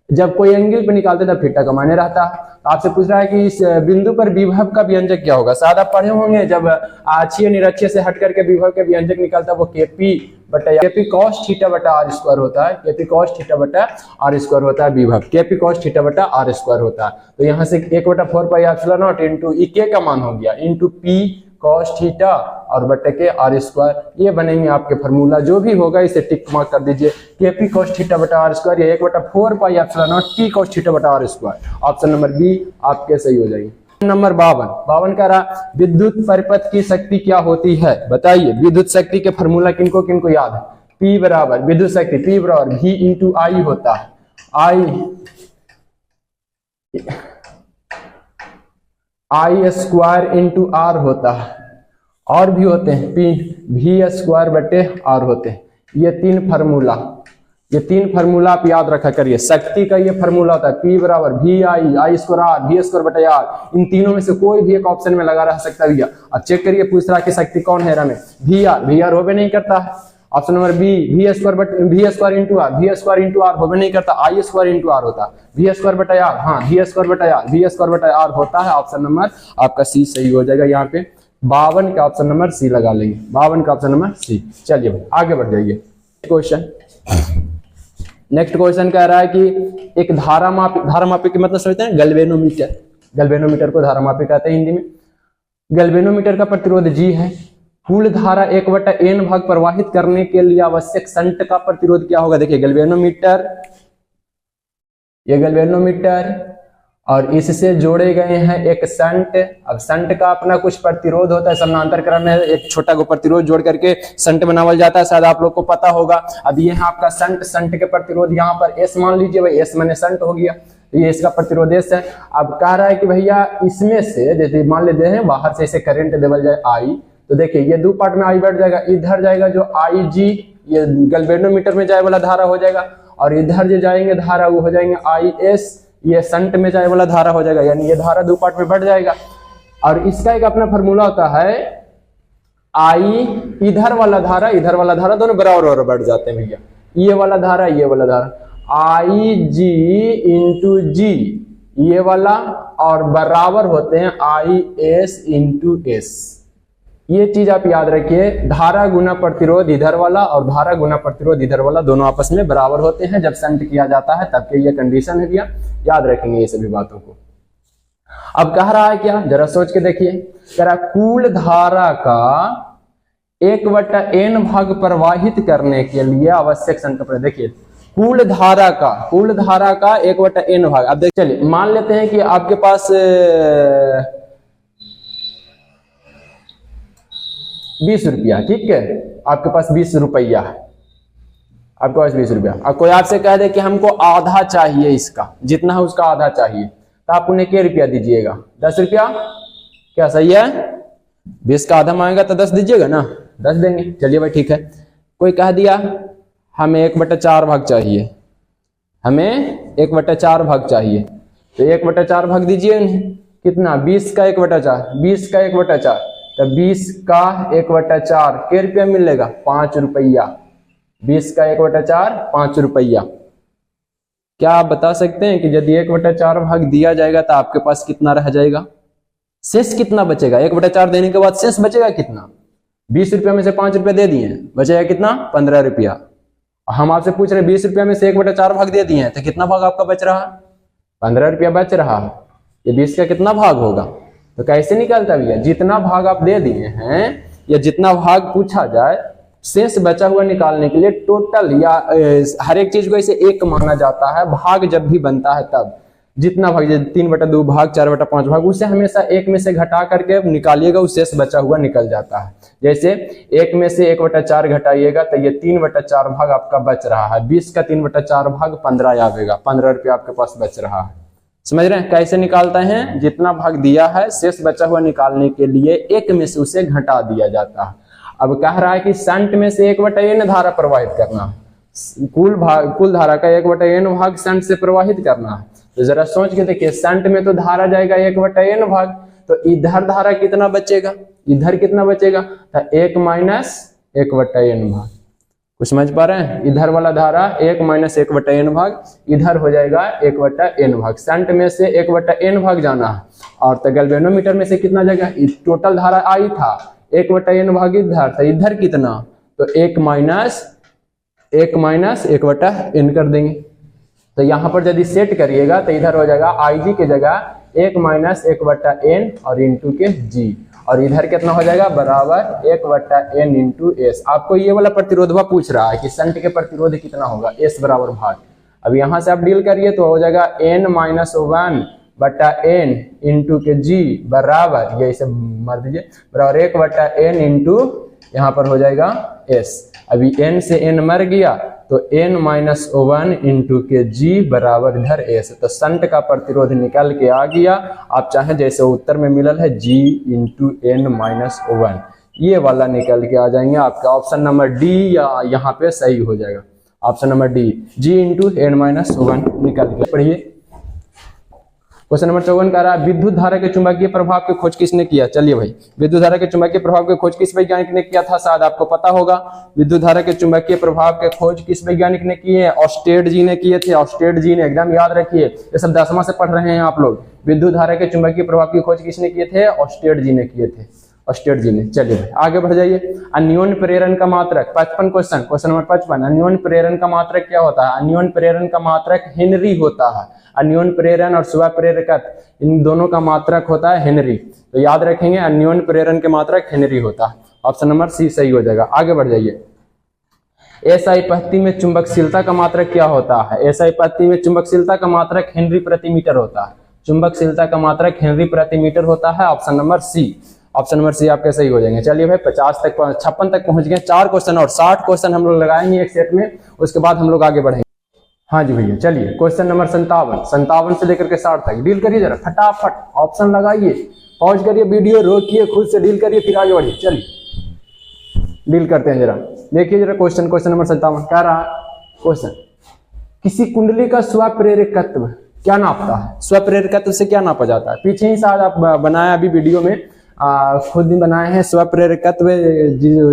जब कोई एंगल पे निकालते तब थीटा का मायने रहता है। तो आपसे पूछ रहा है कि इस बिंदु पर विभव का व्यंजक क्या होगा। शायद आप पढ़े होंगे, जब अक्षीय निरक्षीय से हट करके विभव के व्यंजक निकलता है वो केपी कॉस थीटा बटा आर स्क्वायर होता है। केपी कॉस थीटा बटा आर स्क्वायर होता है विभव, केपी कॉस थीटा बटा आर स्क्वायर होता है। तो यहाँ से 1/4 पाई एप्सिलॉन नॉट इंटू ई के का मान हो गया इंटू पी कॉस थीटा और बटे के आर स्क्वायर, ये बनेंगे आपके फार्मूला। जो भी होगा इसे टिक मार्क कर दीजिए, केपी कॉस थीटा बटा आर स्क्वायर, ये 1/4 pi epsilon nought P cos theta बटा R square. Option number B आपके सही हो जाएगी। नंबर 52 कह रहा विद्युत परिपथ की शक्ति क्या होती है, बताइए। विद्युत शक्ति के फार्मूला किनको किनको याद है। P बराबर विद्युत शक्ति P बराबर V इंटू आई होता है, आई स्क्वायर इंटू आर होता है, और भी होते हैं P V स्क्वायर बटे आर होते हैं। ये तीन फार्मूला आप याद रखा करिए। शक्ति का ये फार्मूला होता है P बराबर V I square R, V square बटे आर। इन तीनों में से कोई भी एक ऑप्शन में लगा रह सकता है भैया। अब चेक करिए, पूछ रहा है कि शक्ति कौन है में, V आर होबे नहीं करता है। ऑप्शन नंबर बी V स्क्वायर इंटू आर होबे नहीं करता, आई स्क्वायर इंटू आर होता है। V स्क्वायर बटा आर, हाँ V स्क्वायर बटा आर होता है। ऑप्शन नंबर आपका सी सही हो जाएगा। यहाँ पे 52 का ऑप्शन नंबर सी लगा लेंगे, 52 का ऑप्शन नंबर सी। चलिए भाई आगे बढ़ जाइए। नेक्स्ट क्वेश्चन कह रहा है कि एक धारामापी की मतलब समझते हैं, गैल्वेनोमीटर को धारामापी कहते हैं हिंदी में। गैल्वेनोमीटर का प्रतिरोध G है। कुल धारा 1/n भाग प्रवाहित करने के लिए आवश्यक शंट का प्रतिरोध क्या होगा। देखिए गैल्वेनोमीटर और इससे जोड़े गए हैं एक शंट। अब शंट का अपना कुछ प्रतिरोध होता है, समानांतर क्रम में एक छोटा को प्रतिरोध जोड़ करके शंट बनावल जाता है, शायद आप लोग को पता होगा। अब ये है आपका शंट के प्रतिरोध, यहाँ पर S मान लीजिए भाई, S माने शंट हो गया, तो ये इसका प्रतिरोध S है। अब कह रहा है कि भैया इसमें से जैसे मान लेते हैं बाहर से इसे करंट देवल जाए I, तो देखिए ये 2 पार्ट में I बैठ जाएगा, इधर जाएगा जो IG, ये गैल्वेनोमीटर में जाए वाला धारा हो जाएगा, और इधर जो जाएंगे धारा वो हो जाएंगे IS, ये शंट में जाए वाला धारा हो जाएगा, यानी ये धारा 2 पार्ट में बढ़ जाएगा। और इसका एक अपना फार्मूला होता है I, इधर वाला धारा दोनों बराबर बढ़ जाते हैं भैया, ये वाला धारा IG इंटू G, ये वाला, और बराबर होते हैं IS इंटू S। ये चीज आप याद रखिए, धारा गुना प्रतिरोध इधर वाला और धारा गुना प्रतिरोध इधर वाला दोनों आपस में बराबर होते हैं जब शंट किया जाता है, तब के ये कंडीशन है भैया, याद रखेंगे ये सभी बातों को। अब कह रहा है क्या, जरा सोच के देखिए, कह रहा कुल धारा का 1/n भाग प्रवाहित करने के लिए आवश्यक शंट पर। देखिए कुल धारा का 1/n भाग। अब देख चलिए मान लेते हैं कि आपके पास 20 रुपया, ठीक है, आपके पास 20 रुपया है, आपके पास 20 रुपया। अब कोई आपसे कह दे कि हमको आधा चाहिए, इसका जितना है उसका आधा चाहिए, तो आप उन्हें क्या रुपया दीजिएगा, 10 रुपया, क्या सही है। 20 का आधा मांगेगा तो 10 दीजिएगा ना, 10 देंगे। चलिए भाई ठीक है। कोई कह दिया हमें 1/4 भाग चाहिए, हमें 1/4 भाग चाहिए, तो 1/4 भाग दीजिए उन्हें। कितना, 20 का 1/4, 20 का 1/4, तो 20 का 1/4 क्या रुपया मिलेगा, 5 रुपया। 20 का 1/4 5 रुपया। क्या आप बता सकते हैं कि यदि 1/4 भाग दिया जाएगा तो आपके पास कितना रह जाएगा, शेष कितना बचेगा। 1/4 देने के बाद शेष बचेगा कितना, 20 रुपया में से 5 रुपया दे दिए, बचेगा कितना, 15 रुपया। हम आपसे पूछ रहे हैं 20 रुपया में से 1/4 भाग दे दिए हैं, तो कितना भाग आपका बच रहा है, 15 रुपया बच रहा है। ये 20 का कितना भाग होगा, तो कैसे निकलता भैया, जितना भाग आप दे दिए हैं या जितना भाग पूछा जाए, शेष बचा हुआ निकालने के लिए टोटल या हर एक चीज को इसे एक माना जाता है। भाग जब भी बनता है तब जितना भाग, 3/2 भाग, 4/5 भाग, उसे हमेशा एक में से घटा करके निकालिएगा, उस शेष बचा हुआ निकल जाता है। जैसे एक में से 1/4 घटाइएगा तो ये 3/4 भाग आपका बच रहा है। 20 का 3/4 भाग 15 आवेगा, 15 रुपया आपके पास बच रहा है। समझ रहे हैं कैसे निकालते हैं? जितना भाग दिया है शेष बचा हुआ निकालने के लिए एक में से उसे घटा दिया जाता है। अब कह रहा है कि शंट में से 1/n धारा प्रवाहित करना, कुल धारा का 1/n भाग शंट से प्रवाहित करना है। तो जरा सोच के देखिए, शंट में तो धारा जाएगा 1/n भाग, तो इधर धारा कितना बचेगा? इधर कितना बचेगा? तो 1 - 1/n भाग। कुछ समझ पा रहे हैं? इधर वाला धारा 1 - 1/n भाग, इधर हो जाएगा 1/n भाग। शंट में से 1/n भाग जाना है, और तो गैल्वेनोमीटर में से कितना जाएगा? टोटल धारा आई था 1/n भाग इधर, तो इधर कितना? तो 1 - 1/n कर देंगे। तो यहाँ पर यदि सेट करिएगा तो इधर हो जाएगा IG की जगह 1 - 1/n और इंटू के G, और इधर कितना हो जाएगा? बराबर 1/n इंटू S। आपको ये वाला प्रतिरोधवा पूछ रहा है कि शंट के प्रतिरोध कितना होगा, S बराबर भाग। अब यहाँ से आप डील करिए तो हो जाएगा n - 1/n इंटू के G बराबर, ये इसे मार दीजिए, बराबर 1/n इंटू यहाँ पर हो जाएगा S। अभी n से n मर गया तो n - 1 इंटू के G बराबर इधर S। तो शंट का प्रतिरोध निकल के आ गया। आप चाहे जैसे उत्तर में मिलल है G इंटू n - 1, ये वाला निकल के आ जाएंगे आपका ऑप्शन नंबर D, या यहाँ पे सही हो जाएगा option number D, G into n - 1 निकल के। पढ़िए क्वेश्चन नंबर 54 कह रहा है विद्युत धारा के चुंबकीय प्रभाव की खोज किसने किया? चलिए भाई, विद्युत धारा के चुंबकीय प्रभाव की खोज किस वैज्ञानिक ने किया था? शायद आपको पता होगा। विद्युत धारा के चुंबकीय प्रभाव के खोज किस वैज्ञानिक ने किए हैं? ऑस्टेड जी ने किए थे। ऑस्टेड जी ने, एकदम याद रखिए, ये सब 10वां से पढ़ रहे हैं आप लोग। विद्युत धारा के चुंबकीय प्रभाव की खोज किसने किए थे? ऑस्टेड जी ने किए थे, ऑस्टेड जी ने। चलिए भाई आगे बढ़ जाइए। अन्योन्य प्रेरण का मात्रक 55 क्वेश्चन नंबर 55। अन्योन्य प्रेरण का मात्रक क्या होता है? अन्योन्य प्रेरण का मात्रक हेनरी होता है। अन्योन्य प्रेरण और स्व प्रेरकत्व, इन दोनों का मात्रक होता है हेनरी। तो याद रखेंगे अन्योन्य प्रेरण के मात्रक हेनरी होता है। ऑप्शन नंबर C सही हो जाएगा। आगे बढ़ जाइए। एसआई पत्ती में चुंबकशीलता का मात्रक क्या होता है? एसआई पत्ती में चुंबकशीलता का मात्रक हेनरी प्रति मीटर होता है। चुंबकशीलता का मात्रक हेनरी प्रति मीटर होता है। Option number C, option number C आपके सही हो जाएंगे। चलिए भाई 50 तक 56 तक पहुंच गए। 4 क्वेश्चन और 60 क्वेश्चन हम लोग लगाएंगे एक सेट में, उसके बाद हम लोग आगे बढ़ेंगे। हाँ जी भैया, चलिए क्वेश्चन नंबर 57 से लेकर के 60 तक डील करिए। जरा फटाफट ऑप्शन लगाइए, पॉज करिए, वीडियो रोकिए, खुद से डील करिए, फिर आगे बढ़िए। चलिए डील करते हैं। जरा देखिए जरा क्वेश्चन नंबर 57 कह रहा है क्वेश्चन, किसी कुंडली का स्वप्रेरकत्व क्या नापता है? स्वप्रेरकत्व से क्या नापा जाता है? पीछे ही शायद आप बनाया अभी वीडियो में, खुद ही बनाए हैं। स्वप्रेरकत्व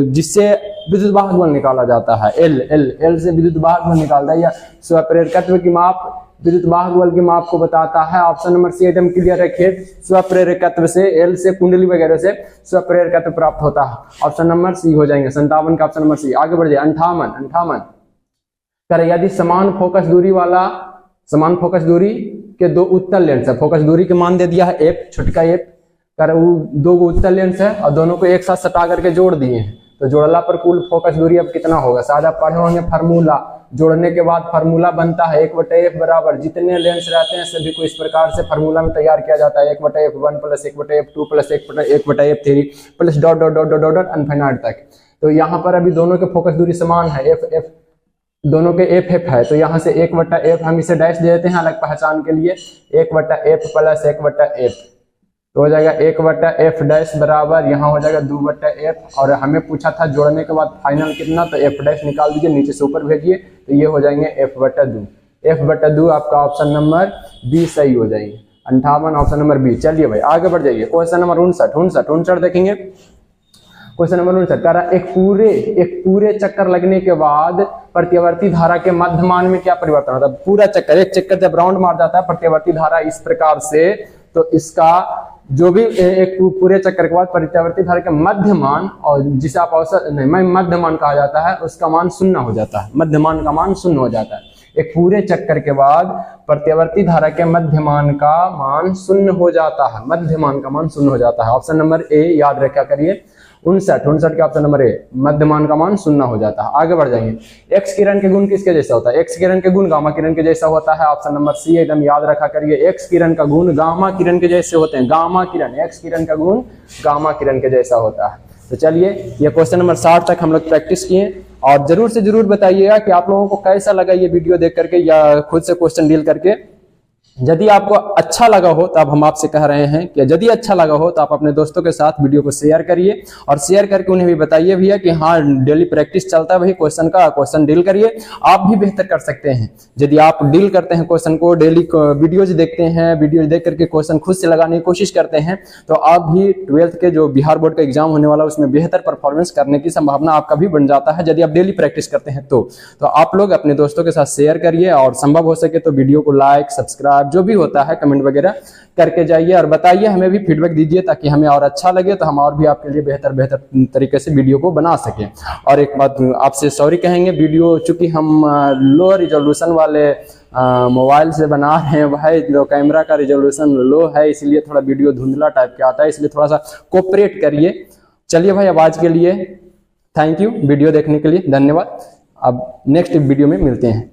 जिससे विद्युत वाहक बल निकाला जाता है, एल से विद्युत वाहक बल निकालता है, या स्वप्रेरकत्व की माप विद्युत वाहक बल की माप को बताता है। ऑप्शन नंबर C एकदम क्लियर रखिए। स्वप्रेरकत्व से, एल से, कुंडली वगैरह से स्वप्रेरकत्व प्राप्त होता है। ऑप्शन नंबर C हो जाएंगे 57 का ऑप्शन नंबर C। आगे बढ़ जाए। 58 कर, यदि समान फोकस दूरी के 2 उत्तल लेंस है, फोकस दूरी के मान दे दिया है F, छोटका F, कर वो 2 उत्तल लेंस है और दोनों को एक साथ सटा करके जोड़ दिए हैं, तो जोड़ला पर कुल फोकस दूरी अब कितना होगा? शायद आप पढ़े होंगे फार्मूला, जोड़ने के बाद फार्मूला बनता है 1/f बराबर जितने लेंस रहते हैं सभी को इस प्रकार से फार्मूला में तैयार किया जाता है 1/f1 + 1/f2 + 1/f3 plus dot dot dot dot dot infinite तक। तो यहाँ पर अभी दोनों के फोकस दूरी समान है, f दोनों के f है, तो यहाँ से 1/f हम इसे डैश दे देते हैं अलग पहचान के लिए, 1/f + 1/f, तो हो जाएगा 1/f डैश बराबर यहाँ हो जाएगा 2/f। और हमें पूछा था जोड़ने के बाद फाइनल कितना, तो f डैश निकाल दीजिए, नीचे से ऊपर भेजिए, तो ये हो जाएंगे f/2 आपका ऑप्शन नंबर B सही हो जाएंगे। 58 ऑप्शन नंबर B। चलिए भाई आगे बढ़ जाइए। क्वेश्चन नंबर 59 देखेंगे। क्वेश्चन नंबर 59 कह रहा एक पूरे चक्कर लगने के बाद प्रतिवर्ती धारा के मध्यमान में क्या परिवर्तन होता है? पूरा चक्कर, एक चक्कर जब राउंड मार जाता है प्रतिवर्ती धारा इस प्रकार से, तो इसका जो भी एक पूरे चक्कर के बाद प्रतिवर्ती धारा के मध्यमान, और जिसे आप औसत मध्यमान कहा जाता है, उसका मान 0 हो जाता है। मध्यमान का मान 0 हो जाता है। एक पूरे चक्कर के बाद प्रतिवर्ती धारा के मध्यमान का मान 0 हो जाता है। मध्यमान का मान 0 हो जाता है। ऑप्शन नंबर A याद रखा करिए। 59 का ऑप्शन नंबर A, मध्यमान का मान 0 हो जाता है। आगे बढ़ जाएंगे। एक्स किरण के गुण किसके जैसा होता है? एक्स किरण के गुण गामा किरण के जैसा होता है। ऑप्शन नंबर C एकदम याद रखा करिए। एक्स किरण का गुण गामा किरण के जैसे होते हैं। गामा किरण, एक्स किरण का गुण गामा किरण के जैसा होता है। तो चलिए ये क्वेश्चन नंबर 60 तक हम लोग प्रैक्टिस किए, और जरूर से जरूर बताइएगा कि आप लोगों को कैसा लगा ये वीडियो देख करके या खुद से क्वेश्चन डील करके। यदि आपको अच्छा लगा हो तो अब हम आपसे कह रहे हैं कि यदि अच्छा लगा हो तो आप अपने दोस्तों के साथ वीडियो को शेयर करिए और शेयर करके उन्हें भी बताइए भैया कि हाँ डेली प्रैक्टिस चलता है भाई, क्वेश्चन डील करिए, आप भी बेहतर कर सकते हैं। यदि आप डील करते हैं क्वेश्चन को, डेली वीडियोज देखते हैं, वीडियोज देख करके क्वेश्चन खुद से लगाने की कोशिश करते हैं, तो आप भी 12th के जो बिहार बोर्ड का एग्जाम होने वाला उसमें बेहतर परफॉर्मेंस करने की संभावना आपका भी बन जाता है, यदि आप डेली प्रैक्टिस करते हैं तो आप लोग अपने दोस्तों के साथ शेयर करिए और संभव हो सके तो वीडियो को लाइक, सब्सक्राइब जो भी होता है कमेंट वगैरह करके जाइए और बताइए, हमें भी फीडबैक दीजिए ताकि हमें और अच्छा लगे तो हम और भी आपके लिए बेहतर तरीके से वीडियो को बना सकें। और एक बात आपसे सॉरी कहेंगे, वीडियो चूंकि हम लो रिजोल्यूशन वाले मोबाइल से बना रहे हैं भाई, जो कैमरा का रिजोल्यूशन लो है इसलिए थोड़ा वीडियो धुंधला टाइप का आता है, इसलिए थोड़ा सा कोऑपरेट करिए। चलिए भाई, अब आज के लिए थैंक यू, वीडियो देखने के लिए धन्यवाद। अब नेक्स्ट वीडियो में मिलते हैं।